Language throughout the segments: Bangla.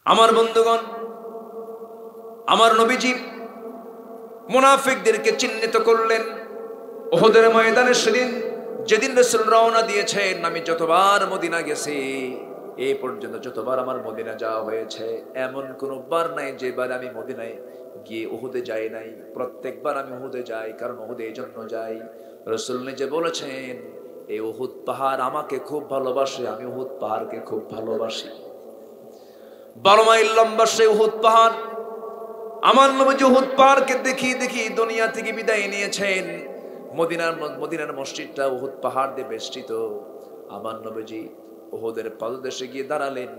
আমার বন্ধুগণ, আমার নবীজি মুনাফিকদেরকে চিহ্নিত করলেন উহুদের ময়দানে। সেদিন যেদিন রাসূল রওনা দিয়েছেন, আমি যতবার মদিনা গেছি, এই পর্যন্ত যতবার আমার মদিনা যাওয়া হয়েছে, এমন কোনো বার নাই যেবার আমি মদিনায় গিয়ে উহুদে যাই নাই। প্রত্যেকবার আমি উহুদে যাই, কারণ উহুদে এই জন্য যাই, রাসূল নিজে বলেছেন এই উহুদ পাহাড় আমাকে খুব ভালোবাসে, আমি উহুদ পাহাড়কে খুব ভালোবাসি। 12 মাইল লম্বা সেই উহুদ পাহাড়। আমার নবী উহুদ পাহাড়কে দেখিয়ে দেখিয়ে দুনিয়া থেকে বিদায় নিয়েছেন। মদিনার মসজিদটা উহুদ পাহাড় দিয়ে বেষ্টিত। আমার নবীজি উহুদের পাদদেশে গিয়ে দাঁড়ালেন,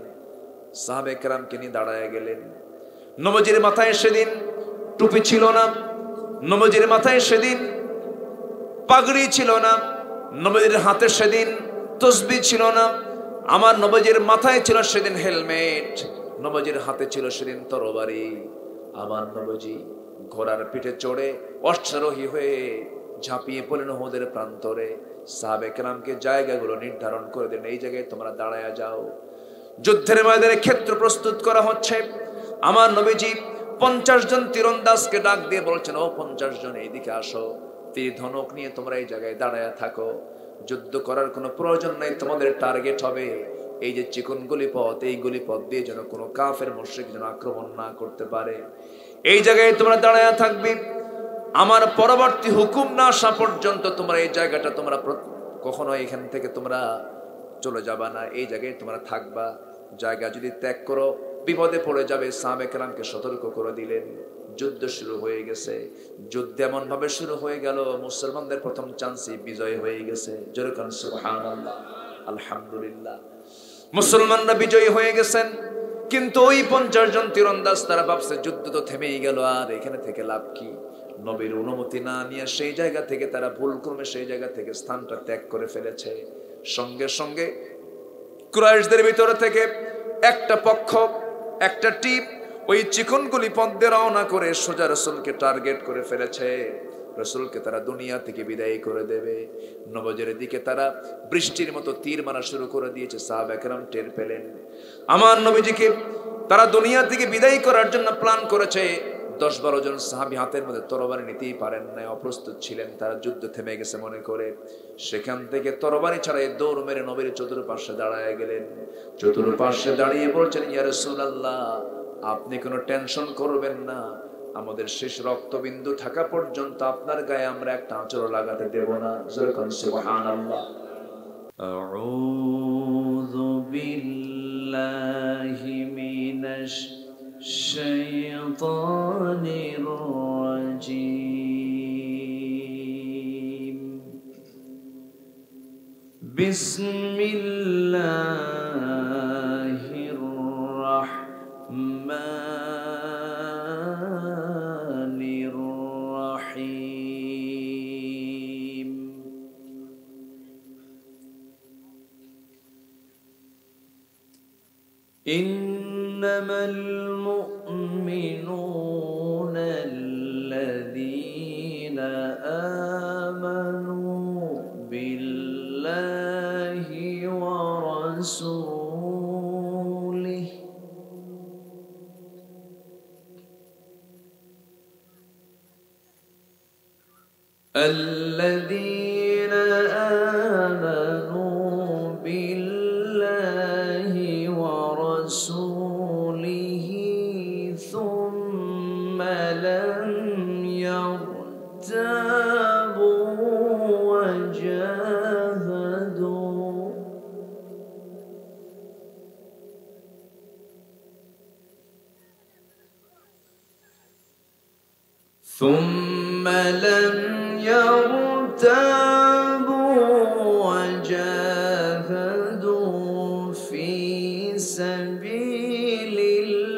সাহাবে কেরামকে নিয়ে দাঁড়ায় গেলেন। নবীজির মাথায় সেদিন টুপি ছিল না, নবীজির মাথায় সেদিন পাগড়ি ছিল না, নবীজির হাতে সেদিন তসবিহ ছিল না। আমার নবীজির মাথায় ছিল সেদিন হেলমেট, নবীজির হাতে ছিল সেদিন তরবারি। আমার নবীজি ঘোড়ার পিঠে চড়ে অশ্বারোহী হয়ে ঝাঁপিয়ে পড়লেন উহুদের প্রান্তরে। সাহাবে কেরামকে জায়গাগুলো নির্ধারণ করে দেন, এই জায়গায় তোমরা দাঁড়ায়া যাও। যুদ্ধের ময়দানে ক্ষেত্র প্রস্তুত করা হচ্ছে। আমার নবীজি 50 জন তীরন্দাজকে ডাক দিয়ে বলছেন, ও 50 জন এইদিকে আসো, তীর ধনুক নিয়ে তোমরা এই জায়গায় দাঁড়ায়া থাকো। যুদ্ধ করার কোনো প্রয়োজন নাই, তোমাদের টার্গেট হবে এই যে চিকন গলিপথ, এই গলিপথ দিয়ে যেন কোনো কাফের মুশরিক যেন আক্রমণ না করতে পারে। এই জায়গায় তোমরা দাঁড়ায়া থাকবে। আমার পরবর্তী হুকুম না আসা পর্যন্ত তোমরা এই জায়গাটা তোমরা কখনো এখান থেকে তোমরা চলে যাবা না, এই জায়গায় তোমরা থাকবা। জায়গা যদি ত্যাগ করো বিপদে পড়ে যাবে। সাহাবে কেরামকে সতর্ক করে দিলেন। যুদ্ধ শুরু হয়ে গেছে। যুদ্ধ এমন ভাবে শুরু হয়ে গেল, মুসলমানদের প্রথম চান্সে বিজয় হয়ে গেছে। জোরে কান সুবহানাল্লাহ, আলহামদুলিল্লাহ। মুসলমানরা বিজয়ী হয়ে গেছেন। কিন্তু ওই 50 জন তীরন্দাজ তারা ভাবছে যুদ্ধ তো থেমেই গেল, আর এখানে থেকে লাভ কি? নবীর অনুমতি না নিয়ে সেই জায়গা থেকে তারা ভুলক্রমে সেই জায়গা থেকে স্থানটা ত্যাগ করে ফেলেছে। সঙ্গে সঙ্গে কুরাইশদের ভিতর থেকে একটা পক্ষ, একটা টিম ওই চিকনগুলি পথে রওনা করে সোজা রাসূলকে টার্গেট করে ফেলেছে। রাসূলকে তারা দুনিয়া থেকে বিদায় করে দেবে। নবজের দিকে তারা বৃষ্টির মতো তীর মারা শুরু করে দিয়েছে। সাহাবা কেরাম টের পেলেন। আমার নবীজিকে তারা দুনিয়া থেকে বিদায় করার জন্য প্ল্যান করেছে। 10-12 জন সাহাবী হাতের মধ্যে তরবারি নিতেই পারেন না, অপ্রস্তুত ছিলেন। তারা যুদ্ধ থেমে গেছে মনে করে সেখান থেকে তরবারি ছাড়াই দৌড় মেরে নবীর চতুর্পাশে দাঁড়ায় গেলেন। চতুর্পাশে দাঁড়িয়ে বলছেন, ইয়া রাসূলুল্লাহ, আপনি কোনো টেনশন করবেন না, আমাদের শেষ রক্তবিন্দু থাকা পর্যন্ত আপনার গায়ে আমরা একটা আঁচড় লাগাতে দেব না। সুবহানাল্লাহ। আউযু বিল্লাহি মিনাশ শাইতানির রাজীম। বিসমিল্লাহির রাহমানির রাহিম। ইন্নামাল মুমিনুনা আল্লাযীনা আমানু বিল্লাহি ওয়া রাসূলিহি الذين آمنوا بالله ورسوله ثم لم يرتابوا وجاهدوا وجاهدوا في سبيل الله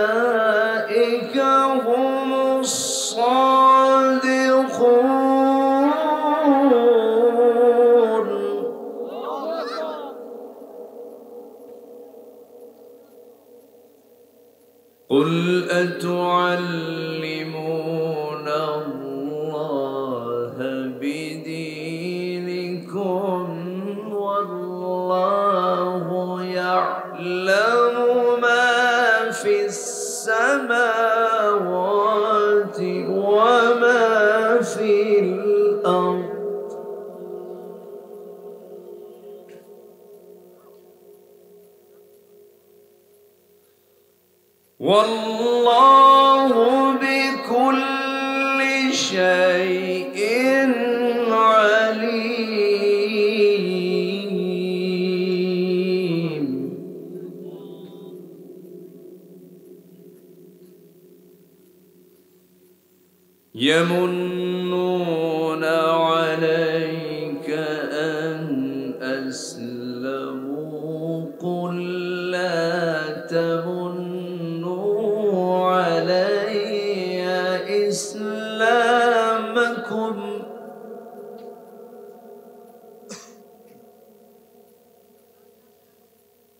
أولئك هم الصادقون قل أتعلمون الله بدينكم والله يعلم ما في السماوات وما في الأرض والله بكل شيء عليم يمنون عليك أن أسلموا قل لا تمنوا علي إسلامكم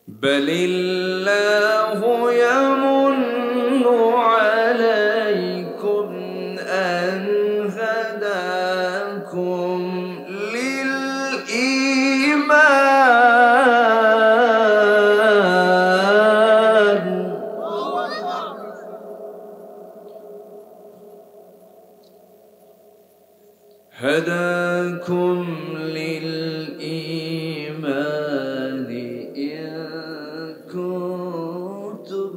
بل الله يمن عليكم أن هداكم للإيمان هداكم للإيمان إن كنتم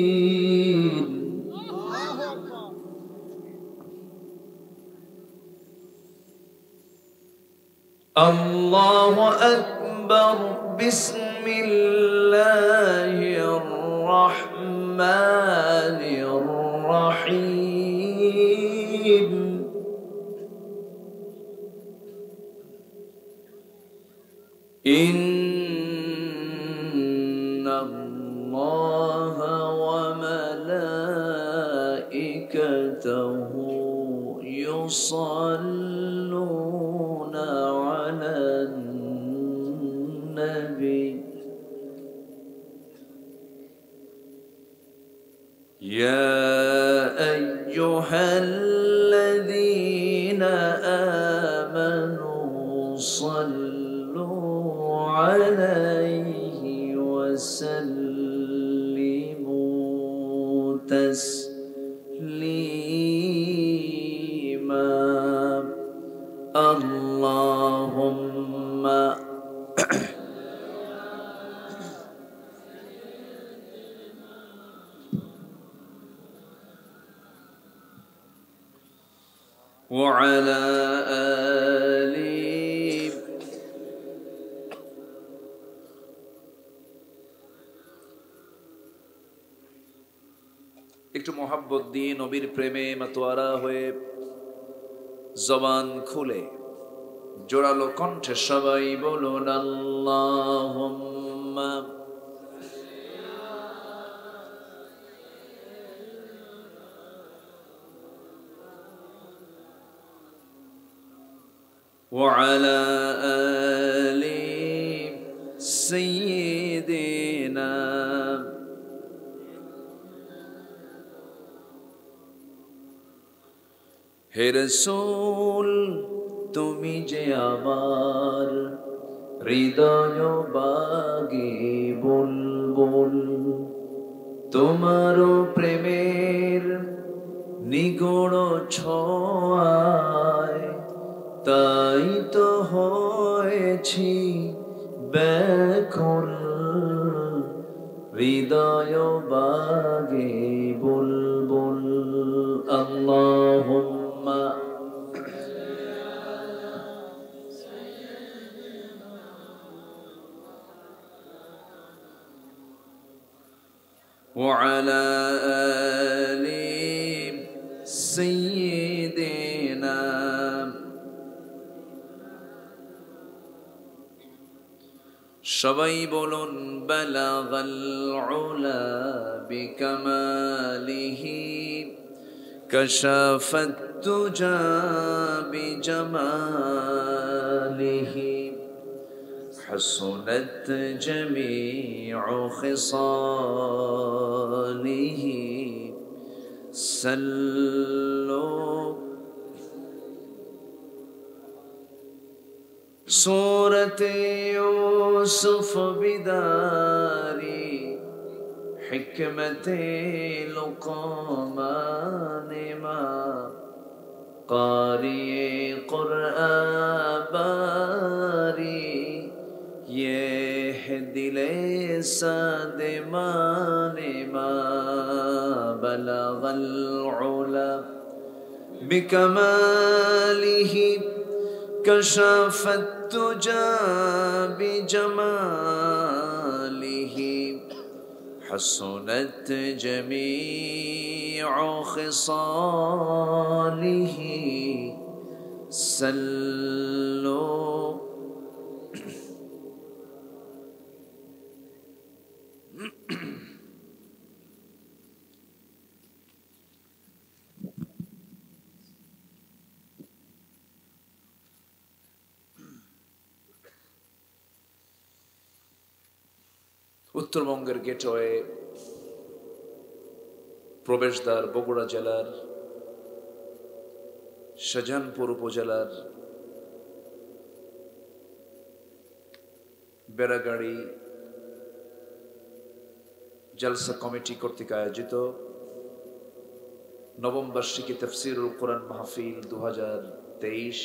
صادقين الله أكبر بسم الله الرحمن الرحيم إن الله وملائكته يصلون على النبي يا أيها الذين آمنوا صلوا عليه وسلموا تسليما اللهم وعلى آله একটু মোহাব্বত দিয়ে নবীর প্রেমে মাতোয়ারা হয়ে জবান খুলে জোরালো কণ্ঠে সবাই বলুন আল্লাহুম্মা وعلى آل سيدنا হে রাসূল তুমি যে আমার হৃদয় বাগে বুলবুল তোমার প্রেমের নিগড় ছোঁয়ায় তাই তো হয়েছি ব্যাকুল হৃদয় বাগে বুলবুল আল্লাহুম্মা وعلى آل سيدنا সবাই বলুন বালাগাল উলা বিকামালিহি কাশাফাত তুজা বিজামালিহি حسنت جميع خصاله صلوا سورة يوسف بداري حكمة لقمان ما قارئ قرآن باري يهدي لسان مان ما بلغ العلا بكماله كشف التجى بجماله حسنت جميع خصاله صلوا উত্তরবঙ্গের গেটওয়ে প্রবেশদ্বার বগুড়া জেলার শাহজাহানপুর উপজেলার বেড়াগাড়ি জলসা কমিটি কর্তৃক আয়োজিত নবম বার্ষিকী তাফসীরুল কোরআন মাহফিল 2023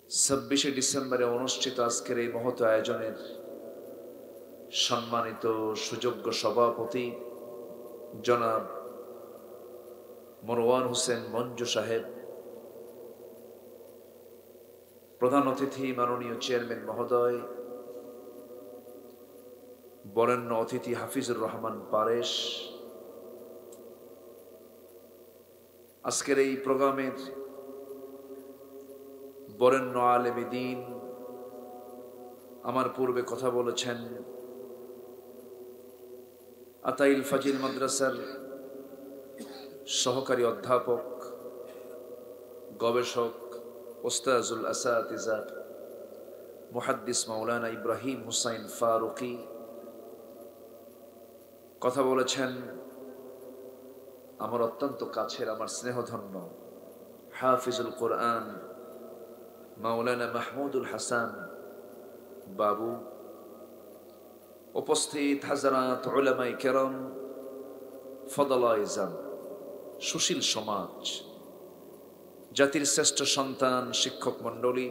26 ডিসেম্বরে অনুষ্ঠিত আজকের এই মহৎ আয়োজনের সম্মানিত সুযোগ্য সভাপতি জনাব মরওয়ান হোসেন মঞ্জু সাহেব, প্রধান অতিথি মাননীয় চেয়ারম্যান মহোদয়, বরেণ্য অতিথি হাফিজুর রহমান পারেশ, আজকের এই প্রোগ্রামের বরেণ্য আলেমে দ্বীন, আমার পূর্বে কথা বলেছেন আতাইল ফাজিল মাদ্রাসার সহকারী অধ্যাপক, গবেষক, ওস্তাজুল আসাতিজা মুহাদ্দিস মাওলানা ইব্রাহিম হুসাইন ফারুকি, কথা বলেছেন আমার অত্যন্ত কাছের, আমার স্নেহধন্য হাফিজুল কোরআন মাওলানা মাহমুদুল হাসান বাবু, উপস্থিত হাজারাত উলামায়ে কেরাম, ফদলায়ে জান, সুশীল সমাজ, জাতির শ্রেষ্ঠ সন্তান শিক্ষক মণ্ডলী,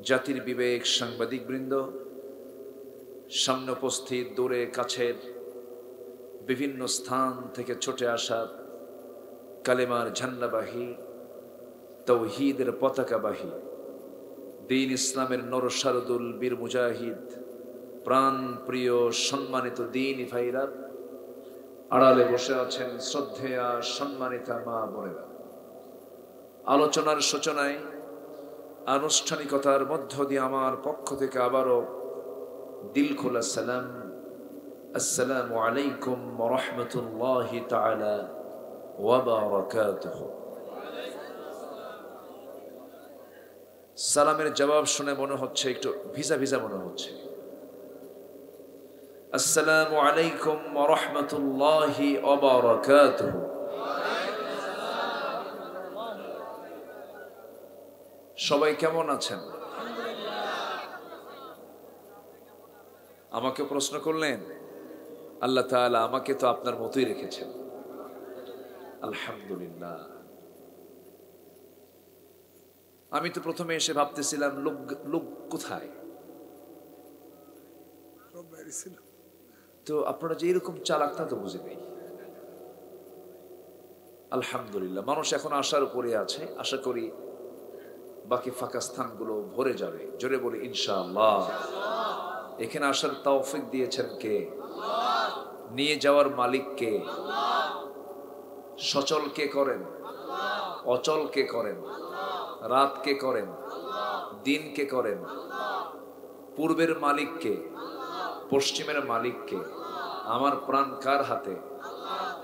জাতির বিবেক সাংবাদিক বৃন্দ, সামনে উপস্থিত দূরে কাছের বিভিন্ন স্থান থেকে ছুটে আসা কালেমার ঝান্ডাবাহী, তাওহীদের পতাকাবাহী, দ্বীন ইসলামের নরসারদুল বীর মুজাহিদ, প্রাণ প্রিয় সম্মানিত দ্বীনি ভাইরা, আড়ালে বসে আছেন শ্রদ্ধেয়া সম্মানিতা মা বোনেরা, আলোচনার সূচনায় আনুষ্ঠানিকতার মধ্য দিয়ে আমার পক্ষ থেকে আবারও দিল খোলা সালাম, আসসালামু আলাইকুম ওয়া রাহমাতুল্লাহি তাআলা ওয়া বারাকাতুহু। সালামের জবাব শুনে মনে হচ্ছে একটু ভিজা ভিজা মনে হচ্ছে। আসসালামু আলাইকুম ওয়া রাহমাতুল্লাহি ওয়া বারাকাতুহু। সবাই কেমন আছেন? আমাকে প্রশ্ন করলেন, আল্লাহ তাআলা আমাকে তো আপনার মতোই রেখেছেন, আলহামদুলিল্লাহ। আমি তো প্রথমে এসে ভাবতেছিলাম লোক কোথায়, তো আপনারা যে এরকম চালাক তা তো বুঝে নেই। আলহামদুলিল্লাহ, মানুষ এখন আশার উপরে আছে, আশা করি বাকি ফাঁকা স্থানগুলো ভরে যাবে। জোরে বলি ইনশাআল্লাহ। এখানে আসার তৌফিক দিয়েছেন কে? নিয়ে যাওয়ার মালিক কে? সচল কে করেন? অচল কে করেন? রাত কে করেন? দিন কে করেন? পূর্বের মালিক কে? পশ্চিমের মালিক কে? আমার প্রাণ কার হাতে?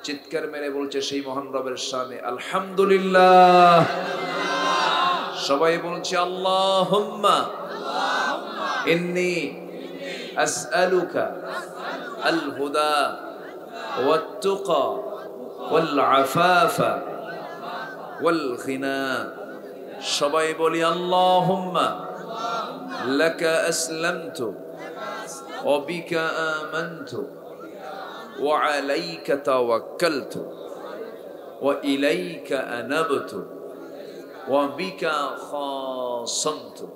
চিৎকার মেরে বলছে সেই মহান রবের শানে আলহামদুলিল্লাহ। সবাই বলছি আল্লাহুম্মা ইন্নী আসআলুকা আল হুদা ওয়াত তুকা ওয়াল আফাফা ওয়াল গিনা। সবাই বলি আল্লাহুম্মা লাকা আসলামতু ওয়া বিকা আমানতু ওয়া আলাইকা তাওয়াক্কালতু ওয়া ইলাইকা আনাবতু ওয়া বিকা খাসামতু।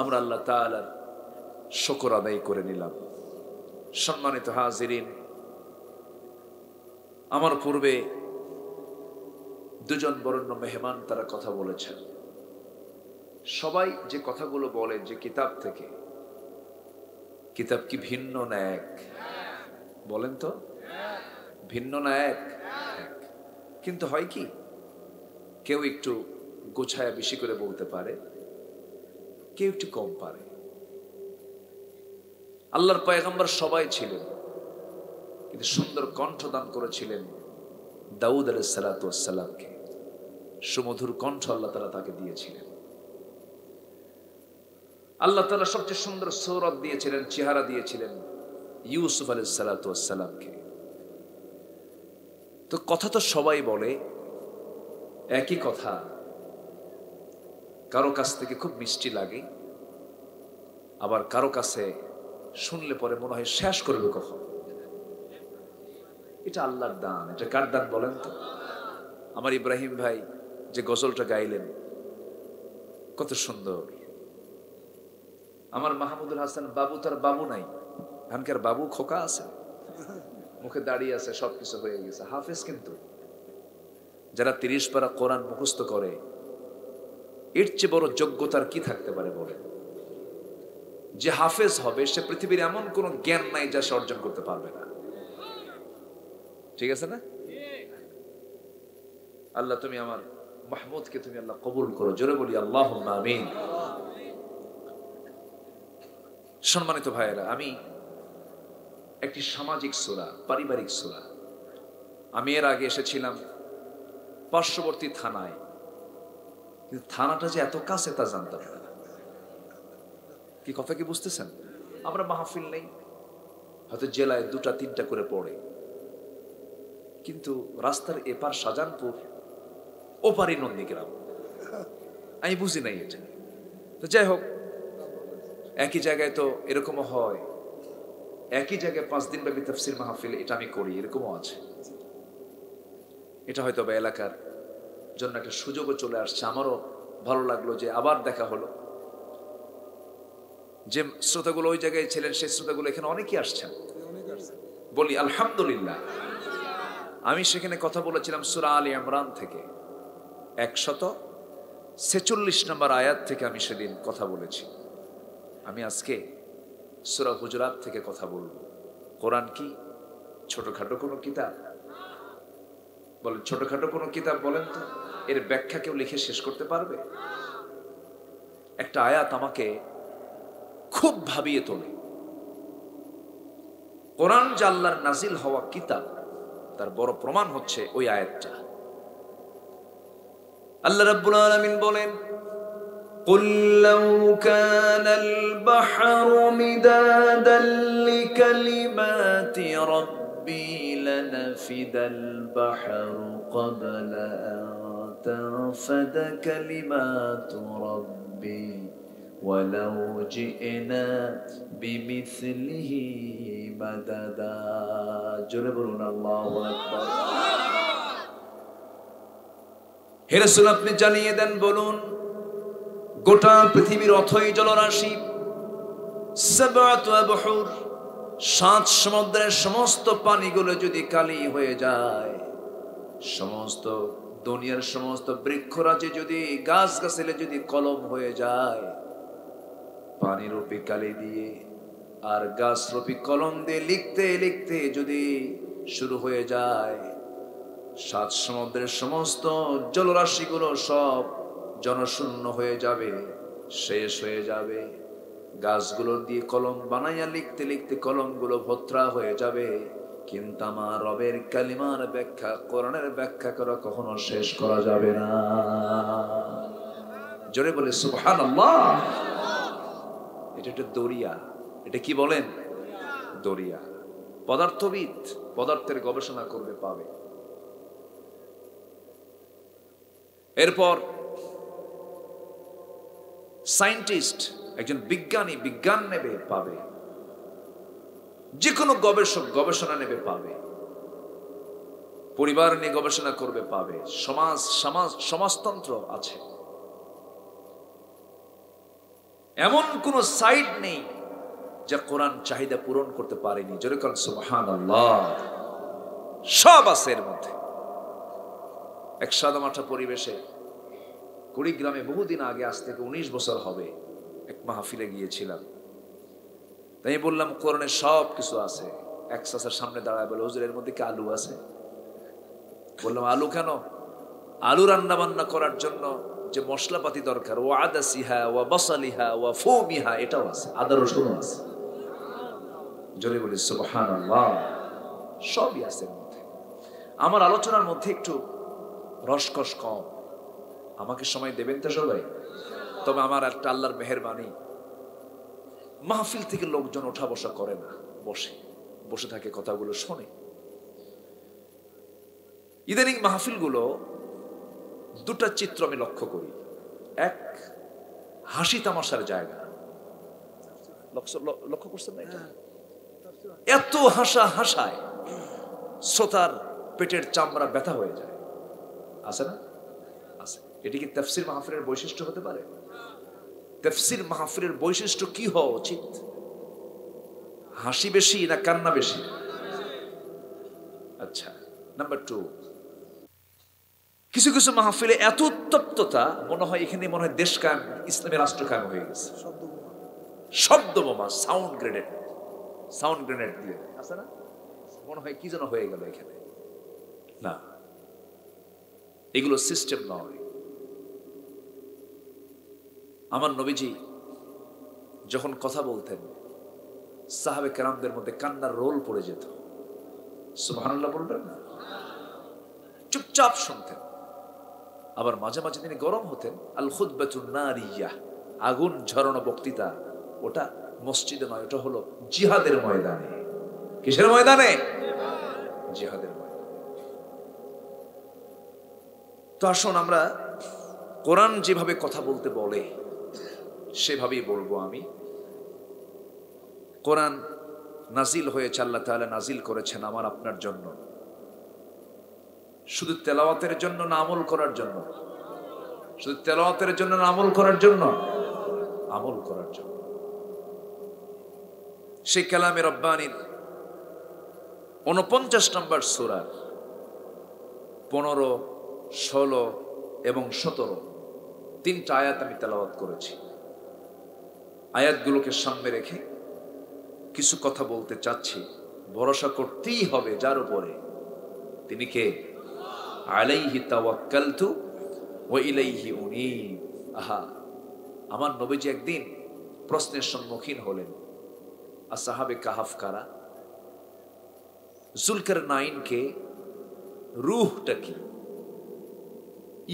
আমরা আল্লাহ তাআলার শুকর আদায় করে নিলাম। সম্মানিত হাজিরিন, আমার পূর্বে দুজন বরেণ্য মেহমান তারা কথা বলেছেন। সবাই যে কথাগুলো বলে যে কিতাব থেকে, কিতাব কি ভিন্ন না এক? বলেন তো, ভিন্ন না এক? কিন্তু হয় কি, কেউ একটু গোছায়া বেশি করে বলতে পারে, কেউ একটু কম পারে। আল্লাহর পয়গম্বর সবাই ছিলেন, কিন্তু সুন্দর কণ্ঠ দান করেছিলেন দাউদ আলাইহিস সালাতু ওয়াস সালামকে। সুমধুর কণ্ঠ আল্লাহ তাআলা তাকে দিয়েছিলেন। আল্লাহ তাআলা সবচেয়ে সুন্দর সূরত দিয়েছিলেন, চেহারা দিয়েছিলেন ইউসুফ আলাইহিস সালাতু ওয়াস সালামকে। তো কথা তো সবাই বলে, একই কথা, কারো কাছ থেকে খুব মিষ্টি লাগে, আবার কারো কাছে শুনলে পরে মনে হয় শেষ করবে কখন। এটা আল্লাহর দান। এটা কার দান বলেন তো? আমার ইব্রাহিম ভাই যে গজলটা গাইলেন কত সুন্দর। আমার মাহমুদুল হাসান বাবু, তার বাবু নাই, এখানকার বাবু খোকা আছে, মুখে দাঁড়িয়ে আছে, সবকিছু হয়ে গেছে, হাফেজ। কিন্তু যারা 30 পারা কোরআন মুখস্থ করে, এর চেয়ে বড় যোগ্যতার কি থাকতে পারে বলেন? যে হাফেজ হবে সে পৃথিবীর এমন কোন জ্ঞান নাই যা সে অর্জন করতে পারবে না। ঠিক আছে না? আল্লাহ তুমি আমার মাহমুদকে তুমি আল্লাহ কবুল করো, জোরে বলি আল্লাহুম্মা আমিন। সম্মানিত ভাইয়েরা, আমি একটি সামাজিক সূরা, পারিবারিক সূরা, আমি এর আগে এসেছিলাম পার্শ্ববর্তী থানায়, কিন্তু থানাটা যে এত কাছে তা জানতাম না। কি কথা কি বুঝতেছেন? আমরা মাহফিল নেই, হয়তো জেলায় 2টা-3টা করে পড়ে, কিন্তু রাস্তার এপার শাহজাহানপুর, ওপারই নন্দীগ্রাম। আমি বুঝি নাই এটা। তো যাই হোক, একই জায়গায় তো এরকমও হয়, একই জায়গায় 5 দিন ব্যাপী তাফসীর মাহফিল, এটা আমি করি, এরকমও আছে। এটা হয়তো বা এলাকার জন্য একটা সুযোগও চলে আসছে। আমারও ভালো লাগলো যে আবার দেখা হলো। যে শ্রোতাগুলো ওই জায়গায় ছিলেন, সেই শ্রোতাগুলো এখানে অনেকেই আসছেন, বলি আলহামদুলিল্লাহ। আমি সেখানে কথা বলেছিলাম সূরা আলী ইমরান থেকে 146 নম্বর আয়াত থেকে আমি সেদিন কথা বলেছি। আমি আজকে সূরা হুজুরাত থেকে কথা বলবো। কোরআন কি ছোটখাটো কোনো কিতাব? বলেন, ছোটখাটো কোনো কিতাব বলেন তো? এর ব্যাখ্যা কেউ লিখে শেষ করতে পারবে? একটা আয়াত আমাকে খুব ভাবিয়ে তোলে। কোরআন যে আল্লাহর নাজিল হওয়া কিতাব, তার বড় প্রমাণ হচ্ছে ওই আয়াতটা। আল্লাহ রাব্বুল আলামিন বলেন, قُل لَّوْ كَانَ الْبَحْرُ مِدَادًا لِّكَلِمَاتِ رَبِّي لَنَفِدَ الْبَحْرُ قَبْلَ أَن تَنفَدَ كَلِمَاتُ رَبِّي وَلَوْ جِئْنَا بِمِثْلِهِ مَدَدًا। জোরে বলুন আল্লাহু আকবার। হে রাসূল, আপনি জানিয়ে দেন, বলুন, গোটা পৃথিবীর অথই জলরাশি, 7 সমুদ্রের সমস্ত পানিগুলো যদি কালি হয়ে যায়, সমস্ত দুনিয়ার সমস্ত বৃক্ষরাজি যদি, গাছ গাছালি যদি কলম হয়ে যায়, পানিরূপী কালি দিয়ে আর গাছরূপী কলম দিয়ে লিখতে লিখতে যদি শুরু হয়ে যায়, 7 সমুদ্রের সমস্ত জলরাশিগুলো সব জনশূন্য হয়ে যাবে, শেষ হয়ে যাবে। গাছগুলো দিয়ে কলম বানাইয়া লিখতে লিখতে কলমগুলো ভোত্রা হয়ে যাবে, কিন্তু আমার রবের কালিমার ব্যাখ্যা, কোরআনের ব্যাখ্যা করা কখনো শেষ করা যাবে না। জোরে বলে সুবহানাল্লাহ। এটা একটা দরিয়া। এটা কি বলেন? দরিয়া। পদার্থবিদ পদার্থের গবেষণা করবে, পাবে। এরপর সায়েন্টিস্ট, একজন বিজ্ঞানী বিজ্ঞান নেবে, পাবে। যে কোনো গবেষক গবেষণা নেবে, পাবে। পরিবার নিয়ে গবেষণা করবে, পাবে। সমাজতন্ত্র আছে। এমন কোন সাইড নেই যা কোরআন চাহিদা পূরণ করতে পারেনি। জোরে বলেন সুবহানাল্লাহ। সব আছে এর মধ্যে। এক সাদামাটা পরিবেশে কুড়িগ্রামে বহুদিন আগে, আজ থেকে 19 বছর হবে, এক মাহফিলে গিয়েছিলাম। তাই বললাম কোরআনে সব কিছু আছে। এক চাচার সামনে দাঁড়ায় বলে, হুজুর এর মধ্যে কি আলু আছে? বললাম আলু কেন? আলু রান্না বান্না করার জন্য যে মশলাপাতি দরকার, ও আদাসিহা ওয়া বাসালিহা ওয়া ফুমিহা, এটাও আছে। আদা রসুনও আছে। জোরে বলি সুবহানাল্লাহ। সবই আছে এর মধ্যে। আমার আলোচনার মধ্যে একটু রসকস কম, আমাকে সময় দেবেন তো সবাই? তবে আমার একটা আল্লাহর মেহেরবানি, মাহফিল থেকে লোকজন ওঠা বসা করে না, বসে থাকে, কথাগুলো শোনে। ইদানিং মাহফিলগুলো দুটা চিত্র আমি লক্ষ্য করি। এক, হাসি তামাশার জায়গা। লক্ষ্য করছেন না এটা? এত হাসায় শ্রোতার পেটের চামড়া ব্যথা হয়ে যায়, আছে না? আছে। এটি কি তাফসীর মাহফিলের বৈশিষ্ট্য হতে পারে? তাফসীর মাহফিলের বৈশিষ্ট্য কি হওয়া উচিত? হাসি বেশি না কান্না বেশি? আচ্ছা। নাম্বার 2, কিছু কিছু মাহফিলে এত উত্তপ্ততা, মনে হয় এখানে মনে হয় দেশ কায়েম, ইসলামের রাষ্ট্র কায়েম হয়ে গেছে। শব্দ বোমা, সাউন্ড গ্রেনেড দিয়ে, আছে না? মনে হয় কি যেন হয়ে গেল এখানে। না, এগুলো সিস্টেম নয়। আমার নবীজি যখন কথা বলতেন, সাহাবে কেরামদের মধ্যে কান্নার রোল পড়ে যেত। সুবহানাল্লাহ বলবেন না? চুপচাপ শুনতেন। আবার মাঝে মাঝে তিনি গরম হতেন। আল খুতবাতুন নারিয়াহ, আগুন ঝরানো বক্তৃতা, ওটা মসজিদে নয়, ওটা হলো জিহাদের ময়দানে। কিসের ময়দানে? জিহাদের ময়দানে। তো আসুন আমরা কোরআন যেভাবে কথা বলতে বলে সেভাবেই বলবো। আমি কোরআন নাজিল হয়েছে, আল্লাহ তাআলা নাজিল করেছেন আমার আপনার জন্য। শুধু তেলাওয়াতের জন্য না আমল করার জন্য? শুধু তেলাওয়াতের জন্য না আমল করার জন্য? আমল করার জন্য। সেই কালামে রব্বানির 49 নম্বর সূরা 15, 16 এবং 17 তিনটা আয়াত আমি তেলাওয়াত করেছি। আয়াতগুলোকে সামনে রেখে কিছু কথা বলতে চাচ্ছি। ভরসা করতেই হবে যার উপরে, তিনি কে? আলাইহি তাওয়াক্কালতু ওয়া ইলাইহি উনীব। আহা, আমার নবীজি একদিন প্রশ্নের সম্মুখীন হলেন, আসহাবে কাহাফ কারা? যুলকারনাইনকে রূহটা কি?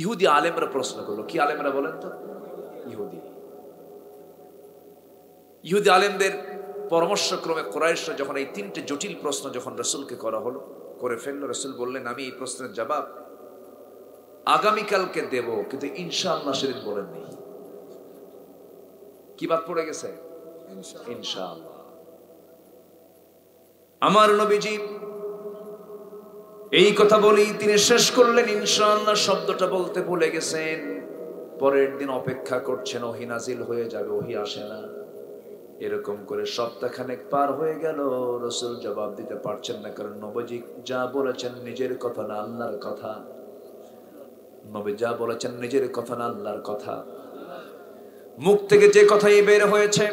ইহুদি আলেমরা প্রশ্ন করলো। কি আলেমরা বলেন তো? ইহুদি আলেমদের পরামর্শক্রমে কুরাইশরা যখন এই তিনটে জটিল প্রশ্ন যখন রাসূলকে করে ফেললো, রাসূল বললেন, আমি এই প্রশ্নের জবাব আগামীকালকে দেব, কিন্তু ইনশাআল্লাহ সেদিন বলেননি। কি বাদ পড়ে গেছে? ইনশাআল্লাহ। আমার নবীজি এই কথা বলেই তিনি শেষ করলেন, ইনশাআল্লাহ শব্দটা বলতে ভুলে গেছেন। পরের দিন অপেক্ষা করছেন, ওহী নাজিল হয়ে যাবে, ওহী আসে না। এরকম করে সপ্তাহখানেক পার হয়ে গেল, রাসূল জবাব দিতে পারছেন না, কারণ নবীজি যা বলেছেন নিজের কথা না আল্লাহর কথা। নবী যা বলেছেন নিজের কথা না আল্লাহর কথা। মুখ থেকে যে কথাই বের হয়েছে,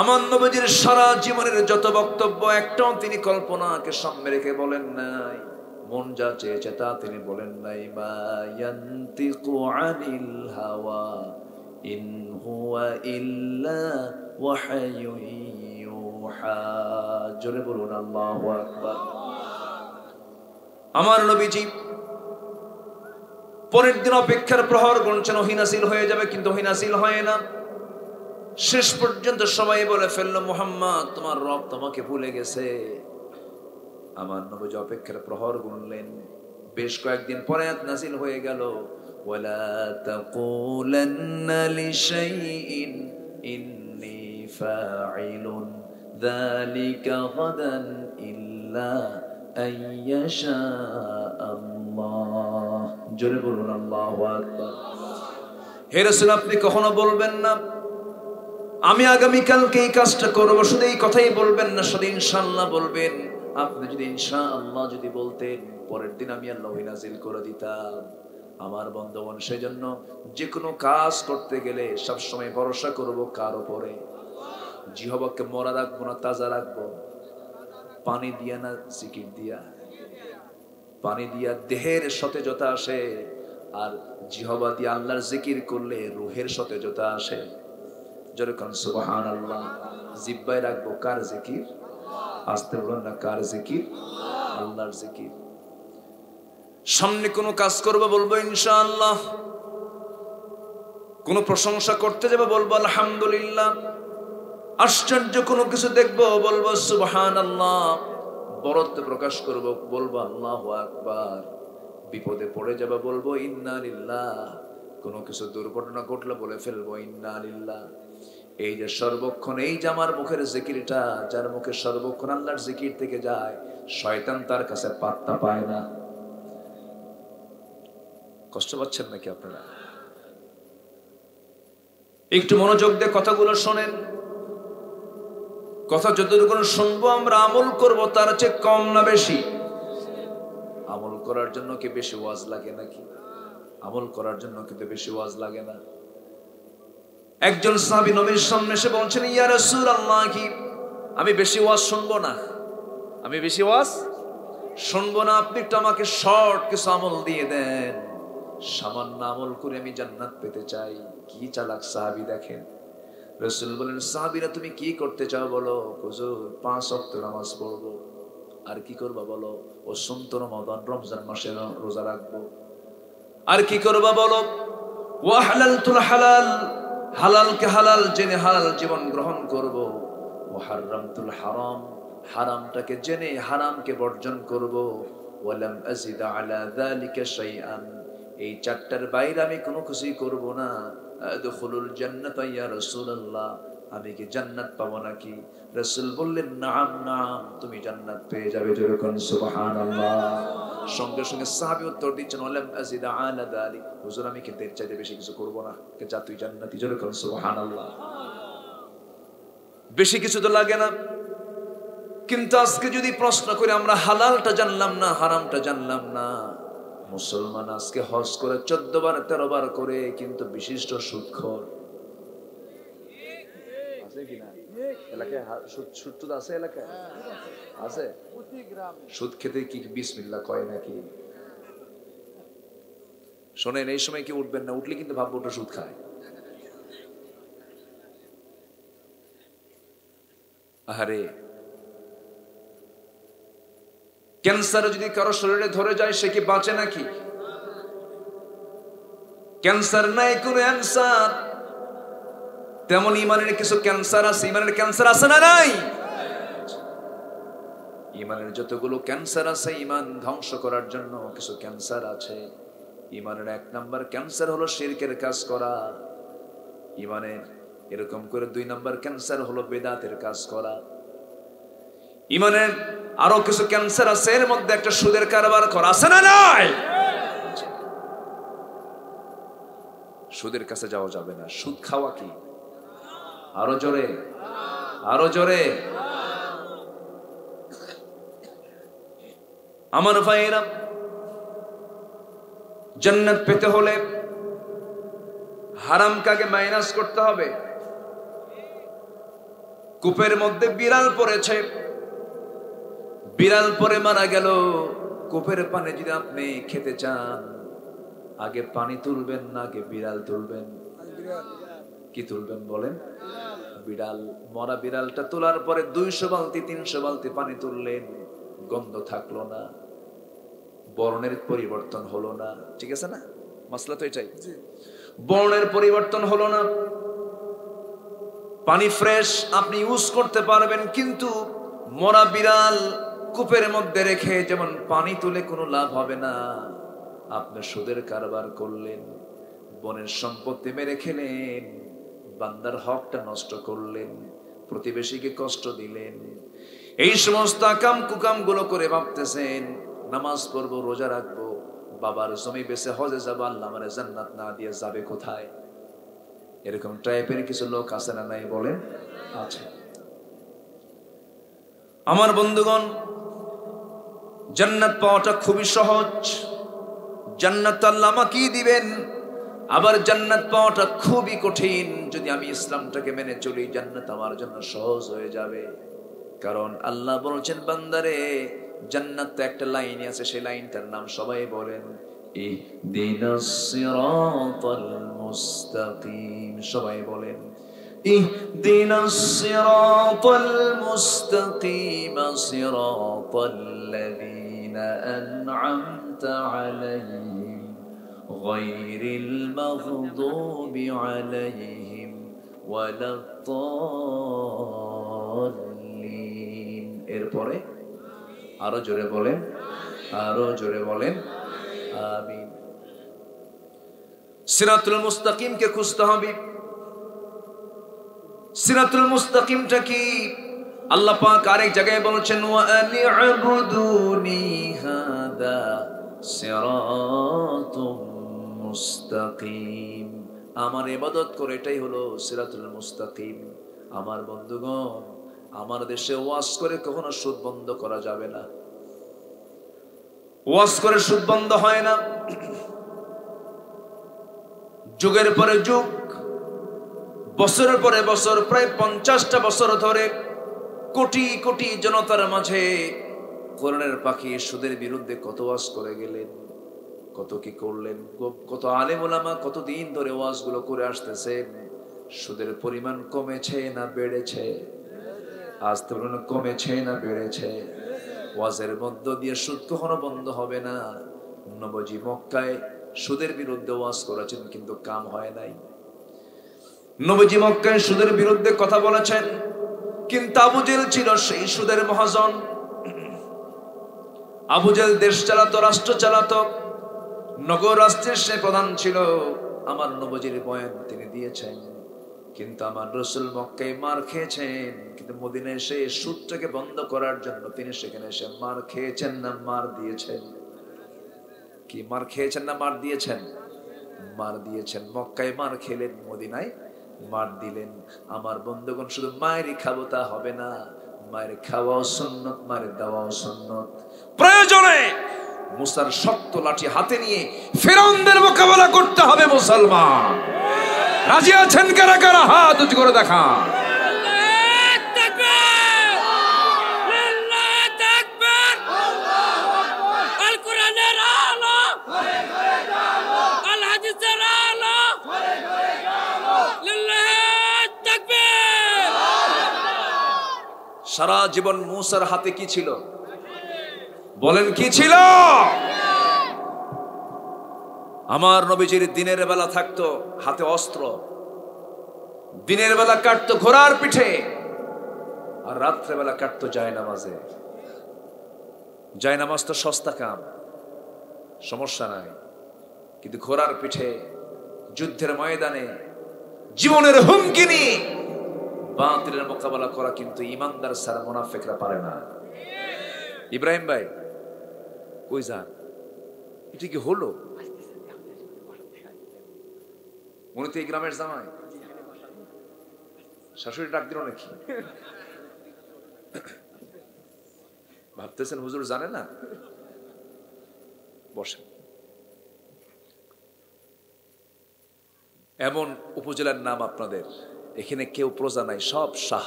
আমার নবীজির সারা জীবনের যত বক্তব্য, একটাও তিনি কল্পনাকে সামনে রেখে বলেন নাই। মন যা চেয়েছে তা তিনি বলেন নাই। মা ইয়ান্তিকু আনিল হাওয়া ইন হুয়া ইল্লা ওয়াহয়ুন ইউহা। জোরে বলুন আল্লাহু আকবার। আমার নবীজি পরের দিন অপেক্ষার প্রহর গুনছেন, ওহী নাযিল হয়ে যাবে, কিন্তু ওহী নাযিল হয় না। শেষ পর্যন্ত সবাই বলে ফেললো, মুহাম্মদ তোমার রব তোমাকে ভুলে গেছে। আমার নবী অপেক্ষার প্রহর গুনলেন। বেশ কয়েকদিন পরে আয়াত নাযিল হয়ে গেল, ওয়ালা তাকুলান্না লিশাইইন ইন্নী ফাইলুন যালিকা গাদান ইল্লা আইয়াশা আল্লাহ। জোরে বলুন আল্লাহু আকবার। হে রাসূল, আপনি কখনো বলবেন না আমি আগামীকালকে এই কাজটা করবো, শুধু এই কথাই বলবেন না, শুধু ইনশাআল্লাহ বলবেন। আপনি যদি ইনশাআল্লাহ যদি বলতেন, পরের দিন আমি আল্লাহ নাযিল করে দিতাম। আমার বন্ধুগণ, সেজন্য যে কোনো কাজ করতে গেলে সবসময় ভরসা করব কার উপরে? জিহ্বাকে মরা রাখবো না তাজা রাখবো? পানি দিয়া না জিকির দিয়া? পানি দিয়া দেহের সতেজতা আসে, আর জিহ্বা দিয়ে আল্লাহর জিকির করলে রূহের সতেজতা আসে। যেরকম সুবহানাল্লাহ। জিহ্বায় রাখবো কার জিকির? আসতে বলুন না, কার জিকির? আল্লাহর জিকির। সামনে কোনো কাজ করবো বলবো ইনশাআল্লাহ, কোনো প্রশংসা করতে যাবো বলবো আলহামদুলিল্লাহ, আশ্চর্য কোনো কিছু দেখবো বলবো সুবহানাল্লাহ, বরত্ব প্রকাশ করবো বলবো আল্লাহু আকবার, বিপদে পড়ে যাবো বলবো ইন্না লিল্লাহ, কোনো কিছু দুর্ঘটনা ঘটলে বলে ফেলবো ইন্না লিল্লাহ। এই যে সর্বক্ষণ এই যে আমার মুখের জিকিরটা, যার মুখে সর্বক্ষণ আল্লাহর জিকির থেকে যায়, শয়তান তার কাছে পাত্তা পায় না। কষ্ট পাচ্ছেন নাকি আপনারা? একটু মনোযোগ দিয়ে কথাগুলো শোনেন। কথা যতটুকু শুনবো আমরা আমল করব, তার চেয়ে কম না বেশি? আমল করার জন্য কি বেশি ওয়াজ লাগে নাকি? আমল করার জন্য কিন্তু বেশি ওয়াজ লাগে না। একজন সাহাবী নবীর সামনে এসে বলছেন, ইয়া রাসূলুল্লাহ, কি আমি বেশি ওয়াজ শুনবো না? আমি বেশি ওয়াজ শুনবো না, আপনি একটু আমাকে শর্ট কিছু আমল দিয়ে দেন, সামান্য আমল করে আমি জান্নাত পেতে চাই। কি চালাক সাহাবী দেখেন। রাসূল বলেন, সাহাবীরা তুমি কি করতে চাও বলো? হুজুর 5 ওয়াক্ত নামাজ পড়বো। আর কি করবা বলো? ও সুন্নত রমাদান, রমজান মাসে রোজা রাখবো। আর কি করবা বলো? ওয়া হালালতুল হালাল, হালালকে হালাল জেনে হালাল জীবন গ্রহণ করব। ওয়া হারামতুল হারাম, হারামটাকে জেনে হারামকে বর্জন করব। ওয়ালাম আযিদ আলা যালিকা শাইআন, এই চারটার বাইরে আমি কোনো কিছুই করব না। আদখুলুল জান্নাতা ইয়া রাসূলুল্লাহ, আমি কি জান্নাত পাবো নাকি? রাসূল বললেন, নাম নাম, তুমি জান্নাত পেয়ে যাবে। যেরকম সুবহানাল্লাহ। সঙ্গে সঙ্গে সাহাবী উত্তর দিচ্ছেন, ওয়ালাম আযিদ আলা যালিক, হুজুর আমি কি এর চাইতে বেশি কিছু করব না? কে যা তুই জান্নাতি। যেরকম সুবহানাল্লাহ। বেশি কিছু তো লাগে না। কিন্তু আজকে যদি প্রশ্ন করি, আমরা হালালটা জানলাম না, হারামটা জানলাম না। মুসলমান আজকে হজ করে 14 বার 13 বার করে, কিন্তু বিশিষ্ট সুদখোর আছে কিনা? এলাকায় সুদ আছে? এলাকায় আছে? সুদ খেতে কি বিসমিল্লাহ কয় নাকি? শোনেন, এই সময় কি উঠবেন না, উঠলে কিন্তু ভাববো ওটা সুদ খায়। আরে ক্যান্সার যদি কারো শরীরে ধরে যায়, সে কি বাঁচে নাকি? ক্যান্সার নাই কোনো অ্যান্সার। তেমন ইমানের কিছু ক্যান্সার আছে। ইমানের ক্যান্সার আছে না নাই? ইমানের যতগুলো ক্যান্সার আছে, ইমান ধ্বংস করার জন্য কিছু ক্যান্সার আছে। ইমানের 1 নাম্বার ক্যান্সার হলো শিরকের কাজ করা। ইমানের এরকম করে 2 নাম্বার ক্যান্সার হলো বেদাতের কাজ করা। ইমানের আরো কিছু ক্যান্সার আছে, এর মধ্যে একটা সুদের কারবার করা আছে না নাই? সুদের কাছে যাওয়া যাবে না। সুদ খাওয়া কি? আরো জোরে, আরো জোরে। আমার ভাইয়েরা, জান্নাত পেতে হলে হারাম কাকে মাইনাস করতে হবে। কূপের মধ্যে বিড়াল পড়েছে, বিড়াল পরে মারা গেল। কূপের পানি যদি আপনি খেতে চান, আগে পানি তুলবেন না আগে বিড়াল তুলবেন? কি তুলবেন বলেন? বিড়াল। মরা বিড়ালটা তোলার পরে 200 বালতি 300 বালতি পানি তুললেন, গন্ধ থাকলো না, বর্ণের পরিবর্তন হলো না, ঠিক আছে না? মাসলা তো এটাই, বর্ণের পরিবর্তন হলো না। পানি ফ্রেশ আপনি ইউজ করতে পারবেন, কিন্তু মরা বিড়াল কূপের মধ্যে রেখে যেমন পানি তুলে কোনো লাভ হবে না। আপনি সুদের কারবার করলেন, বনের সম্পত্তি মেরে খেলেন, বান্দার হকটা নষ্ট করলেন, প্রতিবেশীকে কষ্ট দিলেন, এই সমস্ত আকাম কুকাম গুলো করে ভাবতেছেন নামাজ পড়বো, রোজা রাখবো, বাবার জমি বেচে হজে যাবো, আল্লাহ আমার জান্নাত না দিয়ে যাবে কোথায়? এরকম টাইপের কিছু লোক আছে না নাই বলেন? আছে। আমার বন্ধুগণ, জান্নাত পাওয়াটা খুবই সহজ। জান্নাত আল্লাহ আমাকেই দিবেন। আবার জান্নাত পাওয়াটা খুবই কঠিন। যদি আমি ইসলামটাকে মেনে চলি, জান্নাত আমার জন্য সহজ হয়ে যাবে। কারণ আল্লাহ বলছেন, বান্দারে জান্নাত তো একটা লাইন আছে, সেই লাইনটার নাম সবাই বলেন ইহদিনাস সিরাতাল মুস্তাকিম। সবাই বলেন ইহদিনাস সিরাতাল মুস্তাকিম সিরাতাল্লাযীনা আন'আমতা আলাইহিম গায়রিল মাগদুবি আলাইহিম ওয়ালাদ-দাল্লিন। এরপরে আরো জোরে বলেন, আরো জোরে বলেন আমিন। সিরাতুল মুস্তাকিমকে খুঁজতে হবে। সিরাতুল মুস্তাকিমটা কি? আল্লাহ পাক আরেক জায়গায় বলেছেন ওয়া আনি'বুদুনি হাদা সিরাতুম মুস্তাকিম। আমার ইবাদত করে, এটাই হলো সিরাতুল মুস্তাকিম। আমার বন্ধুগণ, আমার দেশে ওয়াজ করে কখনো সুদ বন্ধ করা যাবে না। ওয়াজ করে সুদ বন্ধ হয় না। যুগের পরে যুগ, বছরের পরে বছর, প্রায় 50টা বছর ধরে কোটি কোটি জনতার মাঝে কোরআনের পাখি সুদের বিরুদ্ধে কত ওয়াজ করে গেলেন, কত কি করলেন, কত আলেম ওলামা কতদিন ধরে ওয়াজগুলো করে আসতেছে। সুদের পরিমাণ কমেছে না বেড়েছে? আজ তো কমেছে না বেড়েছে? ওয়াজের মধ্য দিয়ে সুদ কখনো বন্ধ হবে না। নবজি মক্কায় সুদের বিরুদ্ধে ওয়াজ করেছেন, কিন্তু কাম হয় নাই। নবজি মক্কায় সুদের বিরুদ্ধে কথা বলেছেন, কিন্তু আবু জেহেল ছিল সেই সুদের মহাজন। আবু জেহেল দেশ চালাতো, রাষ্ট্র চালাতো, নগর রাষ্ট্রের সে প্রধান ছিল। আমার নবজির বয়ান তিনি দিয়েছেন, কিন্তু আমার রাসূল মক্কায় মার খেয়েছেন, কিন্তু মদিনায় এসে সুদটাকে বন্ধ করার জন্য তিনি সেখানে এসে মার খেয়েছেন না মার দিয়েছেন? কি মার খেয়েছেন না মার দিয়েছেন? মার দিয়েছেন। মক্কায় মার খেলেন, মদিনায় মার দিলেন। আমার বন্ধুগণ, শুধু মায়েরই খাবো তা হবে না, মায়ের খাওয়াও সুন্নত, মায়ের দেওয়াও সুন্নত। প্রয়োজনে মুসার শক্ত লাঠি হাতে নিয়ে ফিরআউনদের মোকাবেলা করতে হবে মুসলমান। রাজি আছেন কারা কারা? হাত উঁচু করে দেখান। সারা জীবন মুসার হাতে কি ছিল? বলেন কি ছিল? আমার নবীজির দিনের বেলা থাকতো হাতে অস্ত্র, দিনের বেলা কাটতো ঘোড়ার পিঠে, আর রাত্রে বেলা কাটতো জায়নামাজে। জায়নামাজ তো সস্তা কাম, সমস্যা নাই, কিন্তু ঘোড়ার পিঠে যুদ্ধের ময়দানে জীবনের হুমকি নিয়ে বাতিলের মোকাবেলা করা কিন্তু ইমানদার ছাড়া মুনাফিকরা পারে না। ইব্রাহিম ভাই কই যান? এটা কি হলো? উনি তো এই গ্রামের জামাই, শাশুড়ি ডাক দিল নাকি? ভাবতেছেন হুজুর জানে না? বসেন। এমন উপজেলার নাম আপনাদের, এখানে কেউ প্রজা নাই, সব শাহ।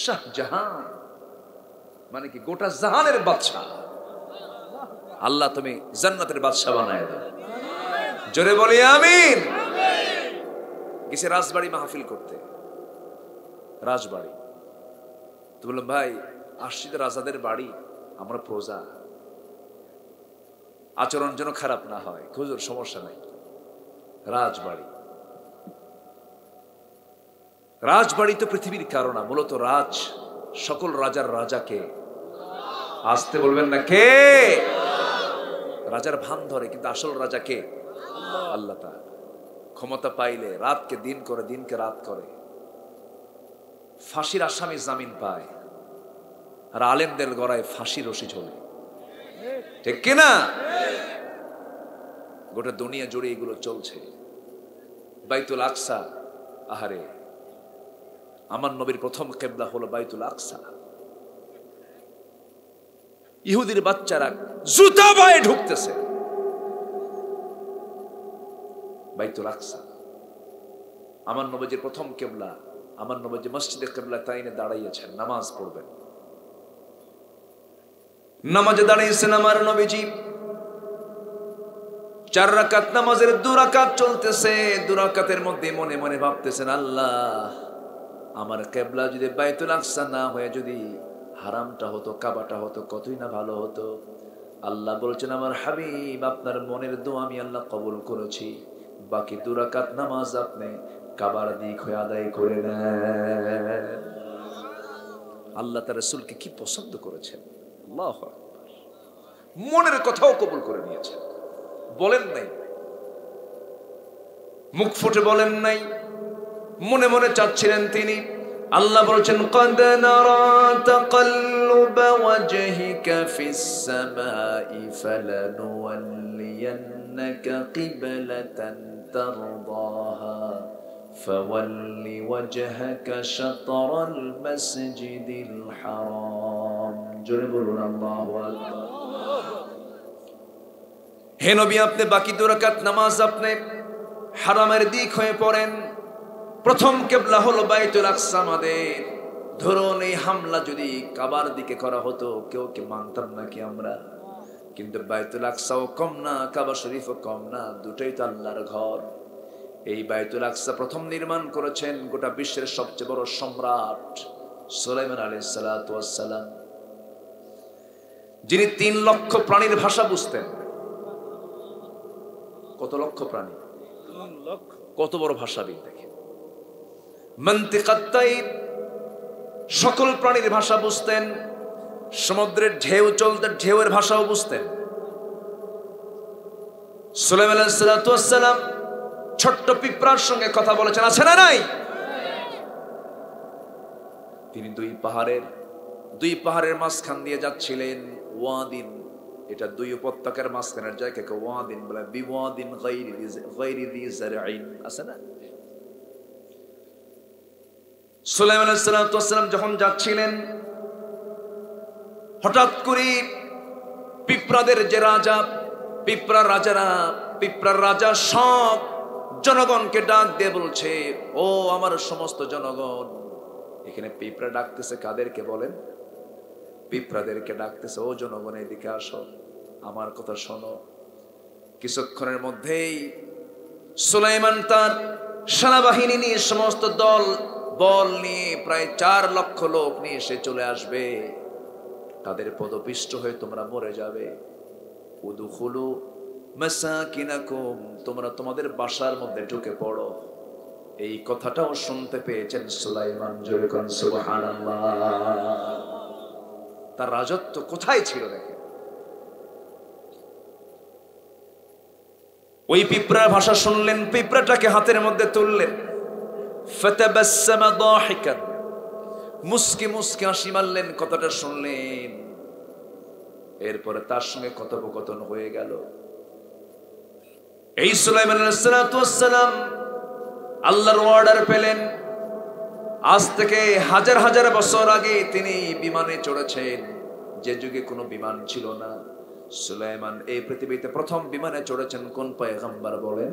শাহজাহান মানে কি? গোটা জাহানের বাদশা। আল্লাহ তুমি জান্নাতের বাদশা বানায় দাও। জোরে বলি আমিন। গেছে রাজবাড়ি মাহফিল করতে, রাজবাড়ি। তো বললাম ভাই আসছি তো রাজাদের বাড়ি, আমরা প্রজা, আচরণ যেন খারাপ না হয়। হুজুর সমস্যা নাই। রাজবাড়ি, রাজবাড়ি তো পৃথিবীর কারণ না, মূলত রাজ সকল রাজার রাজাকে, আসতে বলবেন না কে? রাজার ভান ধরে, কিন্তু আসল রাজা কে? আল্লাহ তাআলা। ক্ষমতা পাইলে রাতকে দিন করে, দিনকে রাত করে। ফাঁসির আসামি জামিন পায়, আর আলেমদের গড়ায় ফাঁসি রশি ঝোলে, ঠিক কিনা? গোটা দুনিয়া জুড়ে এগুলো চলছে। বাইতুল আকসা, আহারে, আমার নবীর প্রথম কিবলা হলো বাইতুল আকসা। ইহুদির বাচ্চারা জুতা পায়ে ঢুকতেছে বাইতুল আকসা। আমার নবীর প্রথম কিবলা, আমার নবী মসজিদে কিবলা তাইনে দাঁড়াইয়েছেন, নামাজ পড়বেন। নামাজে দাঁড়িয়েছেন আমার নবীজি। 4 রাকাত নামাজের 2 রাকাত চলতেছে। 2 রাকাতের মধ্যে মনে মনে ভাবতেছেন, আল্লাহ, আমার কিবলা যদি বাইতুল আকসা না হয়ে যদি হারামটা হতো, কাবাটা হতো, কতই না ভালো হতো। আল্লাহ বলছেন, আমার হাবিব, আপনার মনের দোয়া আমি আল্লাহ কবুল করেছি। বাকি 2 রাকাত নামাজ আপনি কাবার দিক হয়ে আদায় করে নেন। আল্লাহ তার রাসূলকে কি পছন্দ করেছেন! আল্লাহু আকবার। মনের কথাও কবুল করে নিয়েছেন। বলেন নাই, মুখ ফুটে বলেন নাই, মনে মনে চাচ্ছিলেন তিনি। আল্লাহ বলেছেন, قد نرى تقلب وجهك في السماء فلنولينك قبلة ترضاها فول وجهك شطر المسجد الحرام। জোরে বলুন আল্লাহু আকবার। হে নবী, আপনি বাকি 2 রাকাত নামাজ আপনি হারামের দিক হয়ে পড়েন। প্রথম কিবলা হলো বাইতুল আকসা আমাদের। ধরুন এই হামলা যদি কাবার দিকে করা হতো, কেউ কি মানতাম নাকি আমরা? কিন্তু বাইতুল আকসাও কম না, কাবা শরীফও কম না, দুটোই তো আল্লাহর ঘর। এই বাইতুল আকসা প্রথম নির্মাণ করেছেন গোটা বিশ্বের সবচেয়ে বড় সম্রাট সুলাইমান আলাইহিস সালাতু ওয়াস সালাম, যিনি 3 লক্ষ প্রাণীর ভাষা বুঝতেন। কত লক্ষ প্রাণী? 3 লক্ষ। কত বড় ভাষাবিদ দেখেন। মানতিকাত তাইর, সকল প্রাণীর ভাষা বুঝতেন। সমুদ্রের ঢেউ চলতে ঢেউয়ের ভাষাও বুঝতেন। সুলাইমান আলাইহিস সালাতু ওয়াস সালাম ছোট্ট পিঁপড়ার সঙ্গে কথা বলেছেন, আছে না নাই? তিনি 2 পাহাড়ের মাঝখান দিয়ে যাচ্ছিলেন। ওয়াদিন, এটা 2 উপত্যকার মাঝখানের জায়গাকে ওয়াদিন বলে। বিওয়াদিন গায়রি যি যারঈন, আছে না? সুলাইমান আলাইহিস সালাতু ওয়াস সালাম যখন যাচ্ছিলেন, হঠাৎ করে পিঁপড়াদের যে রাজা, পিঁপড়ার রাজা সব জনগণকে ডাক দিয়ে বলছে, ও আমার সমস্ত জনগণ। এখানে পিঁপড়া ডাকতেছে কাদেরকে বলেন? পিঁপড়াদেরকে ডাকতেছে, ও জনগণ, এদিকে আসো, আমার কথা শোনো। কিছুক্ষণের মধ্যেই সুলাইমান তার সেনাবাহিনী নিয়ে, সমস্ত বল নিয়ে, প্রায় 4 লক্ষ লোক নিয়ে সে চলে আসবে। তাদের পদপিষ্ট হয়ে তোমরা মরে যাবে। উদখুলু মাসাকিনাকুম, তোমরা তোমাদের বাসার মধ্যে ঢুকে পড়ো। এই কথাটাও শুনতে পেয়েছেন সুলাইমান। জোরে কোন সুবহানাল্লাহ। তার রাজত্ব কোথায় ছিল দেখেন। ওই পিঁপড়ার ভাষা শুনলেন, পিঁপড়াটাকে হাতের মধ্যে তুললেন। ফাতাবাসসামা দাহিকান, মুস্কি মুস্কি হাসি মারলেন, কথাটা শুনলেন। এরপরে তার সঙ্গে কথোপকথন হয়ে গেল। এই সুলাইমান আলাইহিস সালাতু ওয়াস সালাম আল্লাহর অর্ডার পেলেন। আজ থেকে হাজার হাজার বছর আগে তিনি বিমানে চড়েছেন, যে যুগে কোনো বিমান ছিল না। সুলাইমান এই পৃথিবীতে প্রথম বিমানে চড়েছেন। কোন পয়গম্বর বলেন?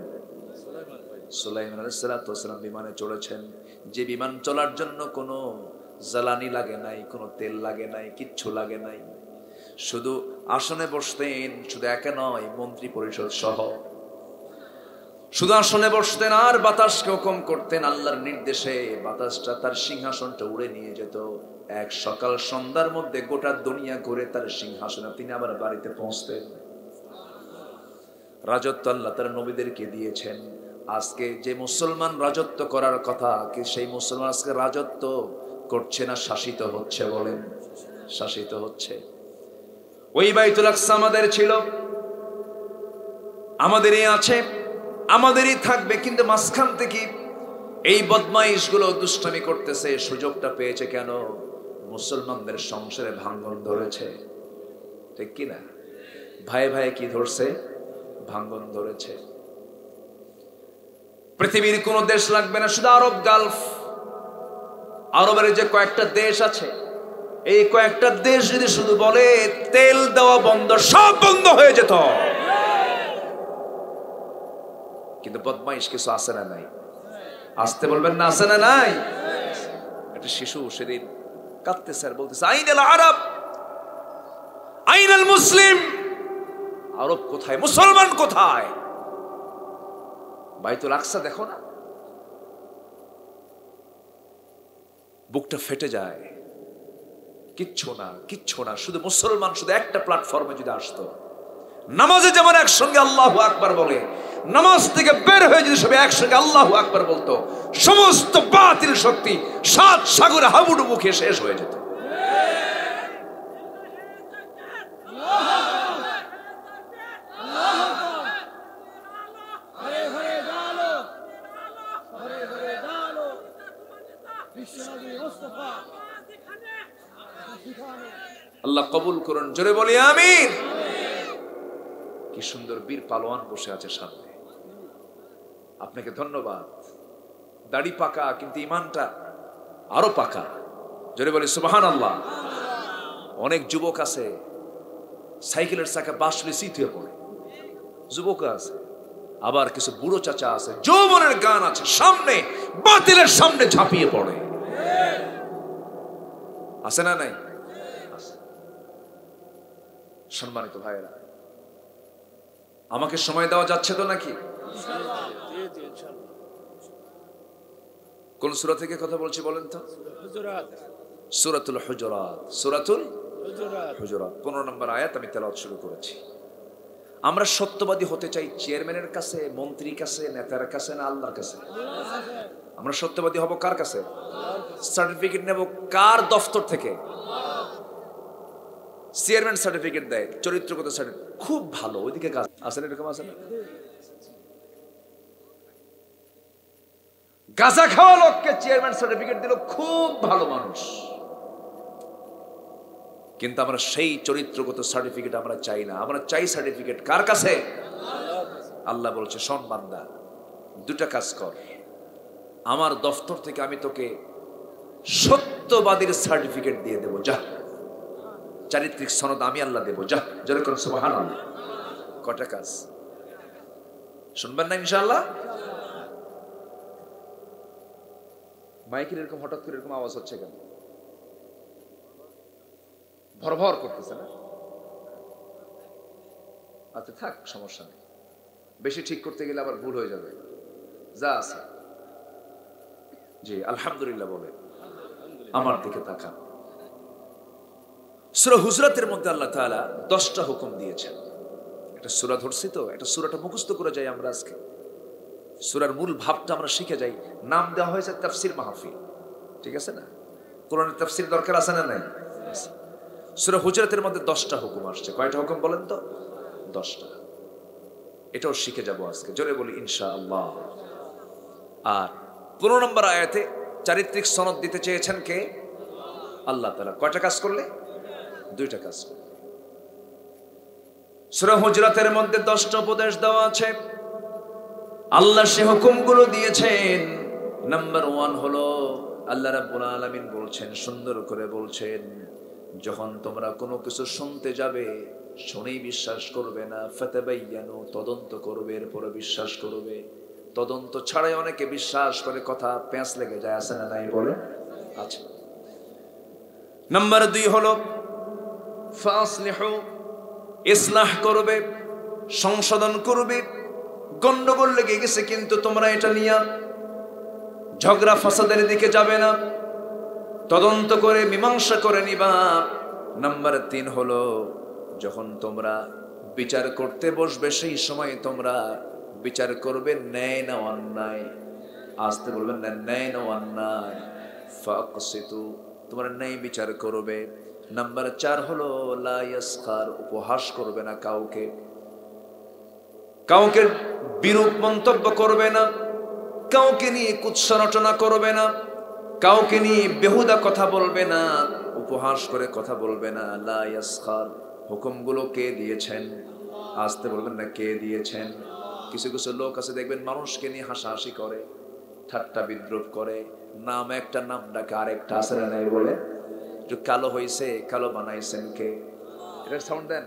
সুলাইমান আলাইহিস সালাতু ওয়াস সালাম বিমানে চড়েছেন, যে বিমান চলার জন্য কোনো জ্বালানি লাগে নাই, কোনো তেল লাগে নাই, কিচ্ছু লাগে নাই। শুধু আসনে বসতেন, শুধু একা নয়, মন্ত্রী পরিষদ সহ শুধু আসনে বসতেন, আর বাতাসকে হুকুম করতেন আল্লাহর নির্দেশে। বাতাসটা তার সিংহাসনটা উড়ে নিয়ে যেত। এক সকাল সন্ধ্যার মধ্যে গোটা দুনিয়া ঘুরে তার সিংহাসনে তিনি আবার বাড়িতে পৌঁছতেন। রাজত্ব আল্লাহ তাআলা নবীদেরকে দিয়েছেন। আজকে যে মুসলমান রাজত্ব করার কথা, কি সেই মুসলমান আজকে রাজত্ব করছে না শাসিত হচ্ছে? বলেন, শাসিত হচ্ছে। ওই বাইতুল আকসা আমাদের ছিল, আমাদেরই আছে, আমাদেরই থাকবে, কিন্তু মাঝখান থেকে এই বদমাইশগুলো দুষ্টামি করতেছে। সুযোগটা পেয়েছে কেন? মুসলমানদের সংসারে ভাঙ্গন ধরেছে, ঠিক কিনা? ভাই ভাই কি ধরছে? ভাঙ্গন ধরেছে। পৃথিবীর কোন দেশ লাগবে না, শুধু আরব গালফ, আরবের যে কয়েকটা দেশ আছে, এই কয়েকটা দেশ যদি শুধু বলে তেল দেওয়া বন্ধ, সব বন্ধ হয়ে যেত। কিন্তু বদমাইশ কিছু আছে না নাই? আসতে বলবেন না, আছে না নাই? একটা শিশু সেদিন কাঁদতেছে আর বলতেছে, আইনাল আরব, আইনাল মুসলিম। আরব কোথায়, মুসলমান কোথায়? বাইতুল আকসা দেখো না, বুকটা ফেটে যায়। কিচ্ছু না, কিচ্ছু না, শুধু মুসলমান শুধু একটা প্ল্যাটফর্মে যদি আসতো, নামাজে যেমন একসঙ্গে আল্লাহু আকবার বলে, নামাজ থেকে বের হয়ে যদি সবাই একসঙ্গে আল্লাহু আকবার বলতো, সমস্ত বাতিল শক্তি 7 সাগরে হাবুডুবু খেয়ে শেষ হয়ে যেত। আল্লাহ কবুল করুন, জোরে বলি আমিন। কি সুন্দর বীর পালোয়ান বসে আছে সামনে, আপনাকে ধন্যবাদ। দাড়ি পাকা কিন্তু ইমানটা আরো পাকা, জোরে বলি সুবহানাল্লাহ। অনেক যুবক আছে সাইকেলের চাকা বাসলে সিট হয়ে পড়ে, যুবক আছে। আবার কিছু বুড়ো চাচা আছে, যৌবনের গান আছে, সামনে বাতিলের সামনে ঝাঁপিয়ে পড়ে, আছে না নাই? সম্মানিত ভাইয়েরা, আমাকে সময় দেওয়া যাচ্ছে তো নাকি? কোন সূরা থেকে কথা বলছি বলেন তো? সূরাতুল হুজুরাত, সূরাতুল হুজুরাত 15 নম্বর আয়াত আমি তেলাওয়াত শুরু করেছি। আমরা সত্যবাদী হতে চাই চেয়ারম্যানের কাছে, মন্ত্রীর কাছে, নেতার কাছে, না আল্লাহর কাছে? আমরা সত্যবাদী হব কার কাছে? সার্টিফিকেট নেব কার দফতর থেকে? চেয়ারম্যান সার্টিফিকেট দেয়, চরিত্রগত সার্টিফিকেট, খুব ভালো, ওইদিকে কাজ আছে না, এরকম আছে না? গাঁজা খাওয়া লোককে চেয়ারম্যান সার্টিফিকেট দিল, খুব ভালো মানুষ। কিন্তু আমরা সেই চরিত্রগত সার্টিফিকেট আমরা চাই না, আমরা চাই সার্টিফিকেট কার কাছে? আল্লাহ বলছে, শোন বান্দা, দুটা কাজ কর, আমার দফতর থেকে আমি তোকে সত্যবাদীর সার্টিফিকেট দিয়ে দেবো, যা, চারিত্রিক সনদ আমি আল্লাহ দেবো, যা, যেরকম সুবহানাল্লাহ। কটা কাজ শুনবেন না ইনশাআল্লাহ? মাইকের এরকম হঠাৎ করে এরকম আওয়াজ হচ্ছে কেন? ভরভর করতেছে না? আচ্ছা থাক, সমস্যা নেই, বেশি ঠিক করতে গেলে আবার ভুল হয়ে যাবে, যা আছে। জি আলহামদুলিল্লাহ বলে আমার দিকে তাকান। সূরা হুজরাতের মধ্যে আল্লাহ তাআলা 10টা হুকুম দিয়েছেন। একটা সূরা ধরছি তো, একটা সূরাটা মুখস্থ করে যাই আমরা আজকে, সূরার মূল ভাবটা আমরা শিখে যাই। নাম দেওয়া হয়েছে তাফসীর মাহফিল, ঠিক আছে না? কোরআনের তাফসীর দরকার আছে না নাই? সূরা হুজরাতের মধ্যে 10টা হুকুম আসছে। কয়টা হুকুম বলেন তো? 10টা। এটাও শিখে যাব আজকে, জোরে বলি ইনশাআল্লাহ। আর 15 নম্বর আয়াতে চারিত্রিক সনদ দিতে চেয়েছেন কে? আল্লাহ তাআলা। কয়টা কাজ করলে? 2টা কাজ করলে। সূরা হুজরাতের মধ্যে 10টা উপদেশ দেওয়া আছে। আল্লাহ সে হুকুমগুলো দিয়েছেন। নাম্বার 1 হলো আল্লাহ রাব্বুল আলামিন বলছেন, সুন্দর করে বলছেন, যখন তোমরা কোনো কিছু শুনতে যাবে, শুনেই বিশ্বাস করবে না, ফাতাবায়ানু, তদন্ত করবে, এরপরে বিশ্বাস করবে। তদন্ত ছাড়াই অনেকে বিশ্বাস করে, কথা প্যাঁচ লেগে যায়, আছে না নাই বলে? আচ্ছা। নাম্বার 2 হলো ফাসলিহু, ইসলাহ করবে, সংশোধন করবে। গন্ডগোল লেগে গেছে কিন্তু তোমরা এটা নিয়ে ঝগড়া ফাসাদের দিকে যাবে না, তদন্ত করে মীমাংসা করে নিবা। নাম্বার 3 হলো যখন তোমরা বিচার করতে বসবে সেই সময় তোমরা বিচার করবে ন্যায় না অন্যায়। আসতে বলবেন না, ন্যায় না অন্যায়। ফাকসিতু, তোমরা ন্যায় বিচার করবে। নাম্বার 4 হলো লা ইয়াসখার, উপহাস করবে না কাউকে, কাউকে বিরূপ মন্তব্য করবে না, কাউকে নিয়ে কুৎসা রচনা করবে না, কাউকে নিয়ে বেহুদা কথা বলবে না, উপহাস করে কথা বলবে না। লা ইয়াসখার, হুকুমগুলো কে দিয়েছেন? আসতে বলবেন না, কে দিয়েছেন? কিছু কিছু লোক আছে দেখবেন মানুষকে নিয়ে হাসাহাসি করে, ঠাট্টা বিদ্রুপ করে, নাম একটা নাম ডাকে আরেকটা আছে না নাই বলে। যে কালো হইছে, কালো বানাইছেন কে? এটা সাউন্ড দেন।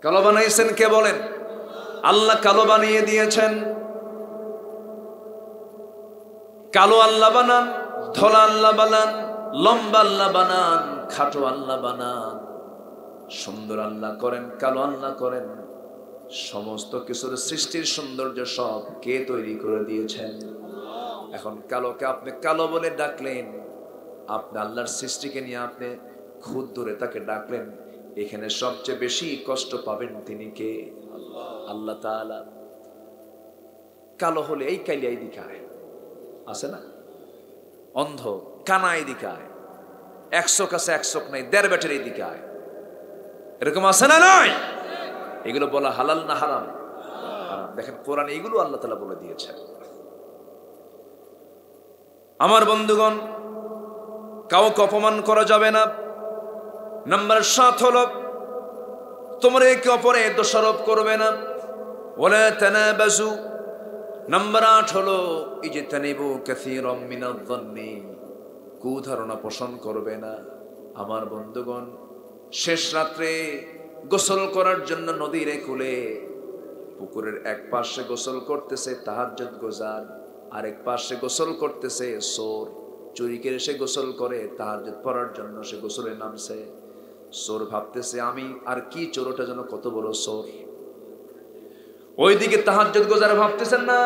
কালো বানাইছেন কে বলেন? আল্লাহ কালো বানিয়ে দিয়েছেন। কালো আল্লাহ বানান, ধলা আল্লাহ বানান, লম্বা আল্লাহ বানান, খাটো আল্লাহ বানান, সুন্দর আল্লাহ করেন, কালো আল্লাহ করেন। সমস্ত কিছুর সৃষ্টির সৌন্দর্য সব কে তৈরি করে দিয়েছেন? এখন কালোকে আপনি কালো বলে ডাকলেন, আপনি আল্লাহর সৃষ্টিকে নিয়ে আপনি খুদ দূরে তাকে ডাকলেন, এখানে সবচেয়ে বেশি কষ্ট পাবেন তিনি কে? আল্লাহ তাআলা। কালো হলে এই কালিয়াই দিকায় আছে না, অন্ধ কানাই দিকায়, 100 কাছে 100 নাই, 1.5 ব্যাটারি দিকায়, এরকম আছে না নয়? এগুলো বলা হালাল না হারাম? দেখেন কোরআনে এগুলো আল্লাহ তাআলা বলে দিয়েছেন। আমার বন্ধুগণ, কাউকে অপমান করা যাবে না। নাম্বার 7 হলো তোমরা একে অপরে দোষারোপ করবে না। ওয়ালা তানাবাজু। নাম্বার 8 হলো ইজতানিবু কাসীরাম মিনায-যন্নি, কুধারণা পোষণ করবে না। আমার বন্ধুগণ, শেষ রাত্রে গোসল করার জন্য নদীর কূলে পুকুরের এক পাশে গোসল করতেছে তাহাজ্জুদ গুজার, আরেক পাশে গোসল করতেছে চোর। চুরি করে সে গোসল করে তাহাজ্জুদ পড়ার জন্য সে গোসলে নামছে। চোর ভাবতেছে আমি আর কি চোর, ওটা যেন কত বড় চোর। ওইদিকে তাহাজ্জুদ গুজার ভাবতেছেন না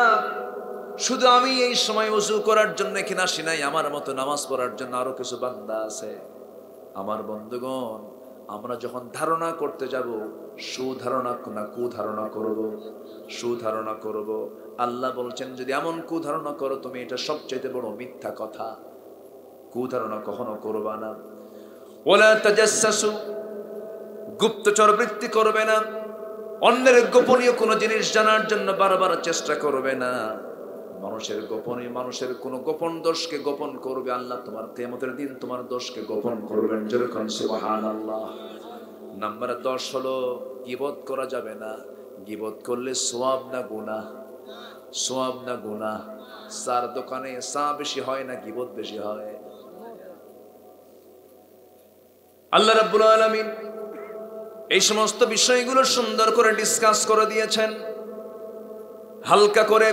শুধু আমি এই সময় ওযু করার জন্য এখানে আসি নাই, আমার মতো নামাজ পড়ার জন্য আরো কিছু বান্দা আছে। আমার বন্ধুগণ, আমরা যখন ধারণা করতে যাব, সুধারণা না কুধারণা করব? সুধারণা করব। আল্লাহ বলছেন যদি এমন কুধারণা করো তুমি, এটা সবচেয়ে বড় মিথ্যা কথা। কুধারণা কখনো করবা না। ওয়ালা তাজাসসু, গুপ্তচর বৃত্তি করবে না। অন্যের গোপনীয় কোনো জিনিস জানার জন্য বারবার চেষ্টা করবে না। মানুষের গোপনীয়, মানুষের কোনো গোপন দোষকে গোপন করবে, আল্লাহ তোমার কিয়ামতের দিন তোমার দোষকে গোপন করবেন। যেরকম সুবহানাল্লাহ। নাম্বার 10 হলো গীবত করা যাবে না। গীবত করলে সওয়াব না গুনাহ? সওয়াব না গুনাহ? সার দোকানে চা বেশি হয় না গীবত বেশি হয়? আল্লাহ রাব্বুল আলামিন এই সমস্ত বিষয়গুলো সুন্দর করে ডিসকাস করে দিয়েছেন। হালকা করে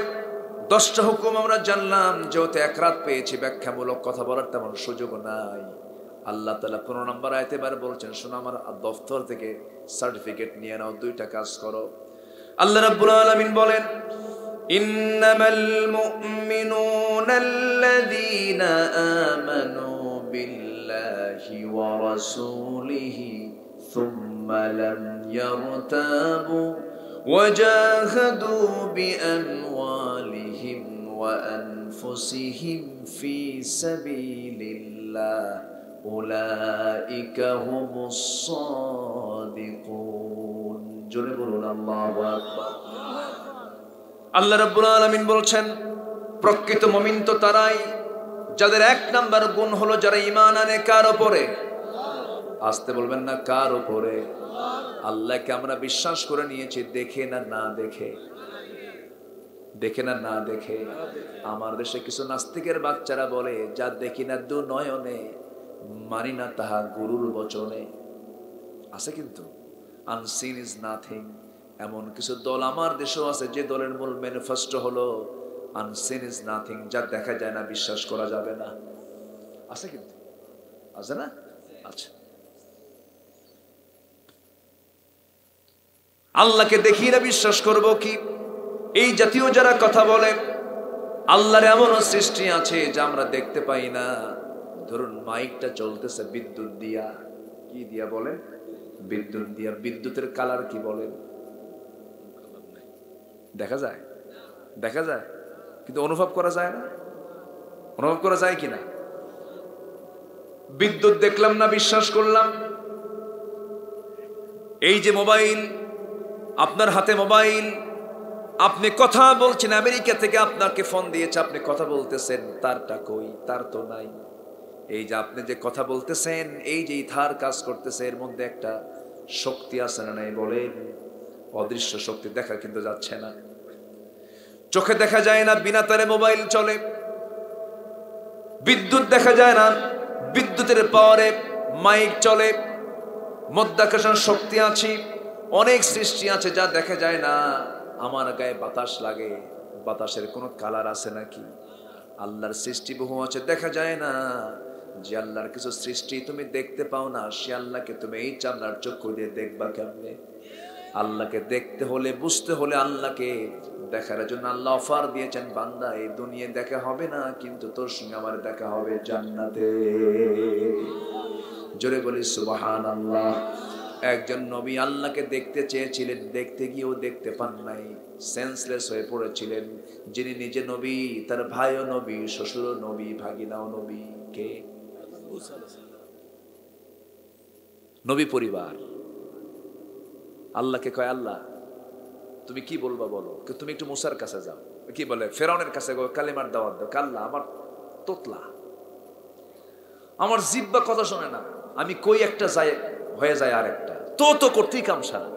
10টা হুকুম আমরা জানলাম, যেহেতু এক রাত পেয়েছি ব্যাখ্যামূলক কথা বলার তেমন সুযোগ নাই। আল্লাহ তাআলা 15 নম্বর আয়াতে এবার বলছেন, শোনো আমার দফতর থেকে সার্টিফিকেট নিয়ে নাও, 2টা কাজ করো। আল্লাহ রাব্বুল আলামিন বলেন, ইন্নামাল মুমিনুনা আল্লাযীনা আমানু বিল্লাহি ওয়া রাসূলিহি সুম্মা লাম ইয়ারতাবু وجاهدوا بأموالهم وأنفسهم في سبيل الله أولئك هم الصادقون জোরে বলুন আল্লাহু আকবার। আল্লাহ রাব্বুল আলামিন বলছেন প্রকৃত মুমিন তো তারাই যাদের 1 নাম্বার গুণ হলো যারা ঈমান আনে কার উপরে? আসতে বলবেন না, কার উপরে? আল্লাহকে আমরা বিশ্বাস করে নিয়েছি, দেখে না না দেখে? দেখে না না দেখে? আমার দেশে কিছু নাস্তিকের বাচ্চারা বলে, যা দেখি না দু নয়নে, মানি না তাহা গুরুর বচনে। আছে কিন্তু আনসিন ইজ নাথিং। এমন কিছু দল আমার দেশেও আছে যে দলের মূল ম্যানিফেস্টো হলো আনসিন ইজ নাথিং, যা দেখা যায় না বিশ্বাস করা যাবে না। আছে কিন্তু, আছে না? আচ্ছা, আল্লাহকে দেখি না বিশ্বাস করব কি? এই জাতীয় যারা কথা বলে, আল্লাহর এমন সৃষ্টি আছে যা আমরা দেখতে পাই না। ধরুন মাইকটা চলতেছে বিদ্যুৎ দিয়া, কি দিয়া বলে? বিদ্যুৎ দিয়া, বিদ্যুতের কালার কি বলেন? দেখা যায়, দেখা যায়, কিন্তু অনুভব করা যায় না। অনুভব করা যায় কিনা? বিদ্যুৎ দেখলাম না, বিশ্বাস করলাম। এই যে মোবাইল, আপনার হাতে মোবাইল, আপনি কথা বলছেন, আমেরিকা থেকে আপনাকে ফোন দিয়েছে, আপনি কথা বলতেছেন, তারটা কই? তার তো নাই। এই যে আপনি যে কথা বলতেছেন, এই যে ধার কাজ করতেছে, এর মধ্যে একটা শক্তি আছে না নাই বলেন? অদৃশ্য শক্তি, দেখা কিন্তু যাচ্ছে না, চোখে দেখা যায় না, বিনা তারে মোবাইল চলে। বিদ্যুৎ দেখা যায় না, বিদ্যুতের পাওয়ারে মাইক চলে। মধ্যাকর্ষণ শক্তি আছে, অনেক সৃষ্টি আছে যা দেখা যায় না। আমার গায়ে বাতাস লাগে, বাতাসের কোনো কালার আছে নাকি? আল্লাহর সৃষ্টি বহু আছে, দেখা যায় না। যে আল্লাহর কিছু সৃষ্টি তুমি দেখতে পাও না, সে আল্লাহকে তুমি এই চামড়ার চক্ষু দিয়ে দেখবা কেমনে? আল্লাহকে দেখতে হলে, বুঝতে হলে, আল্লাহকে দেখার জন্য আল্লাহ অফার দিয়েছেন, বান্দা এই দুনিয়া দেখা হবে না, কিন্তু তোর সঙ্গে আমার দেখা হবে জান্নাতে। জোরে বলি সুবহানাল্লাহ। একজন নবী আল্লাহকে দেখতে চেয়েছিলেন, দেখতে গিয়েও দেখতে পান নাই, সেন্সলেস হয়ে পড়েছিলেন। যিনি নিজে নবী, তার ভাইও নবী, শ্বশুরও নবী, ভাগিনাও নবী। কে? নবী পরিবার। আল্লাহকে কয়, আল্লাহ তুমি কি বলবা বলো, তুমি একটু মুসার কাছে যাও। কি বলে? ফেরাউনের কাছে কালিমার দাওয়াত দাও। আল্লাহ আমার তোতলা, আমার জিব্বা কথা শোনে না, আমি কই একটা যায় হয়ে যায় আর একটা, তো করতেই কাম সারা।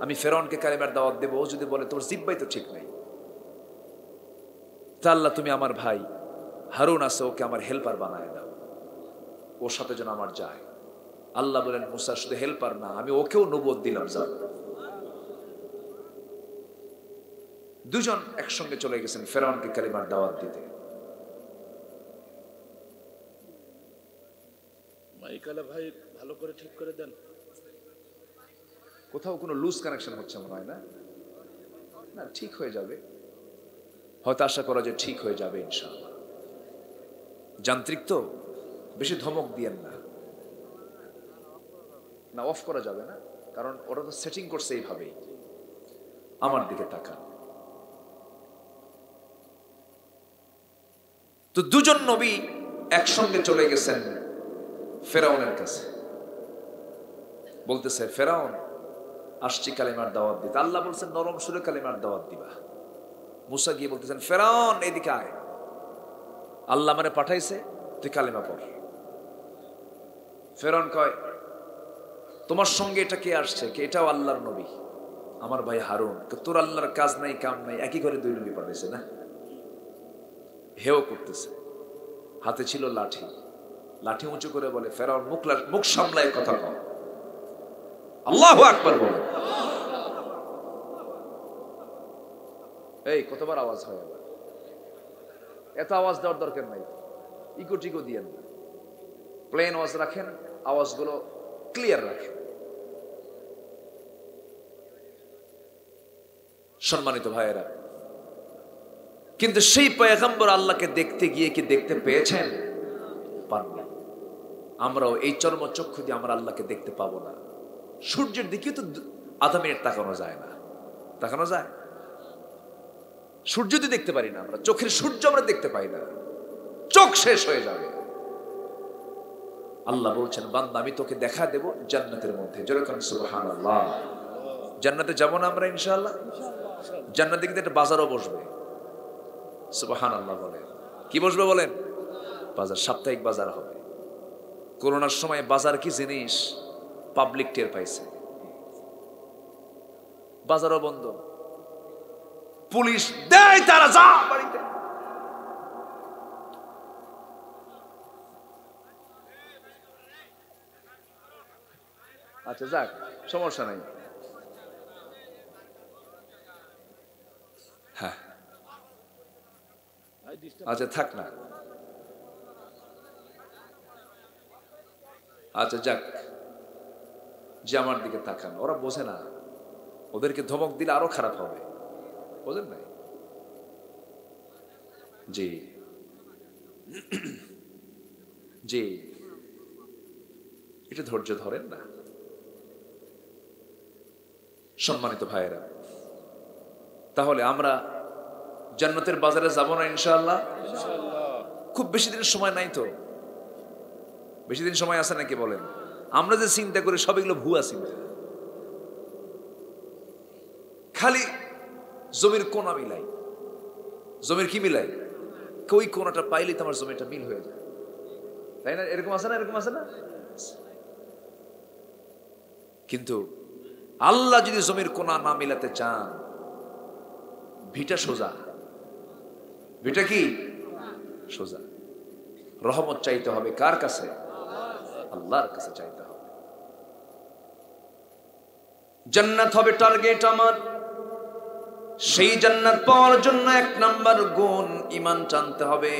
আমি ফেরাউনকে কালিমার দাওয়াত দেবো, ও যদি বলে তোর জিব্বাই তো ঠিক নাই। তা আল্লাহ তুমি আমার ভাই হারুন আছে, ওকে আমার হেল্পার বানায় দাও, ওর সাথে যেন আমার যায়। আল্লাহ বলেন, মুসা শুধু হেল্পার না, আমি ওকেও নবুয়ত দিলাম। যাও। দুজন একসঙ্গে চলে গেছেন ফেরাউনকে কালিমার দাওয়াত দিতে। মাইকালা ভাই ভালো করে ঠিক করে দেন। কোথাও কোনো লুজ কানেকশন হচ্ছে মনে হয় না? না, ঠিক হয়ে যাবে, হয়তো আশা করা যে ঠিক হয়ে যাবে ইনশাআল্লাহ। যান্ত্রিক তো, বেশি ধমক দিয়েন না। না, অফ করা যাবে না, কারণ ওরা তো সেটিং করছে এইভাবেই। আমার দিকে তাকান। তো দুজন নবী একসঙ্গে চলে গেছেন ফেরাউনের কাছে। বলতেছে, ফেরাউন আসছি কালিমার দাওয়াত দিতে। আল্লাহ বলছেন নরম সুরে কালিমার দাওয়াত দিবা। মুসা গিয়ে বলতেছেন, ফেরাউন এইদিকে আয়, আল্লাহ মানে পাঠাইছে, তুই কালিমা পড়। ফেরাউন কয়, তোমার সঙ্গে এটা কে আসছে? কে? এটাও আল্লাহর নবী, আমার ভাই হারুন। তোর আল্লাহর কাজ নাই, কাম নাই, একই ঘরে দুই নবী পাঠাইছে না? হেও করতেছে। হাতে ছিল লাঠি, লাঠি উঁচু করে বলে, ফেরাউন মুখ সামলায় কথা কও, আল্লাহু আকবার বলে। এই কতবার আওয়াজ হয়? আবার এত আওয়াজ দেওয়ার দরকার নাই, ইকো টিকো দিয়েন না, প্লেন আওয়াজ রাখেন, আওয়াজগুলো ক্লিয়ার রাখেন। সম্মানিত ভাইয়েরা, কিন্তু সেই পয়গম্বর আল্লাহকে দেখতে গিয়ে কি দেখতে পেয়েছেন? পাননি। আমরাও এই চর্মচক্ষু দিয়ে আমরা আল্লাহকে দেখতে পাবো না। সূর্যের দিকে তো আধা মিনিট তাকানো যায় না, তাকানো যায়? সূর্য তো দেখতে পারি না আমরা, চোখের সূর্য আমরা দেখতে পাই না, চোখ শেষ হয়ে যাবে। আল্লাহ বলছেন, বান্দা আমি তোকে দেখা দেব জান্নাতের মধ্যে। যেরকম সুবহানাল্লাহ, জান্নাতে যাব না আমরা ইনশাআল্লাহ? জান্নাতে কিন্তু একটা বাজারও বসবে। সুবহানাল্লাহ বলেন। কি বসবে বলেন? বাজার, সাপ্তাহিক বাজার হবে। করোনার সময় বাজার কি জিনিস পাবলিক টের পাইছে। বাজারও বন্ধ, পুলিশ দেয় তারা যা বাড়িতে। আচ্ছা যাক, সমস্যা নাই। হ্যাঁ আচ্ছা থাক না, আচ্ছা যাক, যে আমার দিকে তাকান। ওরা বোঝে না, ওদেরকে ধমক দিলে আরো খারাপ হবে, বোঝেন নাই? জি জি, এটা ধৈর্য ধরেন না। সম্মানিত ভাইয়েরা, তাহলে আমরা জান্নাতের বাজারে যাব না ইনশাআল্লাহ? খুব বেশি দিন সময় নাই তো, বেশি দিন সময় আছে নাকি বলেন? আমরা যে চিন্তা করি সব এগুলো ভুয়া চিন্তা, খালি জমির কোনা মিলাই। জমির কি মিলাই? ওই কোনাটা পাইলে তো আমার জমিটা মিল হয়ে যায়, তাই না? এরকম আছে না? এরকম আছে না? কিন্তু আল্লাহ যদি জমির কোনা না মিলাতে চান, ভিটা সোজা। ভিটা কি সোজা। রহমত চাইতে হবে কার কাছে? আল্লাহর কাছে চাইতে হবে। জান্নাত হবে টার্গেট আমার। সেই জান্নাত পাওয়ার জন্য 1 নাম্বার গুণ ঈমান টানতে হবে।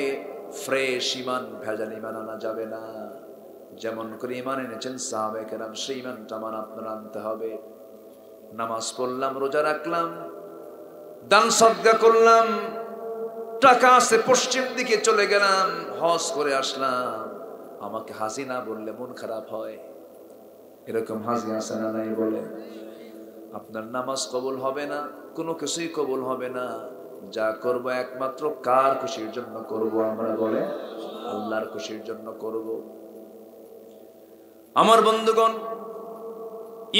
ফ্রেশ ঈমান, ভেজাল ঈমান আনা যাবে না। যেমন করে ঈমান এনেছেন সাহাবায়ে কেরাম, সেই ঈমানটা আমার আপনার আনতে হবে। নামাজ পড়লাম, রোজা রাখলাম, দান সদকা করলাম, টাকা আছে পশ্চিম দিকে চলে গেলাম, হজ করে আসলাম, আমাকে হাজি না বললে মন খারাপ হয়। এরকম হাজি আছে না নাই বলে? আপনার নামাজ কবুল হবে না, কোনো কিছুই কবুল হবে না। যা করব একমাত্র কার খুশির জন্য করব? আমরা বলে আল্লাহর খুশির জন্য করব। আমার বন্ধুগণ,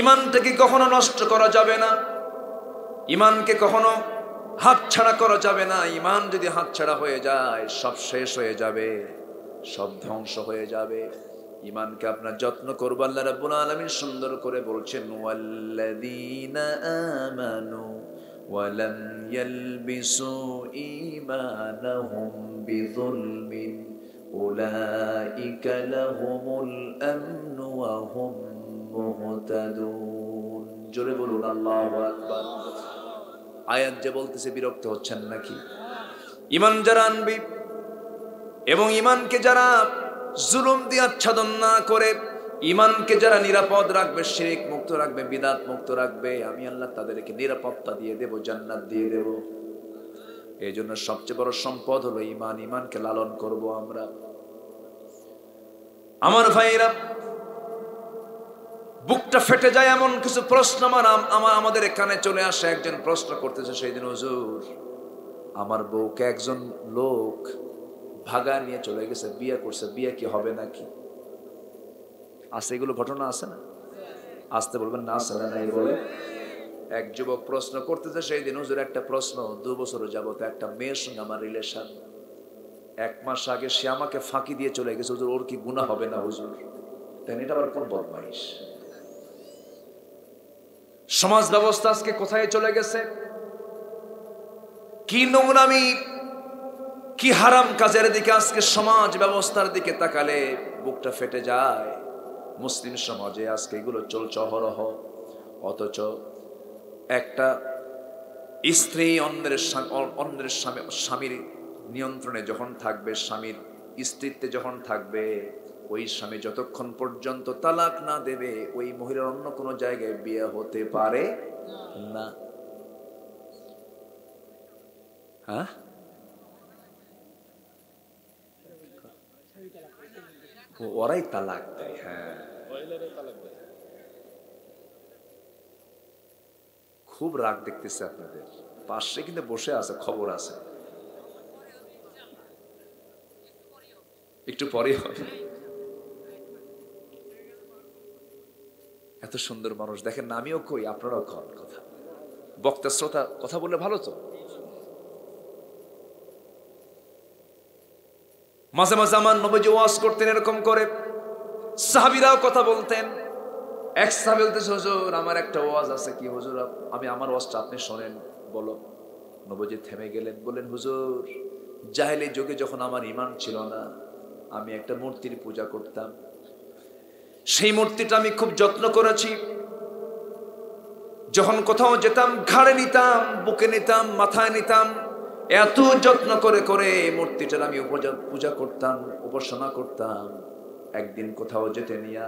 ঈমানটাকে কখনো নষ্ট করা যাবে না, ঈমানকে কখনো হাতছাড়া করা যাবে না। ঈমান যদি হাতছাড়া হয়ে যায়, সব শেষ হয়ে যাবে, সব ধ্বংস হয়ে যাবে। ঈমানকে আপনার যত্ন করব। আল্লাহ রাব্বুল আলামিন সুন্দর করে বলছেন, ওয়াল্লাযীনা আমানু ওয়া লাম ইয়ালবিসু ঈমানাহুম বিযুলমিন উলাইকা লাহুমুল আমনু ওয়া হুম মুহতাদুন। জোরে বলুন আল্লাহু আকবার। আয়াত যে বলতেছে বিরক্ত হচ্ছেন নাকি? ঈমান যারা আনবে এবং ঈমানকে যারা জুলুম দিয়ে আচ্ছাদন না করে, ঈমানকে যারা নিরাপদ রাখবে, শিরক মুক্ত রাখবে, বিদআত মুক্ত রাখবে, আমি আল্লাহ তাদেরকে নিরাপত্তা দিয়ে দেব, জান্নাত দিয়ে দেব। এই জন্য সবচেয়ে বড় সম্পদ হলো ঈমান। ঈমানকে লালন করব আমরা। আমার ভাইরা, বুকটা ফেটে যায় এমন কিছু প্রশ্ন আমাদের কানে চলে আসে। একজন প্রশ্ন করতেছে, সেই দিন হুজুর, আমার বউকে একজন লোক ভাগা নিয়ে চলে গেছে, বিয়ে করছে, বিয়ে কি হবে নাকি? আছে, এগুলো ঘটনা আছে না? আসতে বলবেন না, আছে না নাই বলে। এক যুবক প্রশ্ন করতেছে, সেই দিন হুজুর একটা প্রশ্ন, 2 বছর যাবত একটা মেয়ের সঙ্গে আমার রিলেশন, 1 মাস আগে সে আমাকে ফাঁকি দিয়ে চলে গেছে, হুজুর ওর কি গুনাহ হবে না হুজুর? তাই এটা আবার কোন বদমাইশ? সমাজ ব্যবস্থা আজকে কোথায় চলে গেছে? কি নোংরামি, কি হারাম কাজের দিকে আজকে সমাজ ব্যবস্থার দিকে তাকালে বুকটা ফেটে যায়। মুসলিম সমাজে আজকে এগুলো চলছে অহরহ। অথচ একটা স্ত্রী অন্যের স্বামীর নিয়ন্ত্রণে যখন থাকবে, স্বামীর স্ত্রীত্বে যখন থাকবে, ওই স্বামী যতক্ষণ পর্যন্ত তালাক না দেবে, ওই মহিলার অন্য কোনো জায়গায় বিয়ে হতে পারে না। হ্যাঁ, ওরাই তালাক দেয়। হ্যাঁ, খুব রাগ দেখতেছে আপনাদের পাশে, কিন্তু বসে আছে, খবর আছে, একটু পরে হবে। এত সুন্দর মানুষ দেখেন না, আমিও কই, আপনারাও কন কথা। বক্তা শ্রোতা কথা বললে ভালো তো। মাঝে মাঝে আমার নবীজি ওয়াজ করতেন এরকম করে, সাহাবীরাও কথা বলতেন। এক সাহাবী বলতেছে, হুজুর আমার একটা ওয়াজ আছে। কি হুজুর? আমি আমার ওয়াজটা আপনি শোনেন, বলো। নবীজি থেমে গেলেন, বললেন, হুজুর জাহেলি যুগে যখন আমার ঈমান ছিল না, আমি একটা মূর্তির পূজা করতাম। সেই মূর্তিটা আমি খুব যত্ন করেছি। যখন কোথাও যেতাম, ঘাড়ে নিতাম, বুকে নিতাম, মাথায় নিতাম, এত যত্ন করে করে মূর্তিটার আমি পূজা করতাম, উপাসনা করতাম। একদিন কোথাও যেতে নিয়া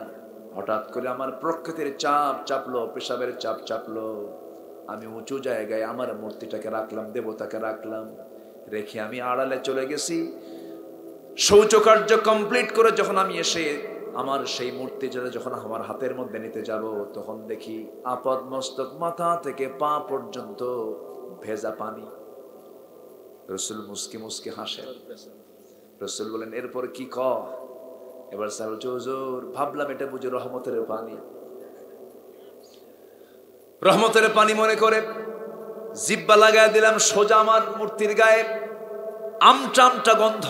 হঠাৎ করে আমার প্রকৃতির চাপ চাপলো, পেশাবের চাপ চাপলো। আমি উঁচু জায়গায় আমার মূর্তিটাকে রাখলাম, দেবতাকে রাখলাম, রেখে আমি আড়ালে চলে গেছি। শৌচকার্য কমপ্লিট করে যখন আমি এসে আমার সেই মূর্তি যখন আমার হাতের মধ্যে নিতে যাব, তখন দেখি আপাদ মস্তক মাথা থেকে পা পর্যন্ত ভেজা পানি। রসুল মুস্কি মুস্কি হাসেন। রসুল বলেন, এরপর কি ক? এবার স্যার হুজুর, ভাবলাম এটা বুঝে রহমতের পানি। রহমতের পানি মনে করে জিব্বা লাগায় দিলাম সোজা আমার মূর্তির গায়ে। আমটা আমটা গন্ধ।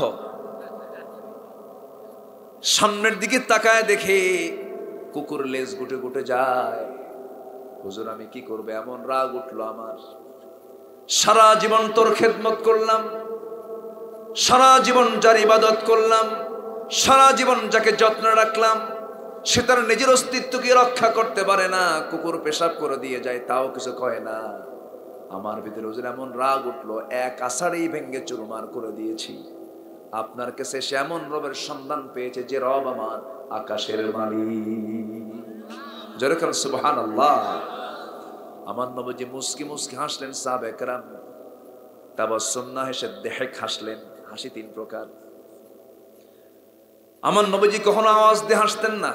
সামনের দিকে তাকায় দেখে কুকুর লেজ গুটে গুটে যায়। হুজুর, আমি কি করবো? এমন রাগ উঠলো আমার। সারা জীবন তোর খেদমত করলাম, সারা জীবন যার ইবাদত করলাম, সারা জীবন যাকে যত্ন রাখলাম, সে তার নিজের অস্তিত্বকে রক্ষা করতে পারে না। কুকুর পেশাব করে দিয়ে যায়, তাও কিছু কয় না। আমার ভিতরে হুজুর এমন রাগ উঠলো, এক আষাঢ়েই ভেঙ্গে চুরমার করে দিয়েছি। আপনার কাছে সে এমন রবের সন্ধান পেয়েছে যে রব আমার আকাশের মালিক। যেরকম সুবহানাল্লাহ। আমার নবীজি মুস্কি মুস্কি হাসলেন। সাহাবায়ে কেরাম তাবাসসুম না হেসে দেহেক হাসলেন। হাসি তিন প্রকার। আমার নবীজি কখনো আওয়াজ দিয়ে হাসতেন না।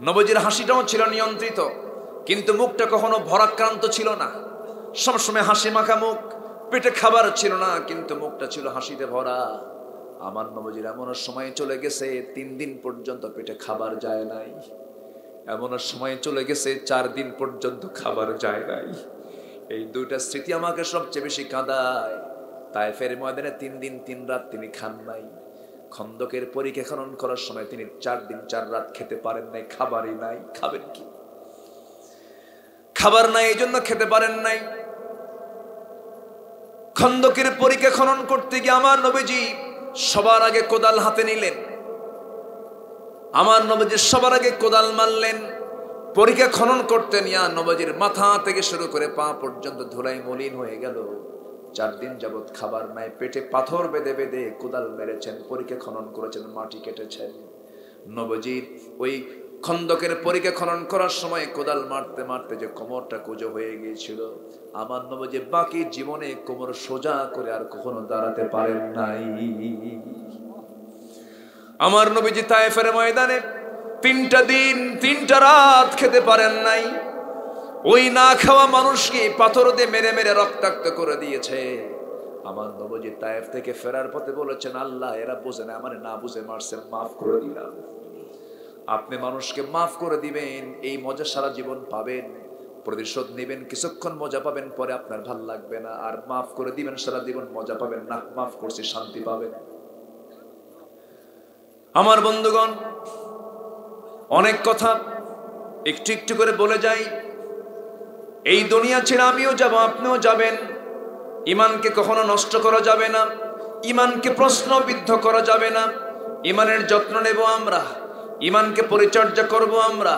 নবীজির হাসিটাও ছিল নিয়ন্ত্রিত, কিন্তু মুখটা কখনো ভরাক্রান্ত ছিল না। সবসময় হাসি মাখা মুখ। পেটে খাবার ছিল না, কিন্তু মুখটা ছিল হাসিতে ভরা। আমার নবীজির এমন সময় চলে গেছে 3 দিন পর্যন্ত পেটে খাবার যায় নাই। এমন সময় চলে গেছে 4 দিন পর্যন্ত খাবার যায় নাই। এই দুইটা স্মৃতি আমাকে সবচেয়ে বেশি কাঁদায়। তায়েফের ময়দানে 3 দিন 3 রাত তিনি খান নাই। খন্দকের পরীক্ষা খনন করার সময় তিনি 4 দিন 4 রাত খেতে পারেন নাই। খাবারই নাই। খাবেন কি? খাবার নাই, এই জন্য খেতে পারেন নাই। খন্দকের পরীক্ষা খনন করতে গিয়ে আমার নবীজি সবার আগে কোদাল হাতে নিলেন। আমার নবীজি সবার আগে কোদাল মারলেন। পরীক্ষা খনন করতে নিয়ে নবীজির মাথা থেকে শুরু করে পা পর্যন্ত ধুলাই মলিন হয়ে গেল। 4 দিন যাবত খাবার নাই। পেটে পাথর বেঁধে বেঁধে কোদাল মেরেছেন, পরীক্ষা খনন করেছেন, মাটি কেটেছেন। নবীজির ওই খন্দকের পরীক্ষা খনন করার সময় কোদাল মারতে মারতে যে কোমরটা কুঁজো হয়ে গিয়েছিল, আমার নবীজি বাকি জীবনে কোমর সোজা করে আর কখনো দাঁড়াতে পারেন নাই। আমার নবীজি তায়েফের ময়দানে 3টা দিন 3টা রাত খেতে পারেন নাই। ওই না খাওয়া মানুষকে পাথর দিয়ে মেরে মেরে রক্তাক্ত করে দিয়েছে। আমার নবীজি তায়েফ থেকে ফেরার পথে বলেছেন, আল্লাহ, এরা বোঝে না, আমার না বুঝে মারছে, মাফ করে দিলাম। আপনি মানুষকে মাফ করে দিবেন, এই মজা সারা জীবন পাবেন। প্রতিশোধ নেবেন, কিছুক্ষণ মজা পাবেন, পরে আপনার ভাল লাগবে না। আর মাফ করে দিবেন, সারা জীবন মজা পাবেন না। মাফ করছি, শান্তি পাবেন। আমার বন্ধুগণ, অনেক কথা একটু একটু করে বলে যাই। এই দুনিয়া ছেড়ে আমিও যাব, আপনিও যাবেন। ইমানকে কখনো নষ্ট করা যাবে না, ইমানকে প্রশ্নবিদ্ধ করা যাবে না। ইমানের যত্ন নেব আমরা, ইমানকে পরিচর্যা করব আমরা।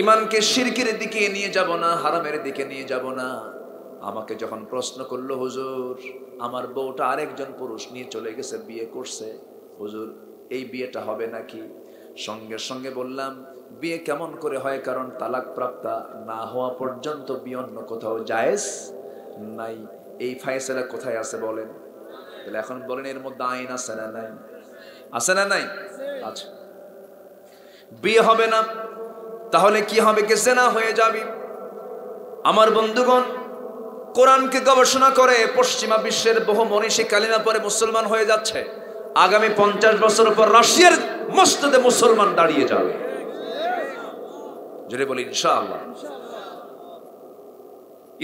ইমানকে শিরকের দিকে নিয়ে যাব না, হারামের দিকে নিয়ে যাব না। আমাকে যখন প্রশ্ন করলো, হুজুর, আমার বউটা আরেকজন পুরুষ নিয়ে চলে গেছে, বিয়ে করছে, হুজুর এই বিয়েটা হবে নাকি? সঙ্গে সঙ্গে বললাম, বিয়ে কেমন করে হয়? কারণ তালাক প্রাপ্তা না হওয়া পর্যন্ত বিয়ে অন্য কোথাও জায়েজ নাই। এই ফায়সালা কোথায় আছে বলেন? তাহলে এখন বলেন, এর মধ্যে আইন আছে না নাই? আছে না নাই? আচ্ছা, বিয়ে হবে না, তাহলে কি হবে? কে জেনা হয়ে যাবে। আমার বন্ধুগণ, কোরআনকে গবেষণা করে পশ্চিমা বিশ্বের বহু মনীষী কালিমা পরে মুসলমান হয়ে যাচ্ছে। আগামী 50 বছর পর রাশিয়ার মসজিদে মুসলমান দাঁড়িয়ে যাবে। জোরে বলি ইনশাআল্লাহ।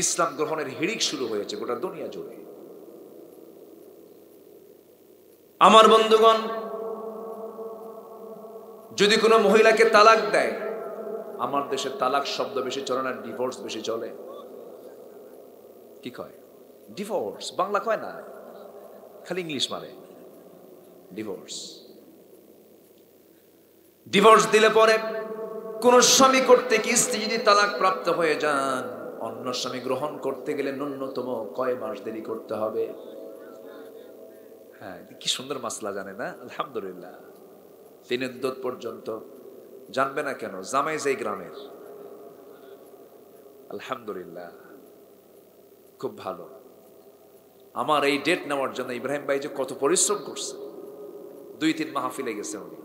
ইসলাম গ্রহণের হিড়িক শুরু হয়েছে গোটা দুনিয়া জুড়ে। আমার বন্ধুগণ, যদি কোনো মহিলাকে তালাক দেয়, আমার দেশে তালাক শব্দ বেশি চলে না, ডিভোর্স বেশি চলে। কি কয়? ডিভোর্স। বাংলা কয় না, খালি ইংলিশ মারে। ডিভোর্স। ডিভোর্স দিলে পরে কোন স্বামী করতে কি স্ত্রী যদি তালাক প্রাপ্ত হয়ে যান, অন্য স্বামী গ্রহণ করতে গেলে ন্যূনতম কয় মাস দেরি করতে হবে? হ্যাঁ, কি সুন্দর মাসলা জানে না? আলহামদুলিল্লাহ। 3 ইদ্দত পর্যন্ত। জানবে না কেন? জামাই যেই গ্রামের। আলহামদুলিল্লাহ, খুব ভালো। আমার এই ডেট নেওয়ার জন্য ইব্রাহিম ভাই যে কত পরিশ্রম করছে। 2-3 মাহফিলে গেছে উনি।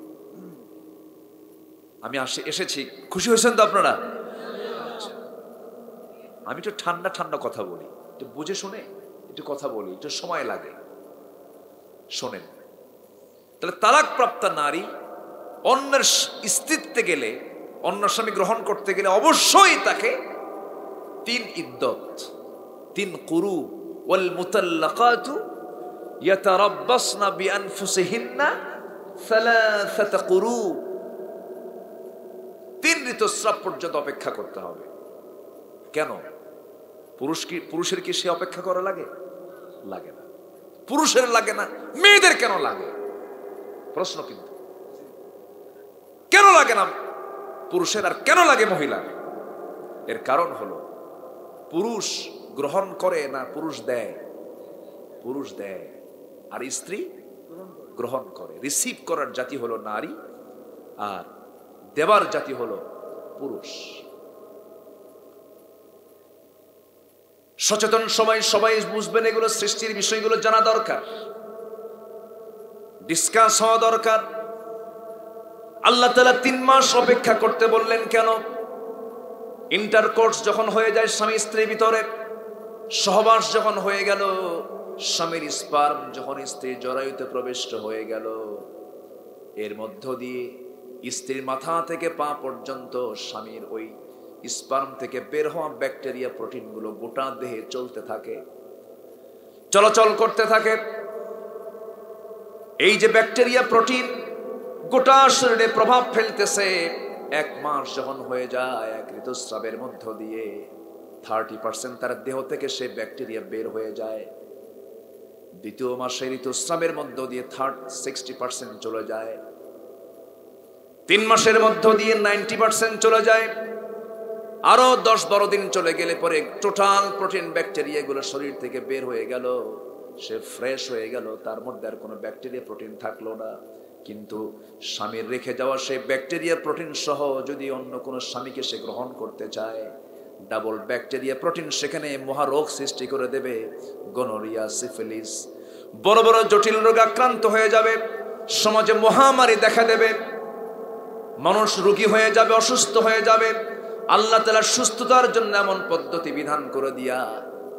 আমি এসেছি, খুশি হয়েছেন তো আপনারা? আমি একটু ঠান্ডা ঠান্ডা কথা বলি, একটু বুঝে শুনে একটু কথা বলি, একটু সময় লাগে, শোনেন। তাহলে তালাক প্রাপ্ত নারী অন্যের স্ত্রীত্বে গেলে, অন্য স্বামী গ্রহণ করতে গেলে অবশ্যই তাকে 3 ইদ্দত, 3 কুরু। ওয়াল মুতাল্লাকাতু ইয়াতারাব্বাসনা বিআনফুসিহিন্না সালাসাতা কুরু, 3 ঋতুস্রাব পর্যন্ত অপেক্ষা করতে হবে। কেন? পুরুষের কি সে অপেক্ষা করা লাগে? লাগে না। পুরুষের লাগে না, মেয়েদের কেন লাগে? প্রশ্ন কিন্তু কেন লাগে না পুরুষের, আর কেন লাগে মহিলা? এর কারণ হলো পুরুষ গ্রহণ করে না, পুরুষ দেয়। পুরুষ দেয় আর স্ত্রী গ্রহণ করে। রিসিভ করার জাতি হলো নারী, আর দেবার জাতি হলো পুরুষ। সচেতন সবাই বুঝবেন, এগুলো সৃষ্টির বিষয়গুলো জানা দরকার, ডিসকাস হওয়া দরকার। আল্লাহ তাআলা 3 মাস অপেক্ষা করতে বললেন কেন? ইন্টারকোর্স যখন হয়ে যায় স্বামী স্ত্রীর ভিতরে, সহবাস যখন হয়ে গেল, স্বামীর স্পার্ম যখন স্ত্রীর জরায়ুতে প্রবিষ্ট হয়ে গেল, এর মধ্য দিয়ে স্ত্রীর মাথা থেকে পা পর্যন্ত স্বামীর ওই স্পার্ম থেকে বের হওয়া ব্যাকটেরিয়া প্রোটিনগুলো গোটা দেহে চলতে থাকে, চলাচল করতে থাকে। এই যে ব্যাকটেরিয়া প্রোটিন গোটা শরীরে প্রভাব ফেলতেছে, 1 মাস যখন হয়ে যায়, 1 ঋতুস্রাবের মধ্য দিয়ে 30% তার দেহ থেকে সে ব্যাকটেরিয়া বের হয়ে যায়। 2য় মাসে ঋতুস্রাবের মধ্য দিয়ে 60% চলে যায়। 3 মাসের মধ্য দিয়ে 90% চলে যায়। আরো 10-12 দিন চলে গেলে পরে টোটাল প্রোটিন ব্যাকটেরিয়া গুলো শরীর থেকে বের হয়ে গেল, সে ফ্রেশ হয়ে গেল, তার মধ্যে আর কোনো ব্যাকটেরিয়া প্রোটিন থাকলো না। কিন্তু স্বামীর রেখে যাওয়া সেই ব্যাকটেরিয়া প্রোটিন সহ যদি অন্য কোনো স্বামীকে সে গ্রহণ করতে চায়, ডাবল ব্যাকটেরিয়া প্রোটিন সেখানে মহারোগ সৃষ্টি করে দেবে। গনোরিয়া, সিফিলিস, বড় বড় জটিল রোগ আক্রান্ত হয়ে যাবে, সমাজে মহামারী দেখা দেবে, মানুষ রোগী হয়ে যাবে, অসুস্থ হয়ে যাবে। আল্লাহ তাআলা সুস্থতার জন্য এমন পদ্ধতি বিধান করে দিয়া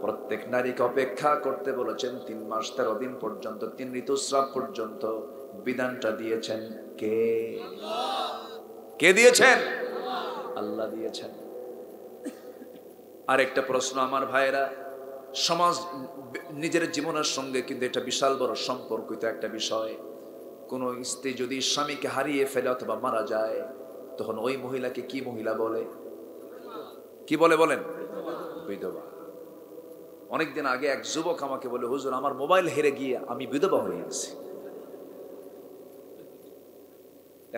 প্রত্যেক নারীকে অপেক্ষা করতে বলেছেন 3 মাস 13 দিন পর্যন্ত, 3 ঋতুস্রাব পর্যন্ত বিধানটা দিয়েছেন কে? কে দিয়েছেন? আল্লাহ দিয়েছেন। আরেকটা প্রশ্ন আমার ভাইয়েরা, সমাজ নিজের জীবনের সঙ্গে কিন্তু এটা বিশাল বড় সম্পর্কিত একটা বিষয়। কোন স্ত্রী যদি স্বামীকে হারিয়ে ফেলে অথবা মারা যায়, তখন ওই মহিলাকে কি মহিলা বলে? কি বলে বলেন? বিধবা। অনেকদিন আগে এক যুবক আমাকে বলে, হুজুর আমার মোবাইল হেরে গিয়ে আমি বিধবা হয়ে গেছি।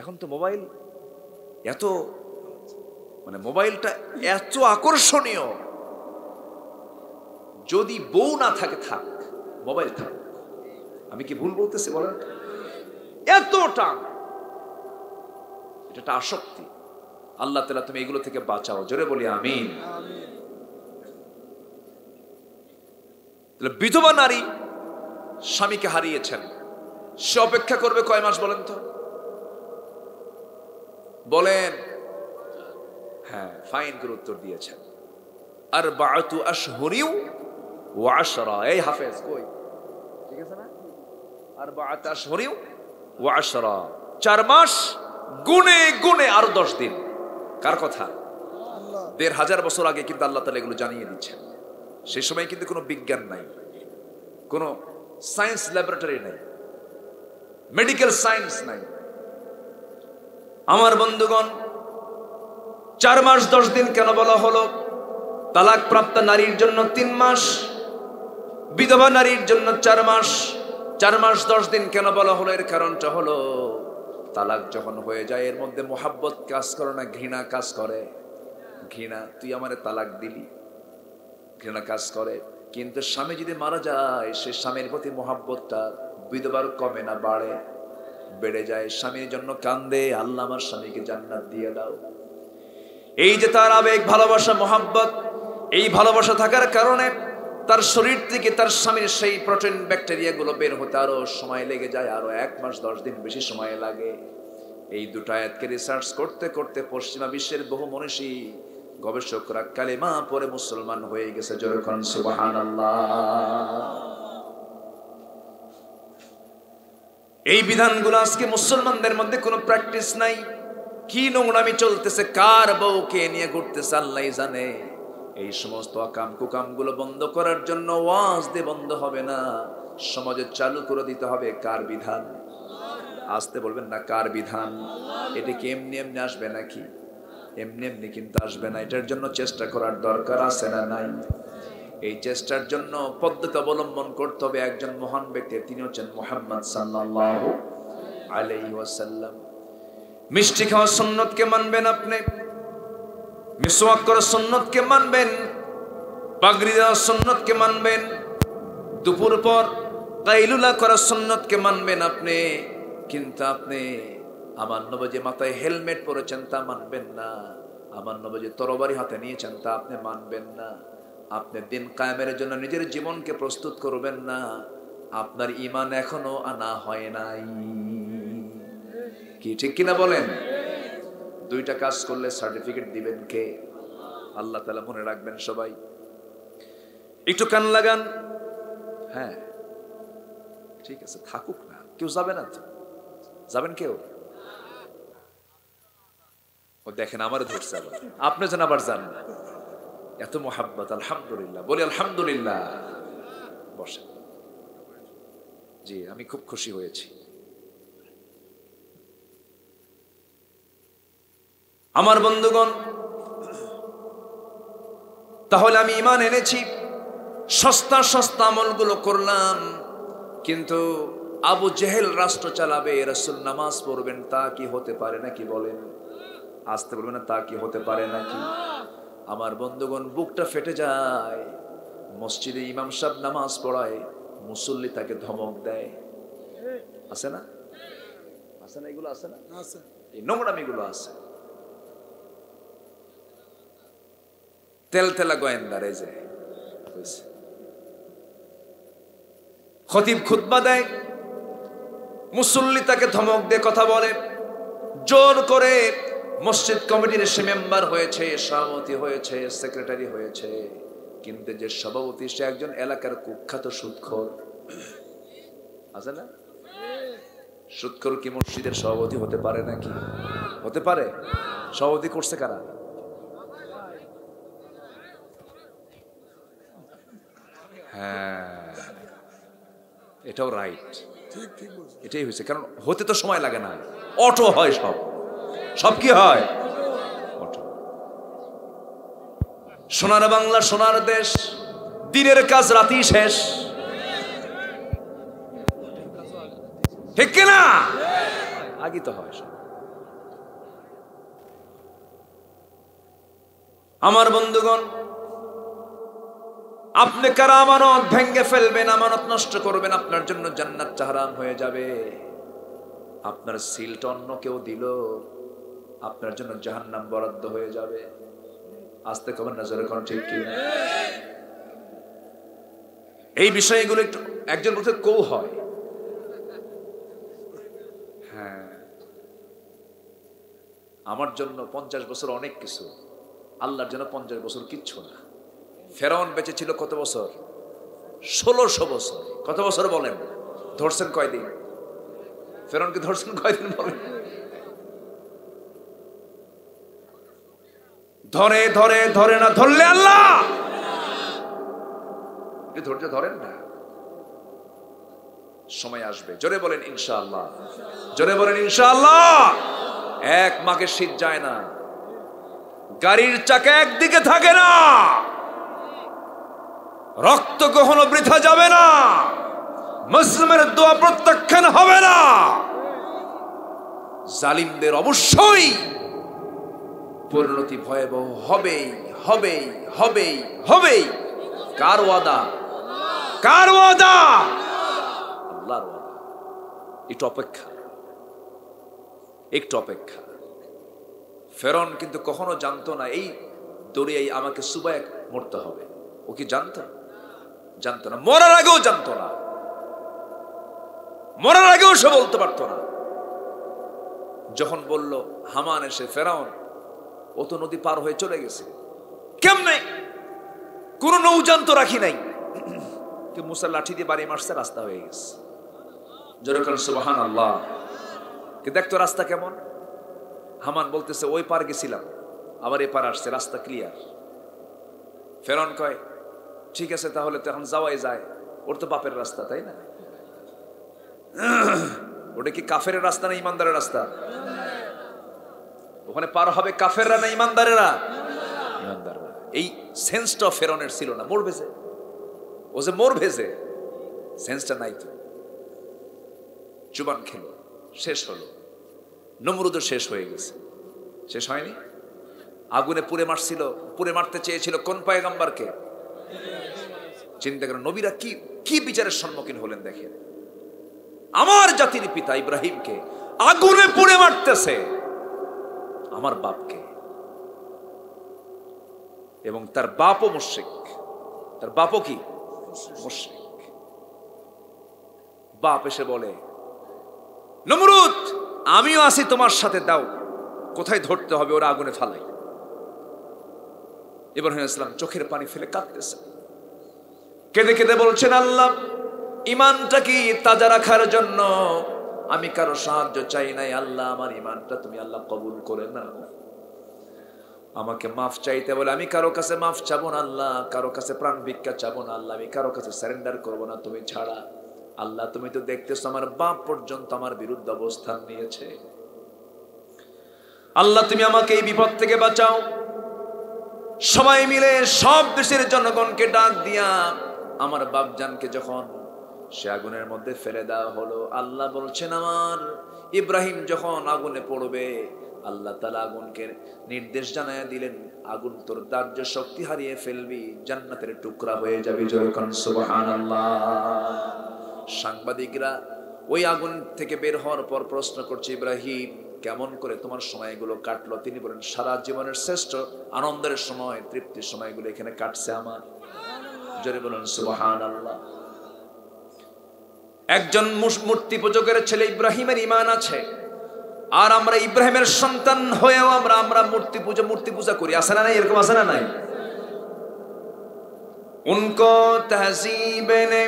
এখন তো মোবাইল এত, মানে মোবাইলটা এত আকর্ষণীয়, যদি বউ না থাকে থাক, মোবাইল থাক। আমি কি ভুল বলতেছি বলেন? এতটা এটা আসক্তি। আল্লাহ তাআলা তুমি এগুলো থেকে বাঁচাও, জোরে বলি আমিন। বিধবা নারী স্বামীকে হারিয়েছেন, সে অপেক্ষা করবে কয় মাস বলেন তো? বলেন। হ্যাঁ, ফাইন করে উত্তর দিয়েছেন। আরবাআতু আশহুরিন ওয়া আশরা। এই হাফেজ কই? ঠিক আছে না? আরবাআতু আশহুরিন ওয়া আশরা, 4 মাস গুনে গুনে আরো 10 দিন। কার কথা? 1500 বছর আগে কিন্তু আল্লাহ তাআলা এগুলো জানিয়ে দিচ্ছেন। সেই সময় কিন্তু কোনো বিজ্ঞান নাই, কোনো সায়েন্স ল্যাবরেটরি নাই, মেডিকেল সায়েন্স নাই। আমার বন্ধুগণ, 4 মাস 10 দিন কেন বলা হলো? তালাক প্রাপ্ত নারীর জন্য 3 মাস, বিধবা নারীর জন্য 4 মাস। 4 মাস 10 দিন কেন বলা হলো? এর কারণটা হলো তালাক যখন হয়ে যায়, এর মধ্যে মোহাব্বত কাজ করে না, ঘৃণা কাজ করে। ঘৃণা, তুই আমারে তালাক দিলি, ঘৃণা কাজ করে। কিন্তু স্বামী যদি মারা যায়, সে স্বামীর প্রতি মোহাব্বতটা বিধবার কমে না, বাড়ে, বেড়ে যায়। স্বামীর জন্য কান্দে, আল্লাহ আমার স্বামীকে জান্নাত দিয়ে দাও। এই যে তার আবেগ, ভালোবাসা, মোহাব্বত, এই ভালোবাসা থাকার কারণে তার শরীর থেকে তার স্বামীর সেই প্রোটিন ব্যাকটেরিয়া গুলো বের হতে আরো সময় লেগে যায়, আরো 1 মাস 10 দিন বেশি সময় লাগে। এই দুটো আয়াতকে রিসার্চ করতে করতে পশ্চিমা বিশ্বের বহু মনীষী গবেষকরা কালেমা পড়ে মুসলমান হয়ে গেছে। জোরে কোন সুবহানাল্লাহ। এই বিধানগুলো আজকে মুসলমানদের মধ্যে কোনো প্র্যাকটিস নাই। কি নোংরামি চলতেছে, কার বউকে নিয়ে ঘুরতেছে আল্লাহ জানে। এই সমস্ত আকাম কুকাম গুলো বন্ধ করার জন্য ওয়াজ দিয়ে বন্ধ হবে না, সমাজে চালু করে দিতে হবে কার বিধান। আসতে বলবেন না, কার বিধান। এটা কি এমনি এমনি আসবে নাকি? এমনি এমনি কিন্তু আসবে না। এটার জন্য চেষ্টা করার দরকার আছে না নাই? এই চেষ্টার জন্য পদ্ধতি অবলম্বন করতে হবে একজন মহান ব্যক্তি, তিনি হচ্ছেন মুহাম্মদ সাল্লাল্লাহু আলাইহি ওয়াসাল্লাম। মিষ্টি খাওয়া সুন্নতকে মানবেন আপনি, মিসওয়াক করা সুন্নতকে মানবেন, পাগড়ি দেওয়া সুন্নতকে মানবেন, দুপুর পর কাইলুলা করা সুন্নতকে মানবেন আপনি। কিন্তু আপনি আমার নবী মাথায় হেলমেট পরেছেন তা মানবেন না, আমার নবী তরবারি হাতে নিয়েছেন তা আপনি মানবেন না। আপনি দিন কায়েমের জন্য নিজের জীবনকে প্রস্তুত করবেন না, আপনার ঈমান এখনো আনা হয় নাই। কি ঠিক কিনা বলেন? দুইটা কাজ করলে সার্টিফিকেট দিবেন কে? আল্লাহ তাআলা। মনে রাখবেন সবাই, একটু কান লাগান। হ্যাঁ ঠিক আছে, থাকুক না, কেউ যাবে না তো। যাবেন কেউ? ও দেখেন আমার ধরছে আবার, আপনি যেন আবার যান না। এত মোহাব্বত। আলহামদুলিল্লাহ, বলি আলহামদুলিল্লাহ। বসেন। জি, আমি খুব খুশি হয়েছি। আমার বন্ধুগণ, তাহলে আমি ঈমান এনেছি, সস্তা সস্তা আমলগুলো করলাম, কিন্তু আবু জেহেল রাষ্ট্র চালাবে, রাসূল নামাজ পড়বেন, তা কি হতে পারে নাকি? বলেন। আসতে বলবেন না, তা কি হতে পারে নাকি? আমার বন্ধুগণ, বুকটা ফেটে যায়। মসজিদে ইমাম সাহেব নামাজ পড়ায়, মুসল্লি তাকে ধমক দেয়। আছে না? আছে না? এগুলো আছে না? এই নোংরামিগুলো আছে। তেলতেলা গোয়েন্দার এই যে খতিব খুতবা দেয়, মুসল্লি তাকে ধমক দিয়ে কথা বলে, জোর করে মসজিদ কমিটির সে মেম্বার হয়েছে, সভাপতি হয়েছে, সেক্রেটারি হয়েছে, কিন্তু যে সভাপতি সে একজন এলাকার কুখ্যাত সুদখোর। আছে না? সুদখোর কি মসজিদের সভাপতি হতে পারে নাকি? হতে পারে? সভাপতি করছে কারা? হ্যাঁ, এটাও রাইট, এটাই হয়েছে। কারণ হতে তো সময় লাগে না, অটো হয়, সব সব কি হয়? অটো। সোনার বাংলা, সোনার দেশ, দিনের কাজ রাতি শেষ, ঠিক কিনা? আগে তো হয় সব। আমার বন্ধুগণ, আপনি কারা আমানত ভেঙ্গে ফেলবেন, আমানত নষ্ট করবেন, আপনার জন্য জান্নাতটা হারাম হয়ে যাবে। আপনার সিলটা অন্য কেউ দিল, আপনার জন্য জাহান্নাম বরাদ্দ হয়ে যাবে। আস্তে কবেন না, জোরে কোন ঠিক কি? এই বিষয়গুলো একটু একজন বলতে কৌ হয়। হ্যাঁ, আমার জন্য 50 বছর অনেক কিছু, আল্লাহর জন্য 50 বছর কিচ্ছু না। ফেরাউন বেঁচে ছিল কত বছর? 1600 বছর। কত বছর বলেন? ধরছেন কয়দিন? ফেরাউনকে ধরছেন কয়দিন বলেন? ধরে ধরে ধরে না ধরলে আল্লাহ ধৈর্য ধরেন না, সময় আসবে। জোরে বলেন ইনশাআল্লাহ, জোরে বলেন ইনশাআল্লাহ। এক মাকে শীত যায় না, গাড়ির চাকা একদিকে থাকে না, রক্ত কখনো বৃথা যাবে না, মুসলিমের দোয়া প্রত্যাখ্যান হবে না। জালিমদের অবশ্যই পরিণতি ভয়াবহ হবেই, হবেই, হবেই, হবেই। কার ওয়াদা? কার ওয়াদা? আল্লাহর ওয়াদা। একটু অপেক্ষা, একটু অপেক্ষা। ফেরাউন কিন্তু কখনো জানতো না এই দড়িয়াই আমাকে সুবায় মরতে হবে। ও কি জানতো? জানতো না। মরার আগেও জানতো না, মরার আগেও সে বলতে পারতো না। যখন বলল হামান এসে ফেরাউন, ও তো নদী পার হয়ে চলে গেছে, কেমনে? কোন নৌযান তো রাখি নাই, কি মুসার লাঠি দিয়ে বাড়ি মারছে, রাস্তা হয়ে গেছে। যেরকম সুবহানাল্লাহ। কি দেখতো রাস্তা কেমন? হামান বলতেছে ওই পার গেছিলাম, আবার এ পার আসছে, রাস্তা ক্লিয়ার। ফেরাউন কয় ঠিক আছে, তাহলে তো এখন যাওয়াই যায়, ওর তো বাপের রাস্তা, তাই না? ওটা কি কাফের রাস্তা না ইমানদারের রাস্তা? ওখানে পার হবে কাফেররা না ইমানদারেরা? ইমানদাররা। এই সেন্সটা ফেরাউনের ছিল না, মোর ভেজে, ও যে মোর ভেজে, সেন্সটা নাই তো। জুবান খেলো, শেষ হলো। নমরুদও শেষ হয়ে গেছে। শেষ হয়নি? আগুনে পুড়ে মারছিল, পুড়ে মারতে চেয়েছিল কোন পয়গম্বরকে? চিন্তা করেন নবীরা কি কি বিচারের সম্মুখীন হলেন দেখেন। আমার জাতির পিতা ইব্রাহিমকে আগুনে পুড়ে মারতেছে, আমার বাপকে, এবং তার বাপও মুশরিক। তার বাপও কি? মুশরিক। বাপ এসে বলে নমরুদ আমিও আছি তোমার সাথে, দাও কোথায় ধরতে হবে, ওরা আগুনে ফালাই। ইব্রাহিম আলাইহিস সালাম চোখের পানি ফেলে কাঁদতেছে, কেঁদে কেঁদে বলছেন আল্লাহ ইমানটা কি তাজা রাখার জন্য আমি কারো সাহায্য চাই নাই, আল্লাহ আমার ইমানটা তুমি আল্লাহ কবুল করে নাও। আমাকে মাফ চাইতে বলে আমি কারো কাছে মাফ চাবো না আল্লাহ, কারো কাছে প্রাণ ভিক্ষা চাবো না আল্লাহ, আমি কারো কাছে সারেন্ডার করবো না তুমি ছাড়া। আল্লাহ তুমি তো দেখতেছো আমার বাপ পর্যন্ত আমার বিরুদ্ধে অবস্থান নিয়েছে, আল্লাহ তুমি আমাকে এই বিপদ থেকে বাঁচাও। সবাই মিলে সব দেশের জনগণকে ডাক দিয়া আমার বাপজানকে যখন সে আগুনের মধ্যে ফেলে দেওয়া হলো, আল্লাহ বলছেন আমার ইব্রাহিম যখন আগুনে পড়বে, আল্লাহ তাআলা আগুনকে নির্দেশ জানায়া দিলেন আগুন তোর দাহ্য শক্তি হারিয়ে ফেলবি, জান্নাতের টুকরা হয়ে যাবে। যেরকম সুবহানাল্লাহ। সাংবাদিকরা ওই আগুন থেকে বের হওয়ার পর প্রশ্ন করছে ইব্রাহিম কেমন করে তোমার সময়গুলো কাটলো? তিনি বলেন সারা জীবনের শ্রেষ্ঠ আনন্দের সময়, তৃপ্তির সময়গুলো এখানে কাটছে আমার। জোরে বলুন সুবহানাল্লাহ। একজন মূর্তি পূজকের ছেলে ইব্রাহিমের ঈমান আছে, আর আমরা ইব্রাহিমের সন্তান হয়েও আমরা মূর্তি পূজা করি। আছে না নাই? এরকম আছে না নাই? উনকো তহযীব নে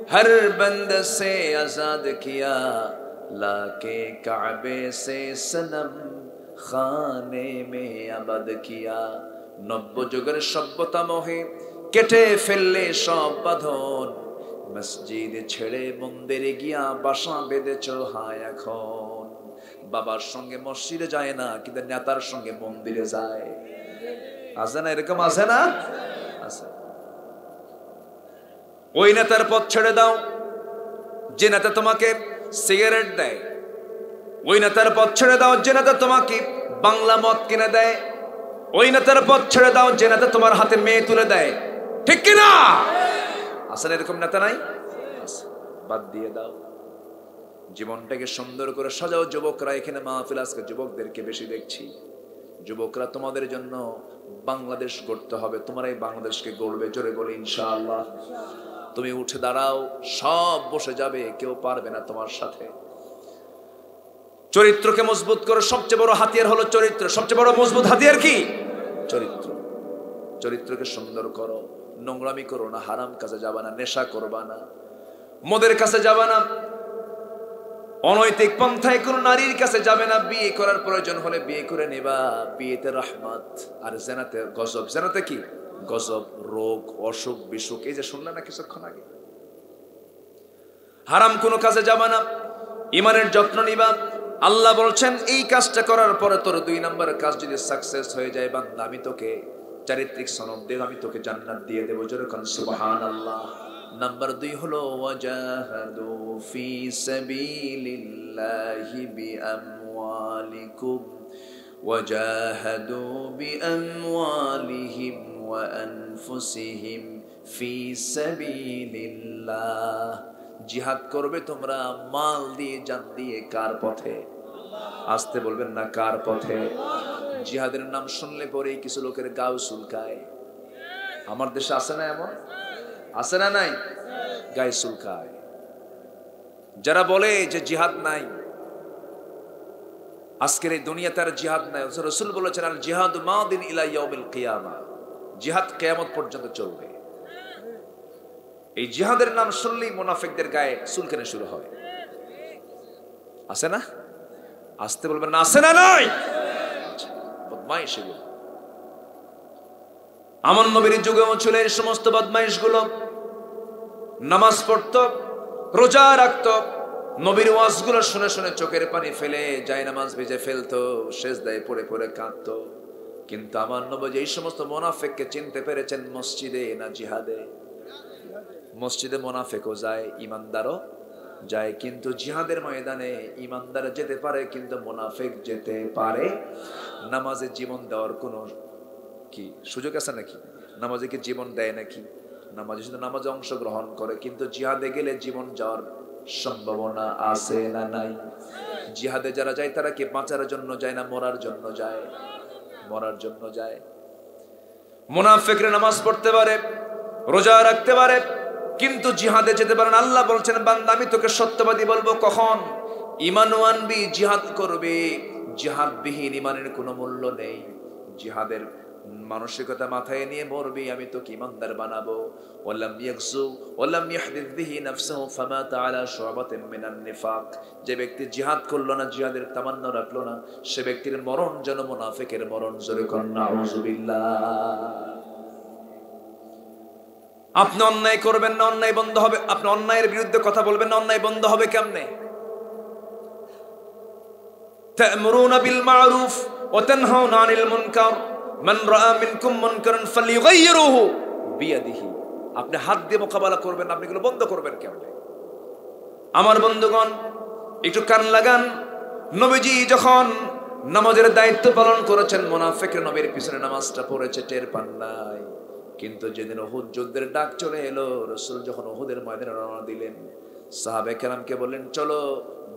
हर बंद से आजाद किया, लाके काबे से सनम खाने में आबाद किया। नब्बे जुगर सभ्यता मोहे केटे फेलले सब बाधन, मस्जिद छेड़े मंदिरे गिया बासा बेঁধেছো হায় এখন। বাবার সঙ্গে মসজিদে যায় না, কিন্তু নেতার সঙ্গে মন্দিরে যায়। আছে না এরকম? আছে না? আছে। ওই নেতার পথ ছেড়ে দাও যে নেতা তোমাকে সিগারেট দেয়, ওই নেতার পথ ছেড়ে দাও যে নেতা তোমাকে বাংলা মদ কিনে দেয়, ওই নেতার পথ ছেড়ে দাও যে নেতা তোমার হাতে মেয়ে তুলে দেয়। ঠিক কিনা? আসলে এরকম নেতা নাই? বাদ দিয়ে দাও, জীবনটাকে সুন্দর করে সাজাও। যুবকরা এখানে মাহফিল, আজকে যুবকদেরকে বেশি দেখছি। যুবকরা তোমাদের জন্য বাংলাদেশ গড়তে হবে, তোমরা এই বাংলাদেশকে গড়বে। জোরে বলে ইনশাআল্লাহ। তুমি উঠে দাঁড়াও, সব বসে যাবে, কেউ পারবে না তোমার সাথে। চরিত্রকে মজবুত করো, সবচেয়ে বড় হাতিয়ার হলো চরিত্র। সবচেয়ে বড় মজবুত হাতিয়ার কি? চরিত্র। চরিত্রকে সুন্দর করো, নোংরামি করো না, হারাম কাছে যাবা না, নেশা করবা না, মদের কাছে যাবা না, অনৈতিক পন্থায় কোন নারীর কাছে যাবে না। বিয়ে করার প্রয়োজন হলে বিয়ে করে নেবা, বিয়েতে রহমত। আর জেনাতে গজব। জেনাতে কি? গজব, রোগ, অসুখ, বিসুখ। এই যে শুনলে না কিছুক্ষণ আগে। হারাম কোনো কাজে যাবা না, ইমানের যত্ন নিবা। আল্লাহ বলছেন এই কাজটা করার পরে তোর 2 নম্বর কাজ যদি সাকসেস হয়ে যায়, বান্দা আমি তোকে চারিত্রিক সনদ দেব, আমি তোকে জান্নাত দিয়ে দেব। যেরকম সুবহানাল্লাহ। নাম্বার 2 হলো ওয়াজাহাদু ফি সাবিলিল্লাহি বিআমওয়ালিকুম ওয়াজাহাদু বিআমওয়ালিহিম ওয়া আনফুসিহিম ফি সাবিলিল্লাহ। জিহাদ করবে তোমরা মাল দিয়ে, জান দিয়ে। কার পথে? আসতে বলবেন না, কার পথে? জিহাদের নাম শুনলে পরেই কিছু লোকের গাও চুলকায়। আমার দেশে আছে না এমন? আছে না নাই? গায়ে চুলকায়। যারা বলে যে জিহাদ নাই, আজকের এই দুনিয়াতে আর জিহাদ নাই। রাসূল বলেছেন আল জিহাদু মাদিন ইলা ইয়াউমিল কিয়ামা, জিহাদ কিয়ামত পর্যন্ত চলবে। এই জিহাদের নাম শুনলেই মুনাফিকদের গায়ে চুলকানি শুরু হয়। আছে না? আসতে বলবেন না, আছে না? নাই বদমাইশ এগুলো। আমার নবীর যুগেও ছিল এই সমস্ত বদমাইশ গুলো। নামাজ পড়তো, রোজা রাখতো, নবীর ওয়াজগুলো শুনে শুনে চোখের পানি ফেলে যায় নামাজ ভিজে ফেলতো, সেজদায় পড়ে পড়ে কাঁদতো। কিন্তু আমার নবী এই সমস্ত মুনাফিককে চিনতে পেরেছেন মসজিদে না জিহাদে। মসজিদে মুনাফিকও যায়, ইমানদারও যায়, কিন্তু জিহাদের ময়দানে ইমানদার যেতে পারে কিন্তু মুনাফিক যেতে পারে। নামাজে জীবন দেওয়ার কোনো কি সুযোগ আছে নাকি? নামাজে কি জীবন দেয় নাকি? নামাজে শুধু নামাজে অংশগ্রহণ করে, কিন্তু জিহাদে গেলে জীবন যাওয়ার সম্ভাবনা আছে না নাই? জিহাদে যারা যায় তারা কি বাঁচার জন্য যায় না মরার জন্য যায়? মরার জন্য যায়। মুনাফিকরা নামাজ পড়তে পারে, রোজা রাখতে পারে, কিন্তু জিহাদে যেতে পারে না। আল্লাহ বলছেন বান্দা আমি তোকে সত্যবাদী বলবো কখন? ঈমান আনবি, জিহাদ করবি। জিহাদবিহীন ঈমানের কোনো মূল্য নেই। জিহাদের মানসিকতা মাথায় নিয়ে মরবি, আমি তোকে ঈমানদার বানাবো। ওয়ালাম ইয়াগজু ওয়ালাম ইয়াহদিদ বিহি নাফসাহু ফামাতা আলা শুআবাতিন মিনান নিফাক। যে ব্যক্তি জিহাদ করলো না, জিহাদের তামান্না রাখলো না, সে ব্যক্তির মরণ যেন মুনাফিকের মরণ। জোরে কোন নাউযুবিল্লাহ। আপনি অন্যায় করবেন না, অন্যায় বন্ধ হবে। আপনি অন্যায়ের বিরুদ্ধে কথা বলবেন না, অন্যায় বন্ধ হবে কেমনে? তা'মুরুনা বিল মা'রুফ ওয়া তানহাউনা আনিল মুনকার মান রাআ মিনকুম মুনকারান ফালইয়ুগাইয়িরুহু বিয়াদিহি। আপনি হাত দিয়ে মোকাবেলা করবেন, আপনি এগুলো বন্ধ করবেন কেমনে? আমার বন্ধুগণ একটু কান লাগান। নবীজি যখন নামাজের দায়িত্ব পালন করেছেন, মুনাফিকরা নবীর পিছনে নামাজটা পড়েছে, টের পান নাই। কিন্তু যেদিন উহুদ যুদ্ধের ডাক চলে এলো, রাসূল যখন উহুদের ময়দানে রওনা দিলেন, সাহাবায়ে কেরামকে বললেন চলো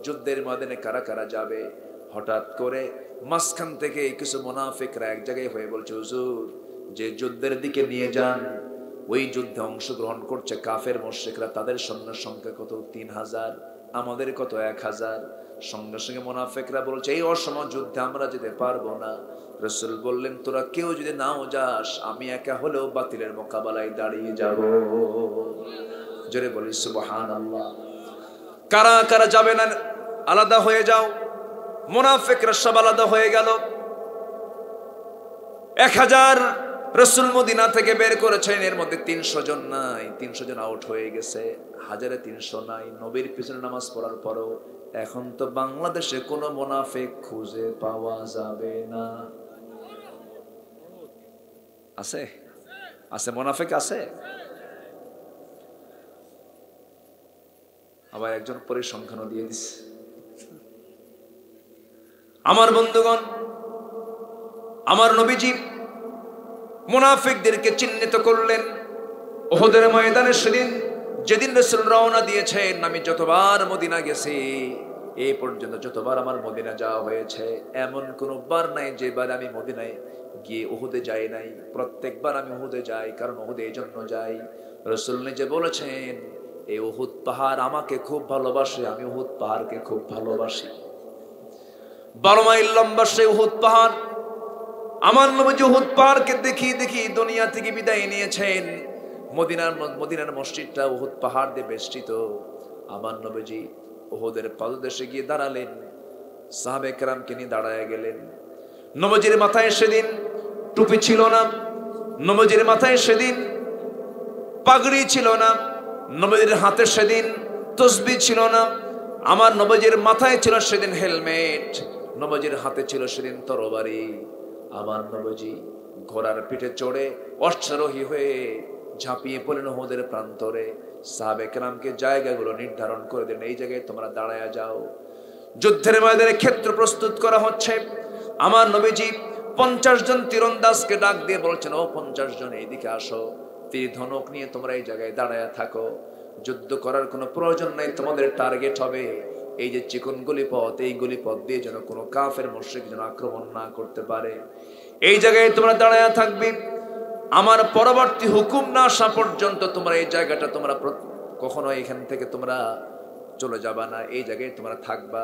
যুদ্ধের ময়দানে কারা কারা যাবে। হঠাৎ করে মাঝখান থেকে কিছু মুনাফিকরা এক জায়গায় হয়ে বলছে হুজুর যে যুদ্ধের দিকে নিয়ে যান, ওই যুদ্ধে অংশগ্রহণ করছে কাফের মুশরিকরা, তাদের সৈন্য সংখ্যা কত? 3000, আমাদের কত? 1000। সঙ্গে সঙ্গে মুনাফিকরা বলছে এই অসম যুদ্ধে আমরা যেতে পারবো না। রাসূল বললেন তোরা কেউ যদি নাও যাস, আমি একা হলেও বাতিলের মোকাবেলায় দাঁড়িয়ে যাব। জোরে বলি সুবহানাল্লাহ। কারা কারা যাবে না আলাদা হয়ে যাও। মুনাফিকরা সব আলাদা হয়ে গেল। 1000 রাসূল মদিনা থেকে বের করেছেন, এর মধ্যে 300 জন নাই, 300 জন আউট হয়ে গেছে। 1300 নাই। নবীর পিছনে নামাজ পড়ার পরও এখন তো বাংলাদেশে কোনো মুনাফিক খুঁজে পাওয়া যাবে না। আছে? আছে মুনাফিক আছে? আবার একজন পরিসংখ্যানও দিয়ে দিচ্ছে। আমার বন্ধুগণ, আমার নবীজি মুনাফিকদেরকে চিহ্নিত করলেন উহুদের ময়দানে। সেদিন যেদিন রাসূল রওনা দিয়েছেন, আমি যতবার মদিনা গেছি, এই পর্যন্ত যতবার আমার মদিনা যাওয়া হয়েছে, এমন কোন বার নাই যেবার আমি মদিনায় গিয়ে উহুদে যাই নাই। প্রত্যেকবার আমি উহুদে যাই, কারণ উহুদে এই জন্য যাই, রাসূল নিজে বলেছেন এই উহুদ পাহাড় আমাকে খুব ভালোবাসে, আমি উহুদ পাহাড়কে খুব ভালোবাসি। 12 মাইল লম্বা সেই উহুদ পাহাড়। আমার নবী উহুদ পাহাড়কে দেখি দেখি দুনিয়া থেকে বিদায় নিয়েছেন। মদিনার মসজিদটা উহুদ পাহাড় দিয়ে বেষ্টিত। আমার নবীজি উহুদের পাদদেশে গিয়ে দাঁড়ালেন, সাহাবে কেরামকে নিয়ে দাঁড়ায় গেলেন। নবীজির মাথায় সেদিন টুপি ছিল না, নবীজির মাথায় সেদিন পাগড়ি ছিল না, নবীজির হাতে সেদিন তসবিহ ছিল না। আমার নবীজির মাথায় ছিল সেদিন হেলমেট, নবীজির হাতে ছিল সেদিন তরবারি। আমার নবীজি ঘোড়ার পিঠে চড়ে অশ্বারোহী হয়ে ঝাঁপিয়ে পড়লেন উহুদের প্রান্তরে। সাহাবে কেরামকে জায়গাগুলো নির্ধারণ করে দেন, এই জায়গায় তোমরা দাঁড়ায়া যাও। যুদ্ধের ময়দানে ক্ষেত্র প্রস্তুত করা হচ্ছে। আমার নবীজি 50 জন তীরন্দাজকে ডাক দিয়ে বলছেন ও 50 জন এইদিকে আসো, তীর ধনুক নিয়ে তোমরা এই জায়গায় দাঁড়ায়া থাকো। যুদ্ধ করার কোনো প্রয়োজন নাই, তোমাদের টার্গেট হবে এই যে চিকন গলিপথ, এই গলিপথ দিয়ে যেন কোনো কাফের মুশরিক যেন আক্রমণ না করতে পারে। এই জায়গায় তোমরা দাঁড়ায়া থাকবে। আমার পরবর্তী হুকুম না আসা পর্যন্ত তোমরা এই জায়গাটা তোমরা কখনো এখান থেকে তোমরা চলে যাবা না, এই জায়গায় তোমরা থাকবা।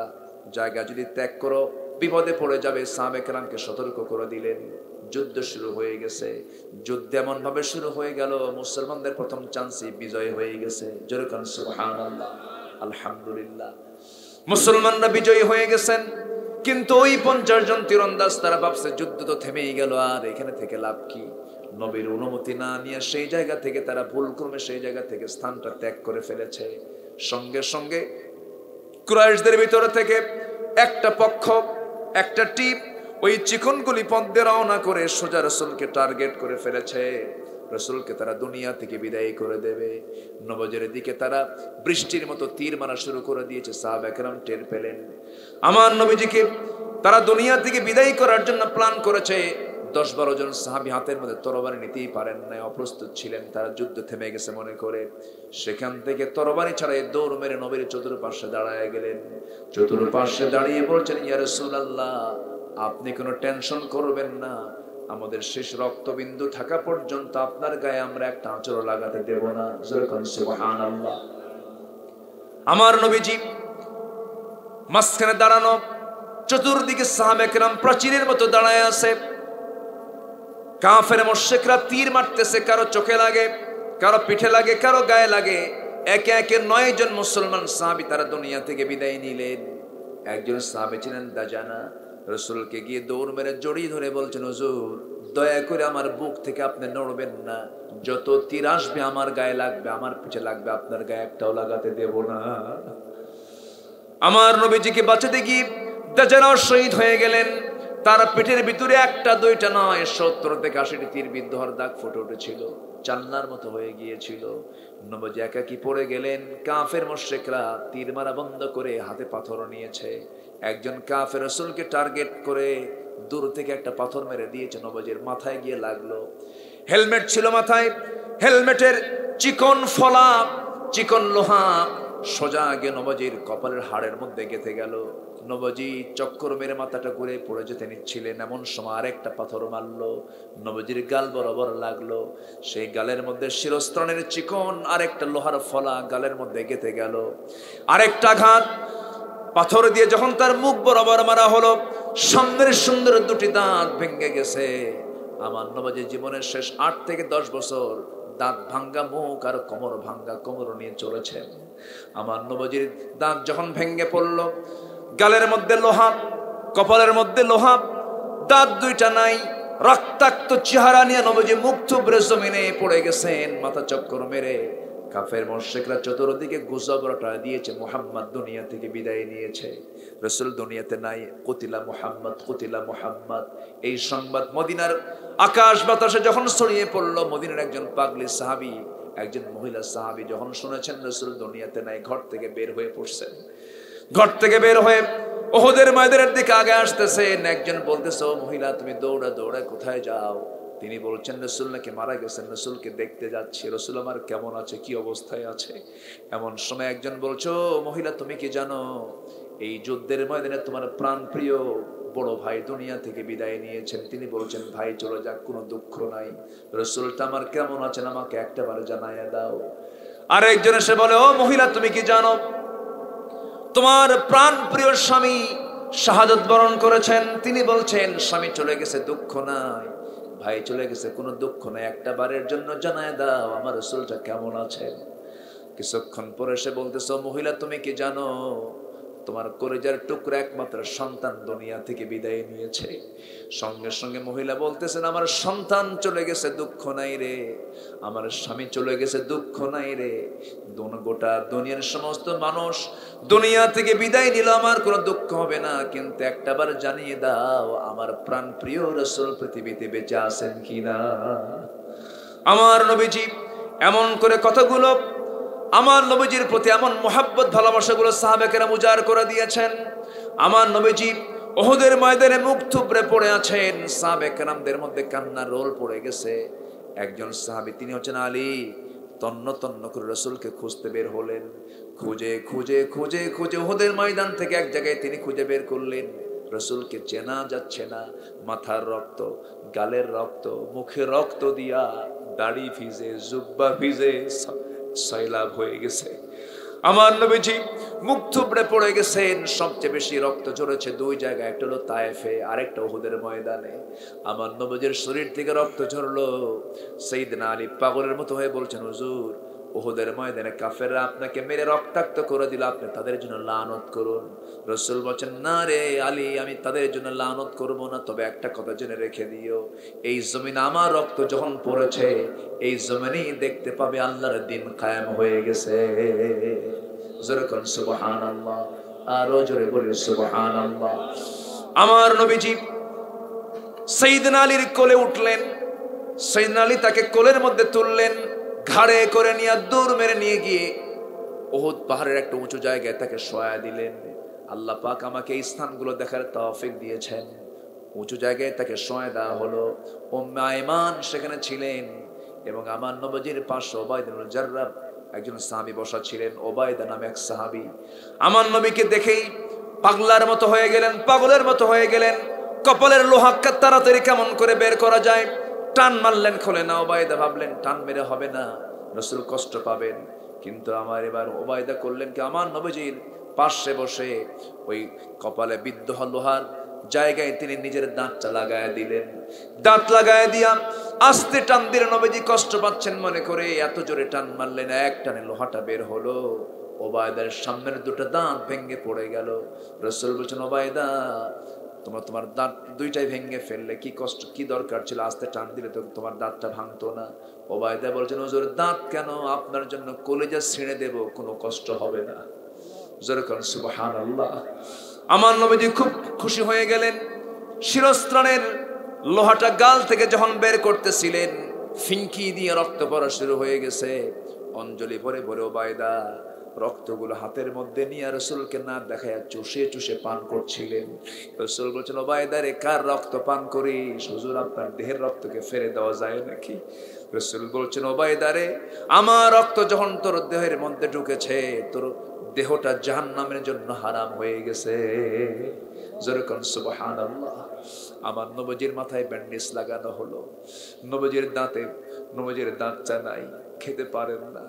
জায়গা যদি ত্যাগ করো বিপদে পড়ে যাবে। সাহাবায়ে কেরামকে সতর্ক করে দিলেন। যুদ্ধ শুরু হয়ে গেছে। যুদ্ধ এমন ভাবে শুরু হয়ে গেল, মুসলমানদের প্রথম চান্সই বিজয় হয়ে গেছে। জোরে কান সুবহানাল্লাহ, আলহামদুলিল্লাহ। মুসলমানরা বিজয়ী হয়ে গেছেন। কিন্তু ওই 50 জন তীরন্দাজ তারা ভাবছে যুদ্ধ তো থেমেই গেল, আর এখানে থেকে লাভ কি? নবীর অনুমতি না নিয়ে সেই জায়গা থেকে তারা ভুলক্রমে সেই জায়গা থেকে স্থানটা ত্যাগ করে ফেলেছে। সঙ্গে সঙ্গে কুরাইশদের ভিতরে থেকে একটা পক্ষ, একটা টিপ ওই চিকনগুলি পথে রওনা করে সোজা রাসূলকে টার্গেট করে ফেলেছে। রাসূলকে তারা দুনিয়া থেকে বিদায় করে দেবে। নবজের দিকে তারা বৃষ্টির মতো তীর মারা শুরু করে দিয়েছে। সাহাবায়ে কেরাম টের পেলেন আমার নবীজিকে তারা দুনিয়া থেকে বিদায় করার জন্য প্ল্যান করেছে। 10-12 জন সাহাবী হাতের মধ্যে তরবারি নিতেই পারেন না, অপ্রস্তুত ছিলেন। তারা যুদ্ধ থেমে গেছে মনে করে সেখান থেকে তরবারি ছাড়াই দৌড় মেরে নবীর চতুর্পাশে দাঁড়ায় গেলেন। চতুর্পাশে দাঁড়িয়ে বলছেন, ইয়া রাসূলুল্লাহ, আপনি কোনো টেনশন করবেন না, আমাদের শেষ রক্তবিন্দু থাকা পর্যন্ত আপনার গায়ে আমরা একটা আঁচড় লাগাতে দেব না। সুবহানাল্লাহ। আমার নবীজি মাঝখানে দাঁড়ানো, চতুর্দিকে সাহাবায়ে কেরাম প্রাচীরের মতো দাঁড়ায় আছে। কাফের মুশরিকরা তীর মারতেছে, কারো চোখে লাগে, কারো পিঠে লাগে, কারো গায়ে লাগে। একে একে 9 জন মুসলমান সাহাবী তারা দুনিয়া থেকে বিদায় নিলেন। একজন সাহাবী ছিলেন দাজানা, রাসূলকে গিয়ে দৌড় মেরে জড়িয়ে ধরে বলছেন, হুজুর দয়া করে আমার বুক থেকে আপনি নড়বেন না, যত তীর আসবে আমার গায়ে লাগবে, আমার পিঠে লাগবে, আপনার গায়ে একটাও লাগাতে দেব না। আমার নবীজিকে বাঁচাতে গিয়ে দাজানাও শহীদ হয়ে গেলেন। তার পেটের ভিতরে 1-2টা নয়, 70 থেকে 80টি তীর বিদ্ধ হওয়ার দাগ ফুটে উঠেছিল, চান্নার মতো হয়ে গিয়েছিল। নবীজি একাকি পড়ে গেলেন। কাফের মুশরিকরা তীর মারা বন্ধ করে হাতে পাথর নিয়েছে। একজন কাফের রাসূলকে টার্গেট করে দূর থেকে একটা পাথর মেরে দিয়েছে, নবীজির মাথায় গিয়ে লাগলো। হেলমেট ছিল মাথায়, হেলমেটের চিকন ফলা, চিকন লোহা সোজা গিয়ে নবীজির কপালের হাড়ের মধ্যে গেঁথে গেল। নবীজি চক্কর মেরে মাথাটা ঘুরে পড়ে যেতে নিচ্ছিলেন, এমন সময় আরেকটা পাথর মারলো, নবীজির গাল বরাবর লাগলো। সেই গালের মধ্যে শিরস্ত্রাণের চিকন আরেকটা লোহার ফলা গালের মধ্যে গেঁথে গেল। আরেকটা আঘাত পাথর দিয়ে যখন তার মুখ বরাবর মারা হলো, সামনের সুন্দর 2টি দাঁত ভেঙে গেছে। আমার নবীজির জীবনের শেষ 8 থেকে 10 বছর দাঁত ভাঙ্গা মুখ আর কোমর ভাঙ্গা কোমর নিয়ে চলেছেন। আমার নবীজির দাঁত যখন ভেঙে পড়ল, গালের মধ্যে লোহা, কপালের মধ্যে লোহা, দাঁত 2টা নাই, রক্তাক্ত চেহারা নিয়ে নবীজি মুখ থুবড়ে জমিনে পড়ে গেছেন, মাথা চক্কর মেরে। কাফের মুশরিকরা চতুর্দিকে গুজব রটায় দিয়েছে, মুহাম্মদ দুনিয়া থেকে বিদায় নিয়েছে, রাসূল দুনিয়াতে নাই, কুতিলা মুহাম্মদ, কুতিলা মুহাম্মদ। এই সংবাদ মদিনার আকাশ বাতাসে যখন ছড়িয়ে পড়ল, মদিনার একজন পাগলি সাহাবী, একজন মহিলা সাহাবী যখন শুনেছেন রাসূল দুনিয়াতে নাই, ঘর থেকে বের হয়ে পড়ছেন। ঘর থেকে বের হয়ে উহুদের ময়দানের দিকে আগে আসতেছেন। একজন বলতেছে, ও মহিলা তুমি দৌড়া দৌড়া কোথায় যাও? তিনি বলছেন, রাসূল নাকি মারা গেছেন, রাসূলকে দেখতে যাচ্ছি, রাসূল আমার কেমন আছে, কি অবস্থায় আছে। এমন সময় একজন বলছো, মহিলা তুমি কি জানো এই যুদ্ধের ময়দানে তোমার প্রাণ প্রিয় বড় ভাই দুনিয়া থেকে বিদায় নিয়েছেন। তিনি বলছেন, ভাই চলে যাক, কোনো দুঃখ নাই, রাসূলটা আমার কেমন আছেন আমাকে একটাবার জানাইয়া দাও। আর একজন এসে বলে, ও মহিলা তুমি কি জানো তোমার প্রাণ প্রিয় স্বামী শাহাদাত বরণ করেছেন? তিনি বলছেন, স্বামী চলে গেছে, দুঃখ নাই, ভাই চলে গেছে, কোনো দুঃখ নাই, একটা বারের জন্য জানায় দাও আমার রাসূলটা কেমন আছেন। কিছুক্ষণ পরে সে বলতেছে, মহিলা তুমি কি জানো তোমার কলিজার টুকরা একমাত্র সন্তান দুনিয়া থেকে বিদায় নিয়েছে। সঙ্গে সঙ্গে মহিলা বলতেছেন, আমার সন্তান চলে গেছে, দুঃখ নাই রে, আমার স্বামী চলে গেছে, দুঃখ নাই রে, গোটা দুনিয়ার সমস্ত মানুষ দুনিয়া থেকে বিদায় নিল, আমার কোনো দুঃখ হবে না, কিন্তু একটাবার জানিয়ে দাও আমার প্রাণ প্রিয় রাসূল পৃথিবীতে বেঁচে আছেন কিনা। আমার নবীজি এমন করে কথাগুলো, আমার নবীজির প্রতি এমন মোহাব্বত ভালোবাসাগুলো সাহাবায়ে কেরাম উজাড় করে দিয়েছেন। আমার নবীজি উহুদের ময়দানে মুখ থুবড়ে পড়ে আছেন, সাহাবায়ে কেরামদের মধ্যে কান্নার রোল পড়ে গেছে। একজন সাহাবী, তিনি হচ্ছেন আলী, তন্ন তন্ন করে রাসূলকে খুঁজতে বের হলেন। খুঁজে খুঁজে খুঁজে খুঁজে উহুদের ময়দান থেকে এক জায়গায় তিনি খুঁজে বের করলেন, রাসূলকে চেনা যাচ্ছে না, মাথার রক্ত, গালের রক্ত, মুখে রক্ত দিয়া দাড়ি ভিজে, জুব্বা ভিজে সয়লাব হয়ে গেছে। আমার নবীজি মুখ থুবড়ে পড়ে গেছেন। সবচেয়ে বেশি রক্ত ঝরেছে দুই জায়গায়, একটা হলো তায়েফে, আরেকটা উহুদের ময়দানে। আমার নবীর শরীর থেকে রক্ত ঝরলো। সাইয়েদনা আলী পাগলের মতো হয়ে বলছেন, হুজুর উহুদের ময়দানে কাফেররা আপনাকে মেরে রক্তাক্ত করে দিল, আপনি তাদের জন্য লানত করুন। রাসূল বলেন, না রে আলী, আমি তাদের জন্য লানত করব না, তবে একটা কথা জেনে রেখে দিও, এই জমিনে আমার রক্ত যখন পড়েছে, এই জমিনেই দেখতে পাবে আল্লাহর দ্বীন কায়েম হয়ে গেছে। জোরে করুন সুবহানাল্লাহ, আরো জোরে বলুন সুবহানাল্লাহ। আমার নবীজি সাইয়েদনা আলীর কোলে উঠলেন। সাইয়েদনা আলী তাকে কোলের মধ্যে তুললেন, ঘাড়ে করে নিয়ে দূর মেরে নিয়ে গিয়ে উহুদ পাহাড়ের একটা উঁচু জায়গায় তাকে শোয়া দিলেন। আল্লাহ পাক আমাকে এই স্থানগুলো দেখার তৌফিক দিয়েছেন। উঁচু জায়গায় তাকে শোয়া দেওয়া হলো। উম্মে আয়মান সেখানে ছিলেন এবং আমার নবীজির পাশে উবাইদা ইবনে জাররাহ একজন সাহাবী বসা ছিলেন, উবাইদা নামে এক সাহাবী। আমার নবীকে দেখেই পাগলার মতো হয়ে গেলেন, পাগলের মতো হয়ে গেলেন। কপালের লোহা তাড়াতাড়ি কেমন করে বের করা যায়, টান মারলেন, খোলে না। উবাইদা ভাবলেন টান মেরে হবে না, রাসূল কষ্ট পাবেন। কিন্তু আমার এবার উবাইদা করলেন কি, আমার নবীজির পাশে বসে ওই কপালে বিদ্ধ লোহার জায়গায় তিনি নিজের দাঁতটা লাগায় দিলেন। দাঁত লাগায় দিয়া আস্তে টান দিলেন। নবীজি কষ্ট পাচ্ছেন মনে করে এত জোরে টান মারলেন, এক টানে লোহাটা বের হলো। উবাইদার সামনের দুটো দাঁত ভেঙে পড়ে গেল। রাসূল বলেছেন, উবাইদা তোমার দাঁত দুইটাই ভেঙে ফেললে, কি কষ্ট, কি দরকার ছিল, আস্তে টান দিলে তো তোমার দাঁতটা ভাঙতো না। উবাইদা বলছেন, হুজুর দাঁত কেন, আপনার জন্য কলিজা ছিঁড়ে দেব, কোনো কষ্ট হবে না। জোরে করুন সুবহানাল্লাহ। আমার নবীজি খুব খুশি হয়ে গেলেন। শিরস্ত্রাণের লোহাটা গাল থেকে যখন বের করতেছিলেন, ফিনকি দিয়ে রক্ত পড়া শুরু হয়ে গেছে। অঞ্জলি ভরে ভরে উবাইদা রক্তগুলো হাতের মধ্যে নিয়ে রাসূলকে না দেখায় চুষে চুষে পান করছিলেন। রাসূল বলছেন, উবাইদা রে, কার রক্ত পান করিস? হুজুর আপনার দেহের রক্তকে ফেলে দেওয়া যায় নাকি? রাসূল বলছেন, উবাইদা রে, আমার রক্ত যখন তোর দেহের মধ্যে ঢুকেছে, তোর দেহটা জাহান্নামের জন্য হারাম হয়ে গেছে। জোরে কোন সুবহানাল্লাহ। আমার নবীজির মাথায় ব্যান্ডেজ লাগানো হলো। নবীজির দাঁতটা নাই, খেতে পারেন না।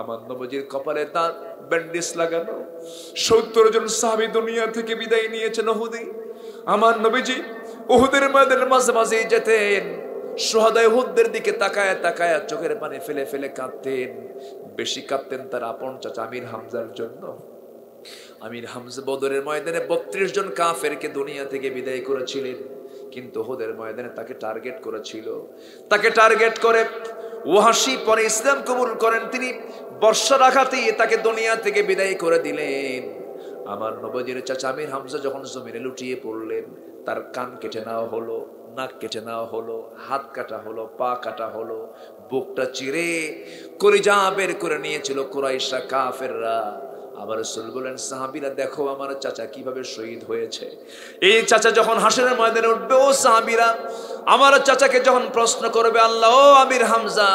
আমার নবীজির কপালে দাঁত ব্যান্ডেজ লাগানো। 70 জন সাহাবী দুনিয়া থেকে বিদায় নিয়েছেন উহুদে। আমার নবীজি উহুদের ময়দানের মাঝে মাঝে যেতেন, শুহাদা উহুদের দিকে তাকায় তাকায় চোখের পানি ফেলে ফেলে কাঁদতেন। বেশি কাঁদতেন তার আপন চাচা আমির হামজার জন্য। আমির হামজা বদরের ময়দানে 32 জন কাফেরকে দুনিয়া থেকে বিদায় করেছিলেন, কিন্তু উহুদের ময়দানে তাকে টার্গেট করেছিল। তাকে টার্গেট করে ওয়াহশী পরে ইসলাম কবুল করেন। তিনি বর্ষার আঘাতে তাকে দুনিয়া থেকে বিদায় করে দিলেন। আমার নবীজির চাচা আমির হামজা যখন জমিনে লুটিয়ে পড়লেন, তার কান কেটে নেওয়া হলো, নাক কেটে নেওয়া হলো, হাত কাটা হলো, পা কাটা হলো, বুকটা চিরে কলিজা বের করে নিয়েছিল কুরাইশরা, কাফেররা। আবার রাসূল বলেন, সাহাবীরা দেখো আমার চাচা কিভাবে শহীদ হয়েছে। এই চাচা যখন হাসরের ময়দানে উঠবে, ও সাহাবীরা আমার চাচাকে যখন প্রশ্ন করবে, আল্লাহ ও আমির হামজা,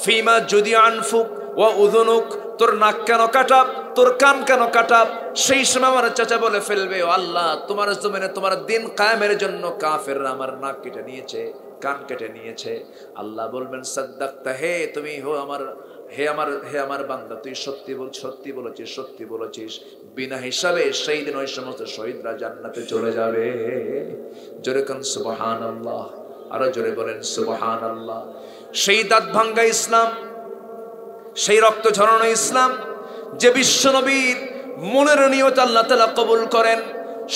ফিমা যদি আনফুক ওয়া উযুনুক, তোর নাক কেন কাটা, তোর কান কেন কাটা? সেই সময় আমার চাচা বলে ফেলবে, ও আল্লাহ, তোমার জমিনে তোমার দিন কায়েমের জন্য কাফেররা আমার নাক কেটে নিয়েছে, কান কেটে নিয়েছে। আল্লাহ বলবেন, সাদ্দাকতা, হে তুমি হে আমার বান্দা, তুই সত্যি বলেছিস। বিনা হিসাবে সেই দিন ওই সমস্ত শহীদরা জান্নাতে চলে যাবে। জোরে কোন সুবহানাল্লাহ, আরো জোরে বলেন সুবহানাল্লাহ। সেই দাঁত ভাঙ্গা ইসলাম, সেই রক্ত ঝরানো ইসলাম, যে বিশ্ব নবীর মনের নিয়ত আল্লাহ তাআলা কবুল করেন,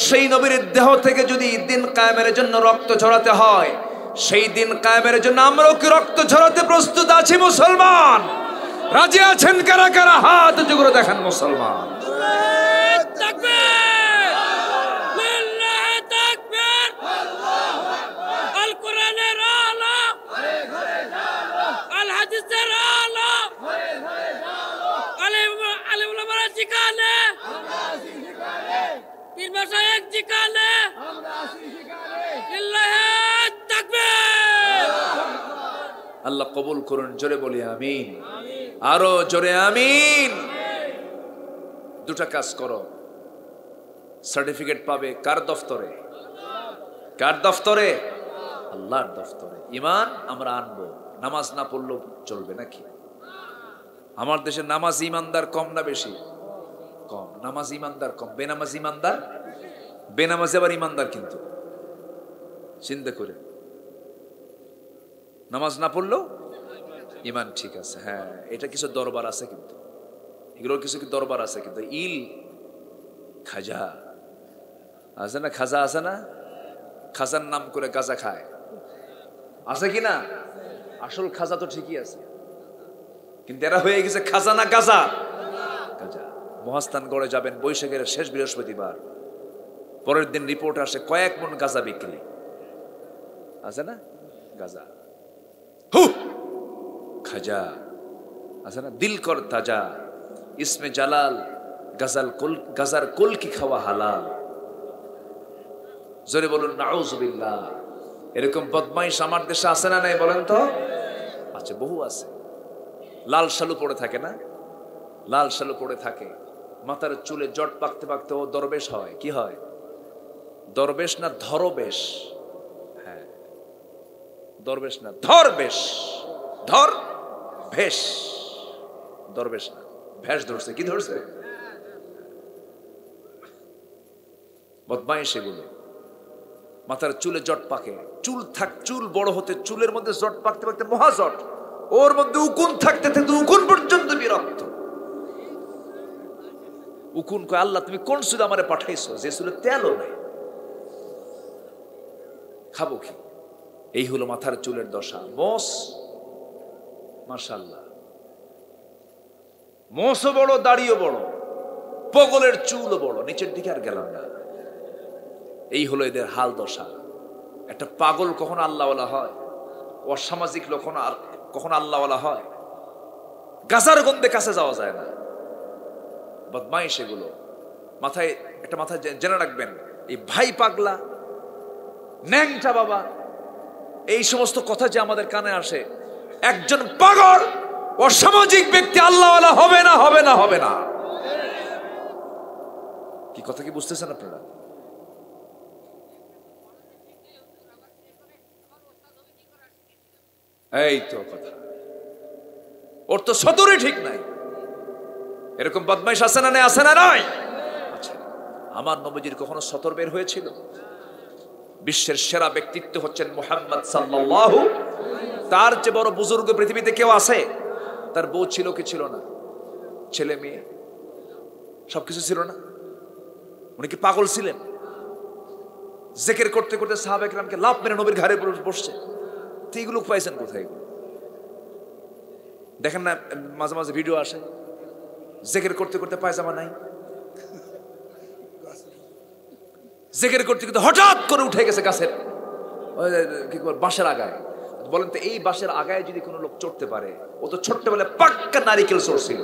সেই নবীর দেহ থেকে যদি দিন কায়েমের জন্য রক্ত ঝরাতে হয়, সেই দিন কায়েমের জন্য আমরাও কি রক্ত ঝরাতে প্রস্তুত আছি? মুসলমান রাজি আছেন কারা কারা? হাত উঁচু করে দেখান মুসলমান। আল্লাহু তাকবীর, লিল্লাহি তাকবীর, আল কোরআনের আলো, আল হাদিসের আলো, আলিম ওলামারা জিকালে, পীর মাশায়েখ জিকালে, লিল্লাহি তাকবীর। আল্লাহ কবুল করুন, জোরে বলি আমিন, আরো জোরে আমিন। দুটা কাজ করো, সার্টিফিকেট পাবে কার দফতরে? কার দফতরে? আল্লাহর দফতরে। ঈমান আমরা আনবো, নামাজ না পড়লেও চলবে নাকি? আমার দেশে নামাজ ইমানদার কম না বেশি? কম, নামাজ ইমানদার কম, বেনামাজ ইমানদার, বেনামাজ আবার ইমানদার। কিন্তু চিন্তা করে, নামাজ না পড়লেও ইমান ঠিক আছে। হ্যাঁ, এটা কিছু দরবার আছে, কিন্তু এগুলোর কিছু কি দরবার আছে। কিন্তু ইল খাজা আছে না, খাজা আছে না, খাজার নাম করে গাজা খায়, আছে কি না? আসল খাজা তো ঠিকই আছে, কিন্তু এরা হয়ে গেছে খাজা না গাজা। গাজা। মহাস্থানগড়ে যাবেন বৈশাখের শেষ বৃহস্পতিবার, পরের দিন রিপোর্ট আসে কয়েক মন গাজা বিক্রি আছে না, গাজা। হু খাজা আছে না, দিল কর তাজা, ইসমে জালাল, গাজার কুল কি খাওয়া হালাল। জোরে বলুন নাউজুবিল্লাহ। এরকম বদমাইশ আমার দেশে আছে না নাই বলেন তো? আচ্ছা, বহু আছে। লাল শালু পড়ে থাকে না, লাল শালু পড়ে থাকে, মাথার চুলে জট পাকতে পাকতে ও দরবেশ হয়। কি হয়? দরবেশ না ধরবেশ। হ্যাঁ, দরবেশ না ধরবেশ, ধর ভেষ, দরবেশ না, ভেষ ধরছে। কি ধরছে? বদমাইশ এগুলো। মাথার চুলে জট পাকে, চুল বড় হতে চুলের মধ্যে জট পাকতে পাকতে মহাজট, ওর মধ্যে উকুন থাকতে থাকতে উকুন পর্যন্ত বিরক্ত। উকুন কয়, আল্লাহ তুমি কোন চুলে আমারে পাঠাইছো যে চুলে তেলও নাই, খাবো কি? এই হলো মাথার চুলের দশা। মোস, মাশাআল্লাহ, মোসও বড়, দাড়িও বড়, পগলের চুলও বড়, নিচের দিকে আর গেলাম না। এই হলো এদের হাল দশা। একটা পাগল কখনো আল্লাহওয়ালা হয়, অসামাজিক কখনো আল্লাহওয়ালা হয়? গাজার গন্ধে কাছে যাওয়া যায় না। বদমাইশ এগুলো। মাথায় জেনে রাখবেন, এই ভাই পাগলা, ন্যাংটা বাবা, এই সমস্ত কথা যে আমাদের কানে আসে, একজন পাগল অসামাজিক ব্যক্তি আল্লাহওয়ালা হবে না, হবে না, হবে না। কি কথা কি বুঝতেছেন আপনারা? এই তো কথা, ওর তো সদরে ঠিক নাই। এরকম বদমাইশ আছে না নাই? আছে না নাই? আচ্ছা, আমার নবীজির কখনো সতর বের হয়েছিল? বিশ্বের সেরা ব্যক্তিত্ব হচ্ছেন মুহাম্মদ সাল্লাল্লাহু, তার চেয়ে বড় বুজুর্গ পৃথিবীতে কেউ আছে? তার বউ ছিল কি ছিল না? ছেলে মেয়ে সবকিছু ছিল না? উনি কি পাগল ছিলেন? জিকির করতে করতে সাহাবা কিরামকে লাফ মেরে নবীর ঘাড়ে বসছে। তো এগুলো পাইছেন কোথায়? দেখেন না মাঝে মাঝে ভিডিও আসে, জিকির করতে করতে পায়জামা নাই, জিকির করতে করতে হঠাৎ করে উঠে গেছে গাছের কি বাঁশের আগায়। বলেন তো, এই বাঁশের আগায় যদি কোনো লোক চড়তে পারে, ও তো ছোট্ট বেলা পাক্কা নারিকেল চড়ছিল।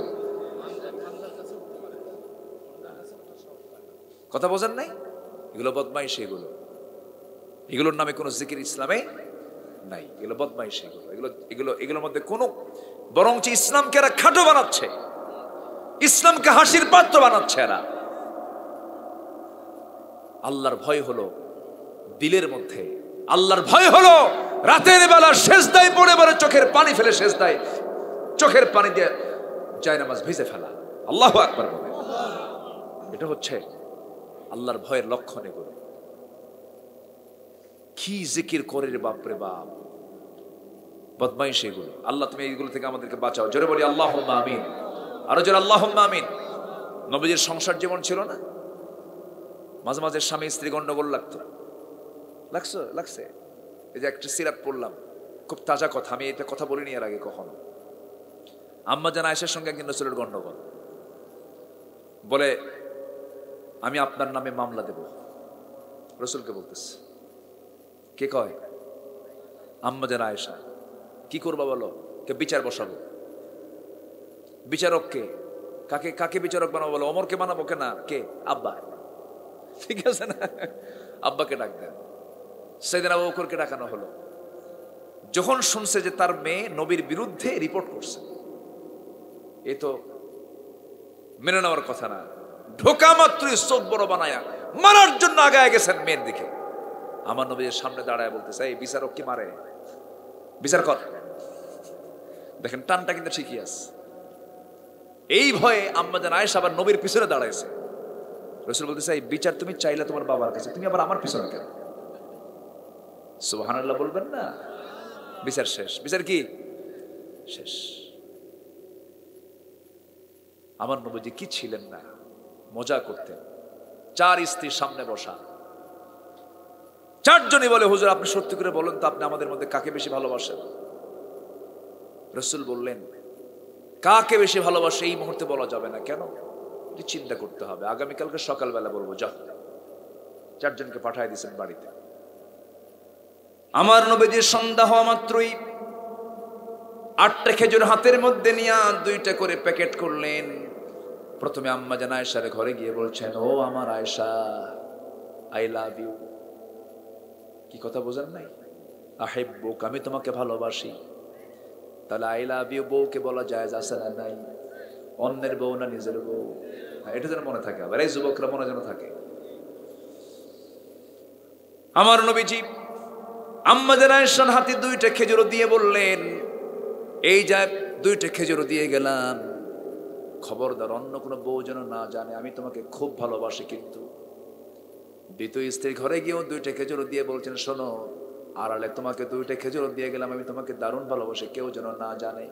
কথা বোঝেন নাই? এগুলো বদমাইশি। এগুলোর নামে কোনো জিকির ইসলামে নাই। এগুলো বদমাইশি। এগুলোর মধ্যে কোনো, বরঞ্চ ইসলামকে এরা খাটো বানাচ্ছে, ইসলামকে হাসির পাত্র বানাচ্ছে এরা। আল্লাহর ভয় হলো দিলের মধ্যে, আল্লাহর ভয় হলো রাতের বেলা সেজদায় পড়ে পড়ে চোখের পানি ফেলে, সেজদায় চোখের পানি দিয়ে জায়নামাজ ভিজে ফেলা। আল্লাহু আকবার বলে। এটা হচ্ছে আল্লাহর ভয়ের লক্ষণ। এগুলো কি জিকির করে রে বাপ রে বাপ, বদমাইশ এগুলো। আল্লাহ তুমি এইগুলো থেকে আমাদেরকে বাঁচাও। জোরে বলি আল্লাহুম্মা আমিন। আরো জোরে আল্লাহুম্মা আমিন। নবীজির সংসার জীবন ছিল না? মাঝে মাঝে স্বামী স্ত্রী গন্ডগোল লাগছে। এই যে একটা সিরাত পড়লাম, খুব তাজা কথা, আমি এটা কথা বলিনি এর আগে কখনো। আম্মা জান আয়েশার সঙ্গে একদিন রাসূলের গন্ডগোল, বলে আমি আপনার নামে মামলা দেব। রাসূলকে বলতেছে, কে কয়? আম্মা জান আয়েশা। কি করবা বলো? কে বিচার বসাবো। বিচারক কে? কাকে বিচারক বানাবো বলো? ওমরকে বানাবো? কে না, কে? আব্বা। ঠিক আছে না, আব্বাকে ডাক দেন। সাইয়েদনা আবু বকরকে ডাকানো হলো। যখন শুনছে যে তার মেয়ে নবীর বিরুদ্ধে রিপোর্ট করছে, এ তো মেনে নেওয়ার কথা না। ঢোকা মাত্রই চোখ বড় বানায়া মারার জন্য আগায় গেছেন মেয়ের দিকে। আমার নবীর সামনে দাঁড়ায় বলতেছে, এই বিচারক কি মারে? বিচার কর। দেখেন টানটা কিন্তু ঠিকই আছে। এই ভয়ে আম্মা জান আয়েশা আবার নবীর পিছনে দাঁড়াইছে। রাসূল বলতেছে, এই বিচার তুমি চাইলে তোমার বাবার কাছে, তুমি আবার আমার পিছনে কেন? সুবহানাল্লাহ বলবেন না? বিচার শেষ। বিচার কি শেষ? আমার নবীজি কি ছিলেন না, মজা করতেন। 4 স্ত্রীর সামনে বসা, 4 জনই বলে, হুজুর আপনি সত্যি করে বলেন তো, আপনি আমাদের মধ্যে কাকে বেশি ভালোবাসেন? রাসূল বললেন, কাকে বেশি ভালোবাসে এই মুহূর্তে বলা যাবে না। কেন? চিন্তা করতে হবে, আগামীকালকে সকালবেলা বলবো। যা, 4 জনকে পাঠিয়ে দিয়েছেন বাড়িতে। আমার নবীজি সন্ধ্যা হওয়া মাত্রই 8টা খেজুর হাতের মধ্যে নিয়ে 2টা করে প্যাকেট করলেন। প্রথমে আম্মা জান আয়েশার ঘরে গিয়ে বলছেন, ও আমার আয়েশা, আই লাভ ইউ। কি কথা বোঝেন নাই? আহিব্বুক, আমি তোমাকে ভালোবাসি। তাহলে আই লাভ ইউ বউকে বলা জায়েজ আছে না নাই? অন্যের বউ না নিজের বউ? এটা যেন মনে থাকে, আবার এই যুবকরা মনে যেন থাকে। আমার নবীজি আম্মা জান আয়েশার হাতে 2টা খেজুর দিয়ে বললেন, এই যা 2টা খেজুর দিয়ে গেলাম, খবরদার অন্য কোনো বউ যেন না জানে আমি তোমাকে খুব ভালোবাসি। কিন্তু দ্বিতীয় স্ত্রীর ঘরে গিয়েও 2টা খেজুর দিয়ে বলছেন, শোনো, আড়ালে তোমাকে 2টা খেজুর দিয়ে গেলাম, আমি তোমাকে দারুণ ভালোবাসি, কেউ যেন না জানে।